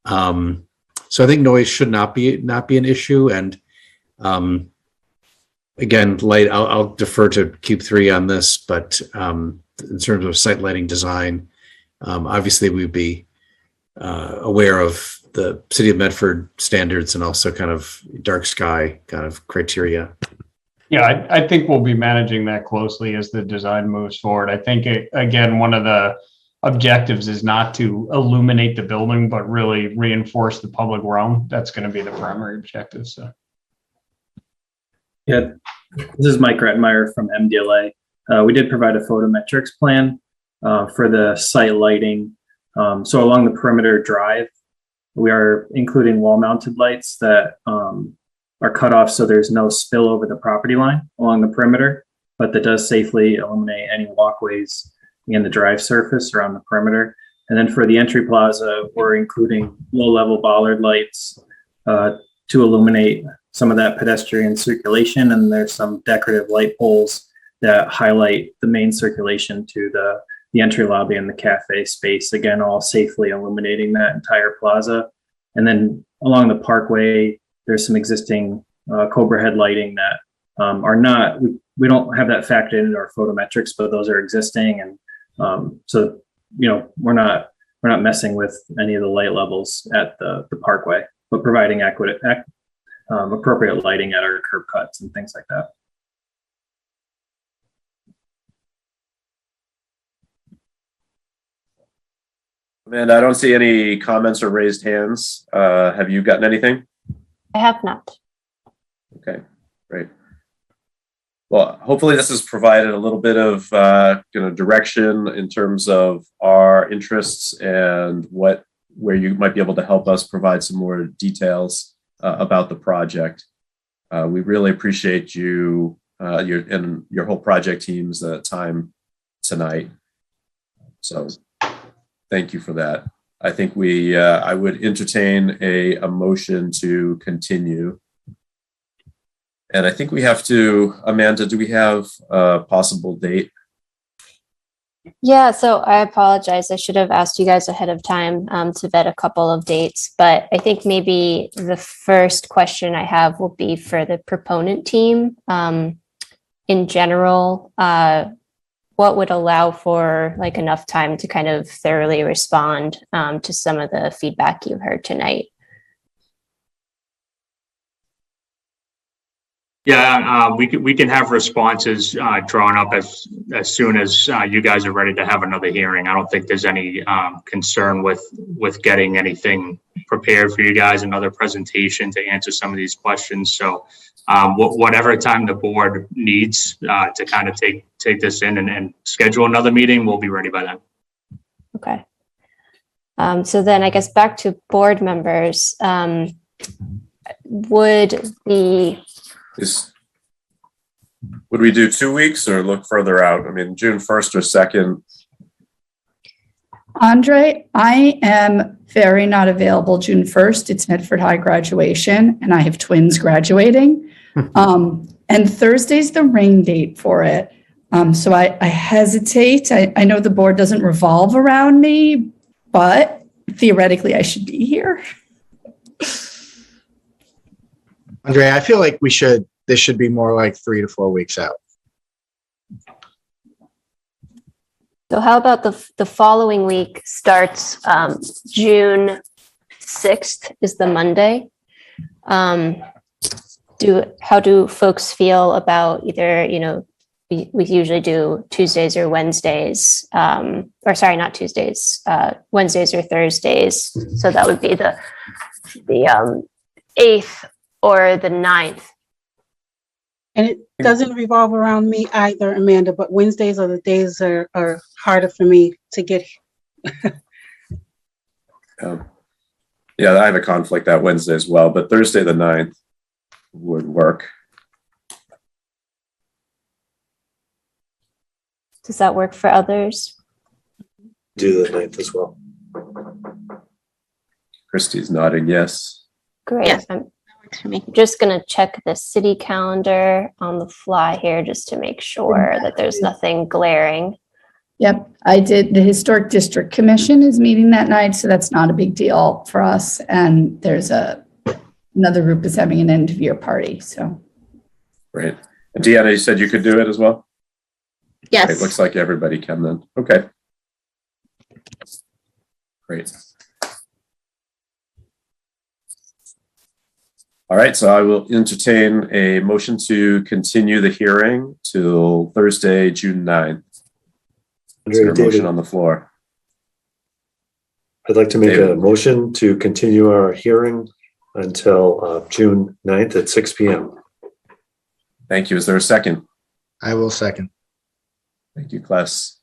so I think noise should not be an issue. And again, light, I'll defer to Cube 3 on this, but in terms of site lighting design, obviously we'd be aware of the City of Medford standards and also kind of dark sky kind of criteria.
Yeah, I think we'll be managing that closely as the design moves forward. I think, again, one of the objectives is not to illuminate the building, but really reinforce the public realm. That's going to be the primary objective. So,
yeah, this is Mike Rettenmeyer from MDLA. We did provide a photometrics plan for the site lighting. So along the perimeter drive, we are including wall-mounted lights that are cut off so there's no spill over the property line along the perimeter, but that does safely illuminate any walkways in the drive surface around the perimeter. And then for the entry plaza, we're including low-level bollard lights to illuminate some of that pedestrian circulation. And there's some decorative light poles that highlight the main circulation to the entry lobby and the cafe space. Again, all safely illuminating that entire plaza. And then along the parkway, there's some existing Cobra head lighting that are not, we don't have that factored into our photometrics, but those are existing. And so, you know, we're not messing with any of the light levels at the parkway, but providing appropriate lighting at our curb cuts and things like that.
Amanda, I don't see any comments or raised hands. Have you gotten anything?
I have not.
Okay, great. Well, hopefully this has provided a little bit of direction in terms of our interests and where you might be able to help us provide some more details about the project. We really appreciate you and your whole project team's time tonight. So thank you for that. I think I would entertain a motion to continue. And I think we have to, Amanda, do we have a possible date?
Yeah, so I apologize. I should have asked you guys ahead of time to vet a couple of dates, but I think maybe the first question I have will be for the proponent team. In general, what would allow for like enough time to kind of thoroughly respond to some of the feedback you've heard tonight?
Yeah, we can have responses drawn up as soon as you guys are ready to have another hearing. I don't think there's any concern with getting anything prepared for you guys, another presentation to answer some of these questions. So whatever time the board needs to kind of take this in and schedule another meeting, we'll be ready by then.
Okay. So then I guess back to board members,
Would we do 2 weeks or look further out? I mean, June 1st or 2nd.
Andre, I am very not available June 1st. It's Medford High graduation and I have twins graduating. And Thursday's the rain date for it. So I hesitate. I know the board doesn't revolve around me, but theoretically I should be here.
Andrea, I feel like this should be more like 3 to 4 weeks out.
So how about the following week starts June 6th is the Monday. How do folks feel about either, you know, we usually do Tuesdays or Wednesdays, or sorry, not Tuesdays, Wednesdays or Thursdays. So that would be the 8th or the 9th.
And it doesn't revolve around me either, Amanda, but Wednesdays are the days that are harder for me to get.
Yeah, I have a conflict that Wednesday as well, but Thursday the 9th would work.
Does that work for others?
Do the 9th as well.
Christy's nodding yes.
Great.
Yes.
I'm just going to check the city calendar on the fly here just to make sure that there's nothing glaring.
Yep, I did. The Historic District Commission is meeting that night, so that's not a big deal for us. And there's another group is having an end of year party. So,
Great. And Deanna, you said you could do it as well?
Yes.
It looks like everybody can then. Okay. Great. All right, so I will entertain a motion to continue the hearing till Thursday, June 9th. Is there a motion on the floor?
I'd like to make a motion to continue our hearing until June 9th at 6 p.m.
Thank you. Is there a second?
I will second.
Thank you, Class.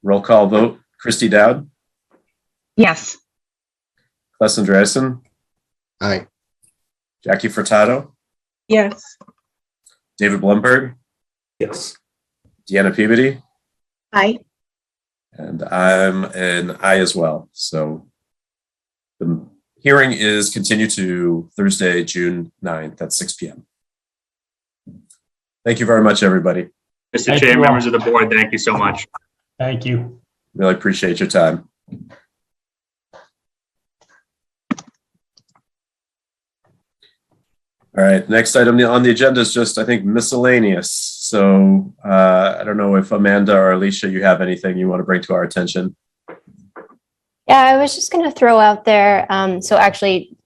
Roll call vote. Christy Dowd,
Yes.
Les Andreessen,
Aye.
Jackie Furtado,
Yes.
David Blumberg,
Yes.
Deanna Peabody,
Aye.
and I'm an aye as well. So the hearing is continued to Thursday, June 9th at 6 p.m. Thank you very much, everybody.
Mr.
Thank
Chair,
you all.
members of the board, thank you so much.
Thank you.
Really appreciate your time. All right, next item on the agenda is just, I think, miscellaneous. So I don't know if Amanda or Alicia, you have anything you want to bring to our attention?
Yeah, I was just going to throw out there. So actually,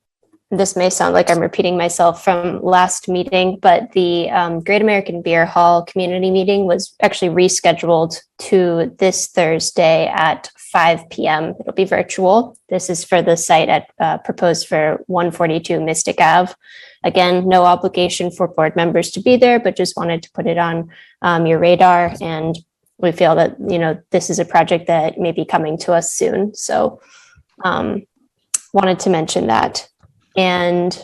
this may sound like I'm repeating myself from last meeting, but the Great American Beer Hall community meeting was actually rescheduled to this Thursday at 5 p.m. It'll be virtual. This is for the site at proposed for 142 Mystic Ave. Again, no obligation for board members to be there, but just wanted to put it on your radar. And we feel that, this is a project that may be coming to us soon. So wanted to mention that. And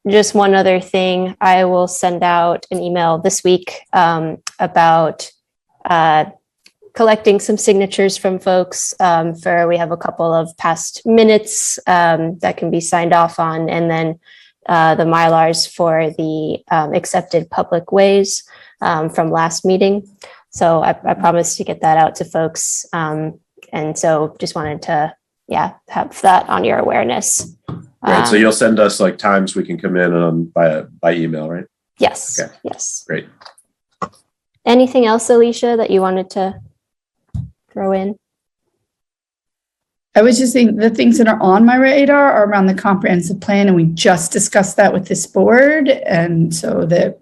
just one other thing, I will send out an email this week about collecting some signatures from folks we have a couple of past minutes that can be signed off on, and then the Mylars for the accepted public ways from last meeting. So I promised to get that out to folks. And so just wanted to, have that on your awareness.
Right, so you'll send us like times we can come in by email, right?
Yes.
Okay.
Yes.
Great.
Anything else, Alicia, that you wanted to throw in?
I was just saying the things that are on my radar are around the comprehensive plan, and we just discussed that with this board. And so that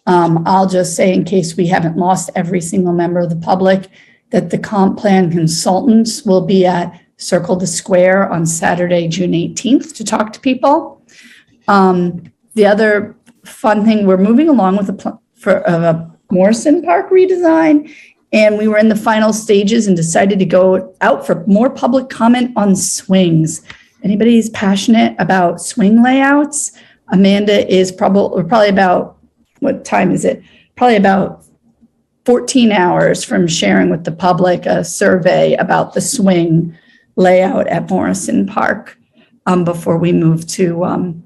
I'll just say, in case we haven't lost every single member of the public, that the comp plan consultants will be at Circle the Square on Saturday, June 18th to talk to people. The other fun thing, we're moving along with a Morrison Park redesign. And we were in the final stages and decided to go out for more public comment on swings. Anybody who's passionate about swing layouts? Amanda is probably about, what time is it? Probably about 14 hours from sharing with the public a survey about the swing layout at Morrison Park before we move to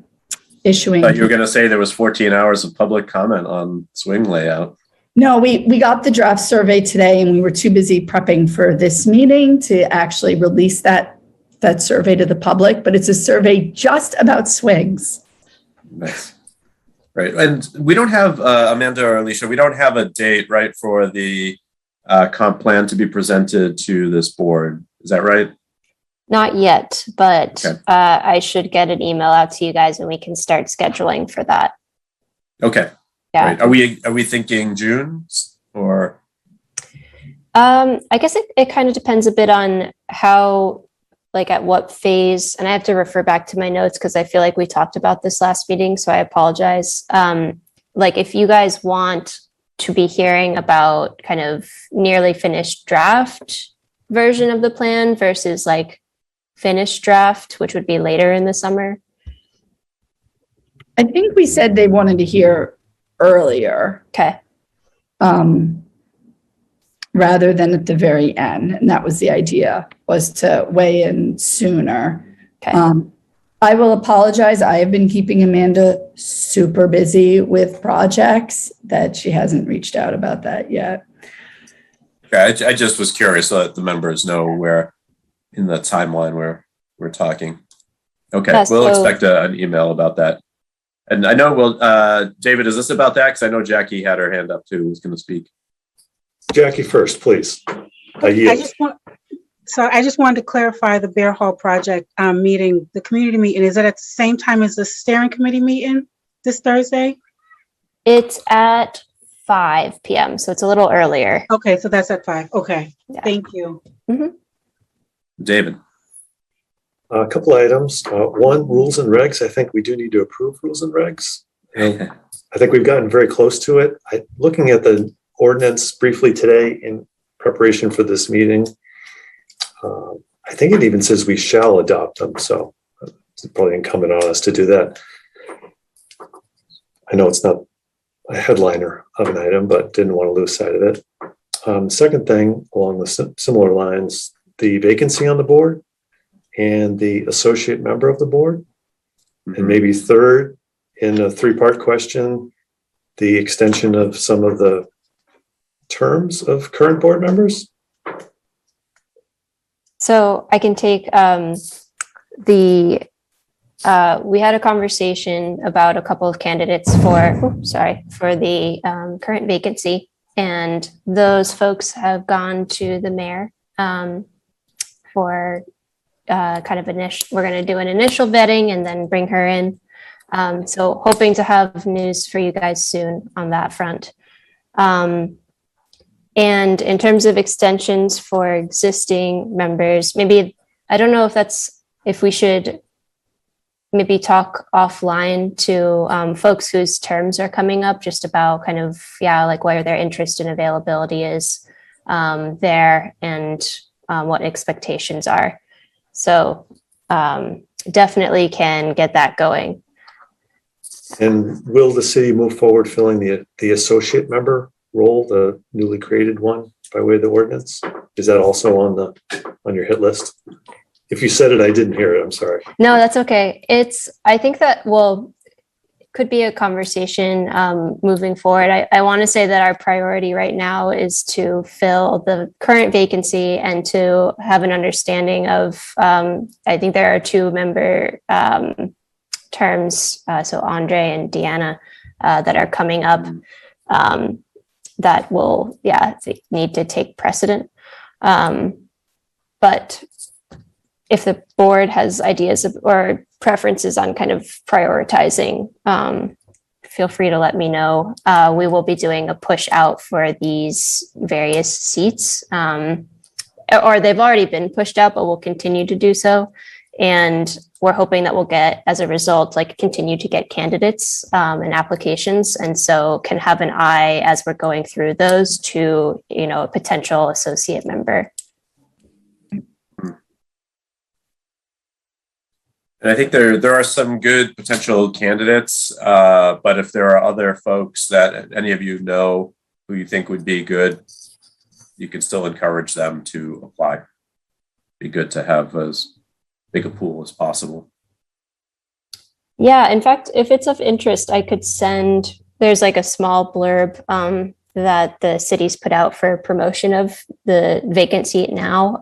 issuing.
You were going to say there was 14 hours of public comment on swing layout.
No, we got the draft survey today, and we were too busy prepping for this meeting to actually release that survey to the public, but it's a survey just about swings.
Nice. Right. And we don't have, Amanda or Alicia, we don't have a date, right, for the comp plan to be presented to this board. Is that right?
Not yet, but
Okay.
I should get an email out to you guys and we can start scheduling for that.
Okay.
Yeah.
Right. Are we thinking June or?
I guess it kind of depends a bit on how, like at what phase, and I have to refer back to my notes because I feel like we talked about this last meeting, so I apologize. Like if you guys want to be hearing about kind of nearly finished draft version of the plan versus like finished draft, which would be later in the summer.
I think we said they wanted to hear earlier.
Okay.
Rather than at the very end. And that was the idea, was to weigh in sooner.
Okay.
I will apologize. I have been keeping Amanda super busy with projects that she hasn't reached out about that yet.
Okay, I just was curious so that the members know where in the timeline where we're talking. Okay,
Yeah,
we'll
so-
expect an email about that. And I know, David, is this about that? Because I know Jackie had her hand up too, who's going to speak.
Jackie first, please. I
I
yield.
just wanted to clarify the Bear Hall project meeting, the community meeting. Is it at the same time as the steering committee meeting this Thursday?
It's at 5 p.m., so it's a little earlier.
Okay, so that's at 5. Okay,
Yeah.
thank you.
David.
A couple items. One, rules and regs. I think we do need to approve rules and regs. I think we've gotten very close to it. Looking at the ordinance briefly today, and preparation for this meeting. I think it even says we shall adopt them, so it's probably incumbent on us to do that. I know it's not a headliner of an item, but didn't want to lose sight of it. Second thing, along the similar lines, the vacancy on the board and the associate member of the board. And maybe third, in a three-part question, the extension of some of the terms of current board members.
So I can take we had a conversation about a couple of candidates for the current vacancy, and those folks have gone to the mayor for we're going to do an initial vetting and then bring her in. So hoping to have news for you guys soon on that front. And in terms of extensions for existing members, maybe, I don't know if we should maybe talk offline to folks whose terms are coming up, just about like where their interest and availability is there, and what expectations are. So definitely can get that going.
And will the city move forward filling the associate member role, the newly created one by way of the ordinance? Is that also on your hit list? If you said it, I didn't hear it. I'm sorry.
No, that's okay. I think that, could be a conversation moving forward. I want to say that our priority right now is to fill the current vacancy and to have an understanding of, I think there are 2 member terms, so Andre and Deanna, that are coming up that will, need to take precedent. But if the board has ideas or preferences on kind of prioritizing, feel free to let me know. We will be doing a push out for these various seats, or they've already been pushed out, but we'll continue to do so. And we're hoping that we'll get, as a result, continue to get candidates and applications. And so can have an eye as we're going through those to, a potential associate member.
And I think there are some good potential candidates, but if there are other folks that any of you know who you think would be good, you can still encourage them to apply. Be good to have as big a pool as possible.
Yeah, in fact, if it's of interest, I could send, there's a small blurb that the city's put out for promotion of the vacant seat now.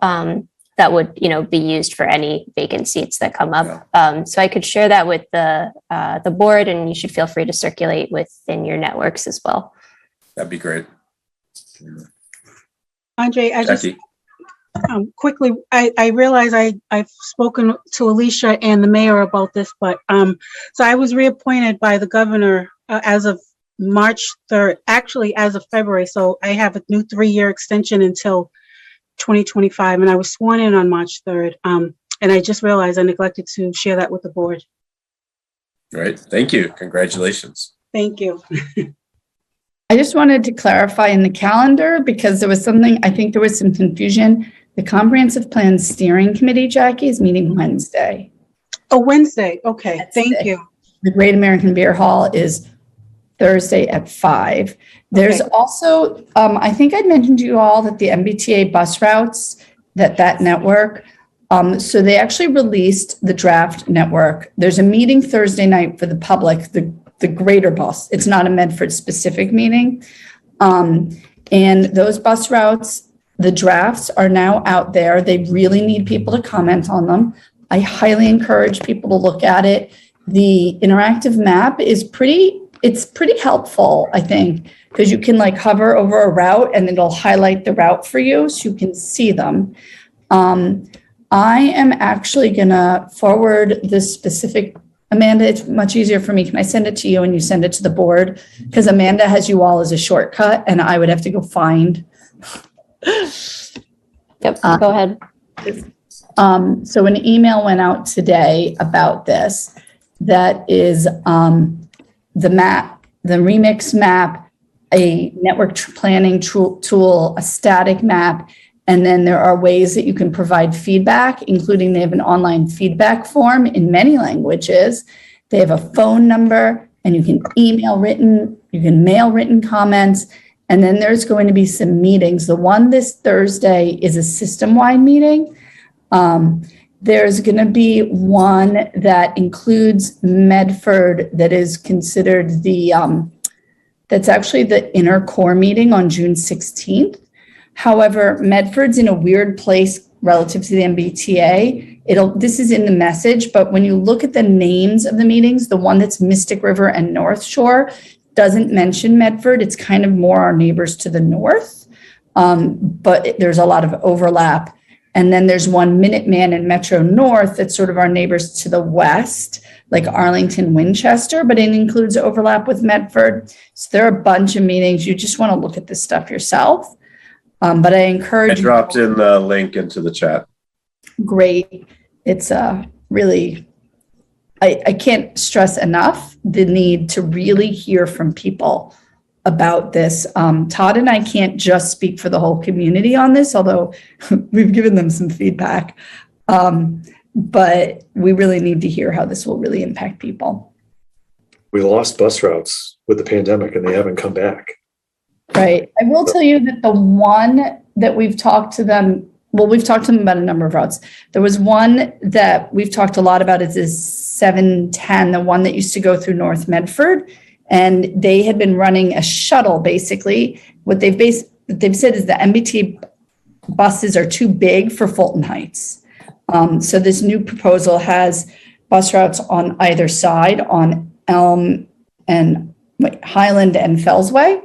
That would, be used for any vacant seats that come up. So I could share that with the board, and you should feel free to circulate within your networks as well.
That'd be great.
Andre, I just
Jackie.
quickly, I realize I've spoken to Alicia and the mayor about this, but so I was reappointed by the governor as of March 3rd, actually as of February. So I have a new 3-year extension until 2025, and I was sworn in on March 3rd. And I just realized I neglected to share that with the board.
Great. Thank you. Congratulations.
Thank you.
I just wanted to clarify in the calendar, because there was something, I think there was some confusion. The Comprehensive Plan Steering Committee, Jackie, is meeting Wednesday.
Oh, Wednesday. Okay. Thank you.
The Great American Beer Hall is Thursday at 5. There's also, I think I'd mentioned to you all that the MBTA bus routes, that network, so they actually released the draft network. There's a meeting Thursday night for the public, the greater bus. It's not a Medford specific meeting. And those bus routes, the drafts are now out there. They really need people to comment on them. I highly encourage people to look at it. The interactive map is pretty helpful, I think, because you can hover over a route and it'll highlight the route for you so you can see them. I am actually gonna forward this specific, Amanda, it's much easier for me. Can I send it to you and you send it to the board? Because Amanda has you all as a shortcut and I would have to go find.
Yep, go ahead.
So an email went out today about this. That is the map, the remix map a network planning tool, a static map, and then there are ways that you can provide feedback, including they have an online feedback form in many languages. They have a phone number, and you can you can mail written comments. And then there's going to be some meetings. The one this Thursday is a system-wide meeting. There's going to be one that includes Medford that is considered that's actually the inner core meeting on June 16th. However, Medford's in a weird place relative to the MBTA. This is in the message, but when you look at the names of the meetings, the one that's Mystic River and North Shore doesn't mention Medford. It's kind of more our neighbors to the north, but there's a lot of overlap. And then there's one Minuteman and Metro North that's sort of our neighbors to the west, like Arlington, Winchester, but it includes overlap with Medford. So there are a bunch of meetings. You just want to look at this stuff yourself. But I encourage
I dropped in the link into the chat.
Great. It's really, I can't stress enough the need to really hear from people about this. Todd and I can't just speak for the whole community on this, although we've given them some feedback. But we really need to hear how this will really impact people.
We lost bus routes with the pandemic and they haven't come back.
Right. I will tell you that the one that we've talked to them, we've talked to them about a number of routes. There was one that we've talked a lot about, is 710, the one that used to go through North Medford. And they had been running a shuttle, basically. What they've said is the MBTA buses are too big for Fulton Heights. So this new proposal has bus routes on either side, on Elm and Highland and Fellsway,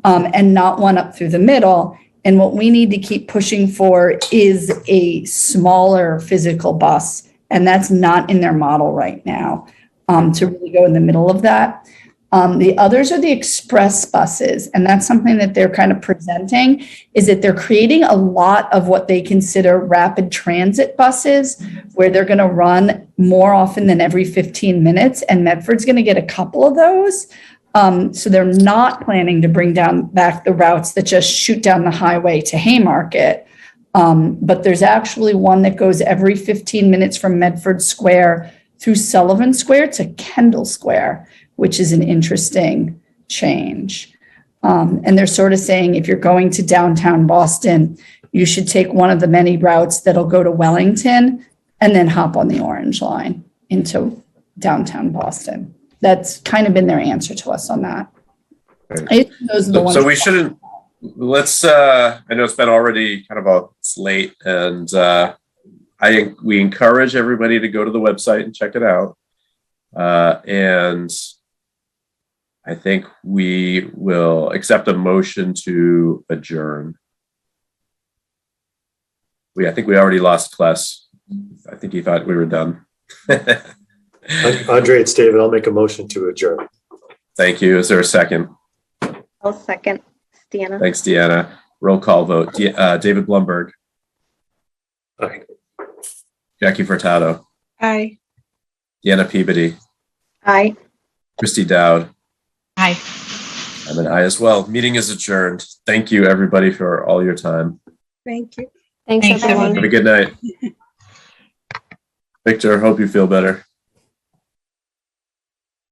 and not one up through the middle. And what we need to keep pushing for is a smaller physical bus. And that's not in their model right now, to really go in the middle of that. The others are the express buses, and that's something that they're kind of presenting, is that they're creating a lot of what they consider rapid transit buses, where they're going to run more often than every 15 minutes, and Medford's going to get a couple of those. So they're not planning to bring back the routes that just shoot down the highway to Haymarket. But there's actually one that goes every 15 minutes from Medford Square through Sullivan Square to Kendall Square, which is an interesting change. And they're sort of saying, if you're going to downtown Boston, you should take one of the many routes that'll go to Wellington and then hop on the Orange Line into downtown Boston. That's kind of been their answer to us on that.
Right.
Those are the ones.
So we shouldn't, I know it's been already kind of it's late, and we encourage everybody to go to the website and check it out. And I think we will accept a motion to adjourn. I think we already lost Kless. I think he thought we were done.
Andre, it's David. I'll make a motion to adjourn.
Thank you. Is there a second?
I'll second. Deanna.
Thanks, Deanna. Roll call vote. David Blumberg.
Aye.
Jackie Furtado.
Aye.
Deanna Peabody.
Aye.
Christy Dowd.
Aye.
I'm an aye as well. Meeting is adjourned. Thank you, everybody, for all your time.
Thank you.
Thanks, everyone.
Have a good night. Victor, hope you feel better.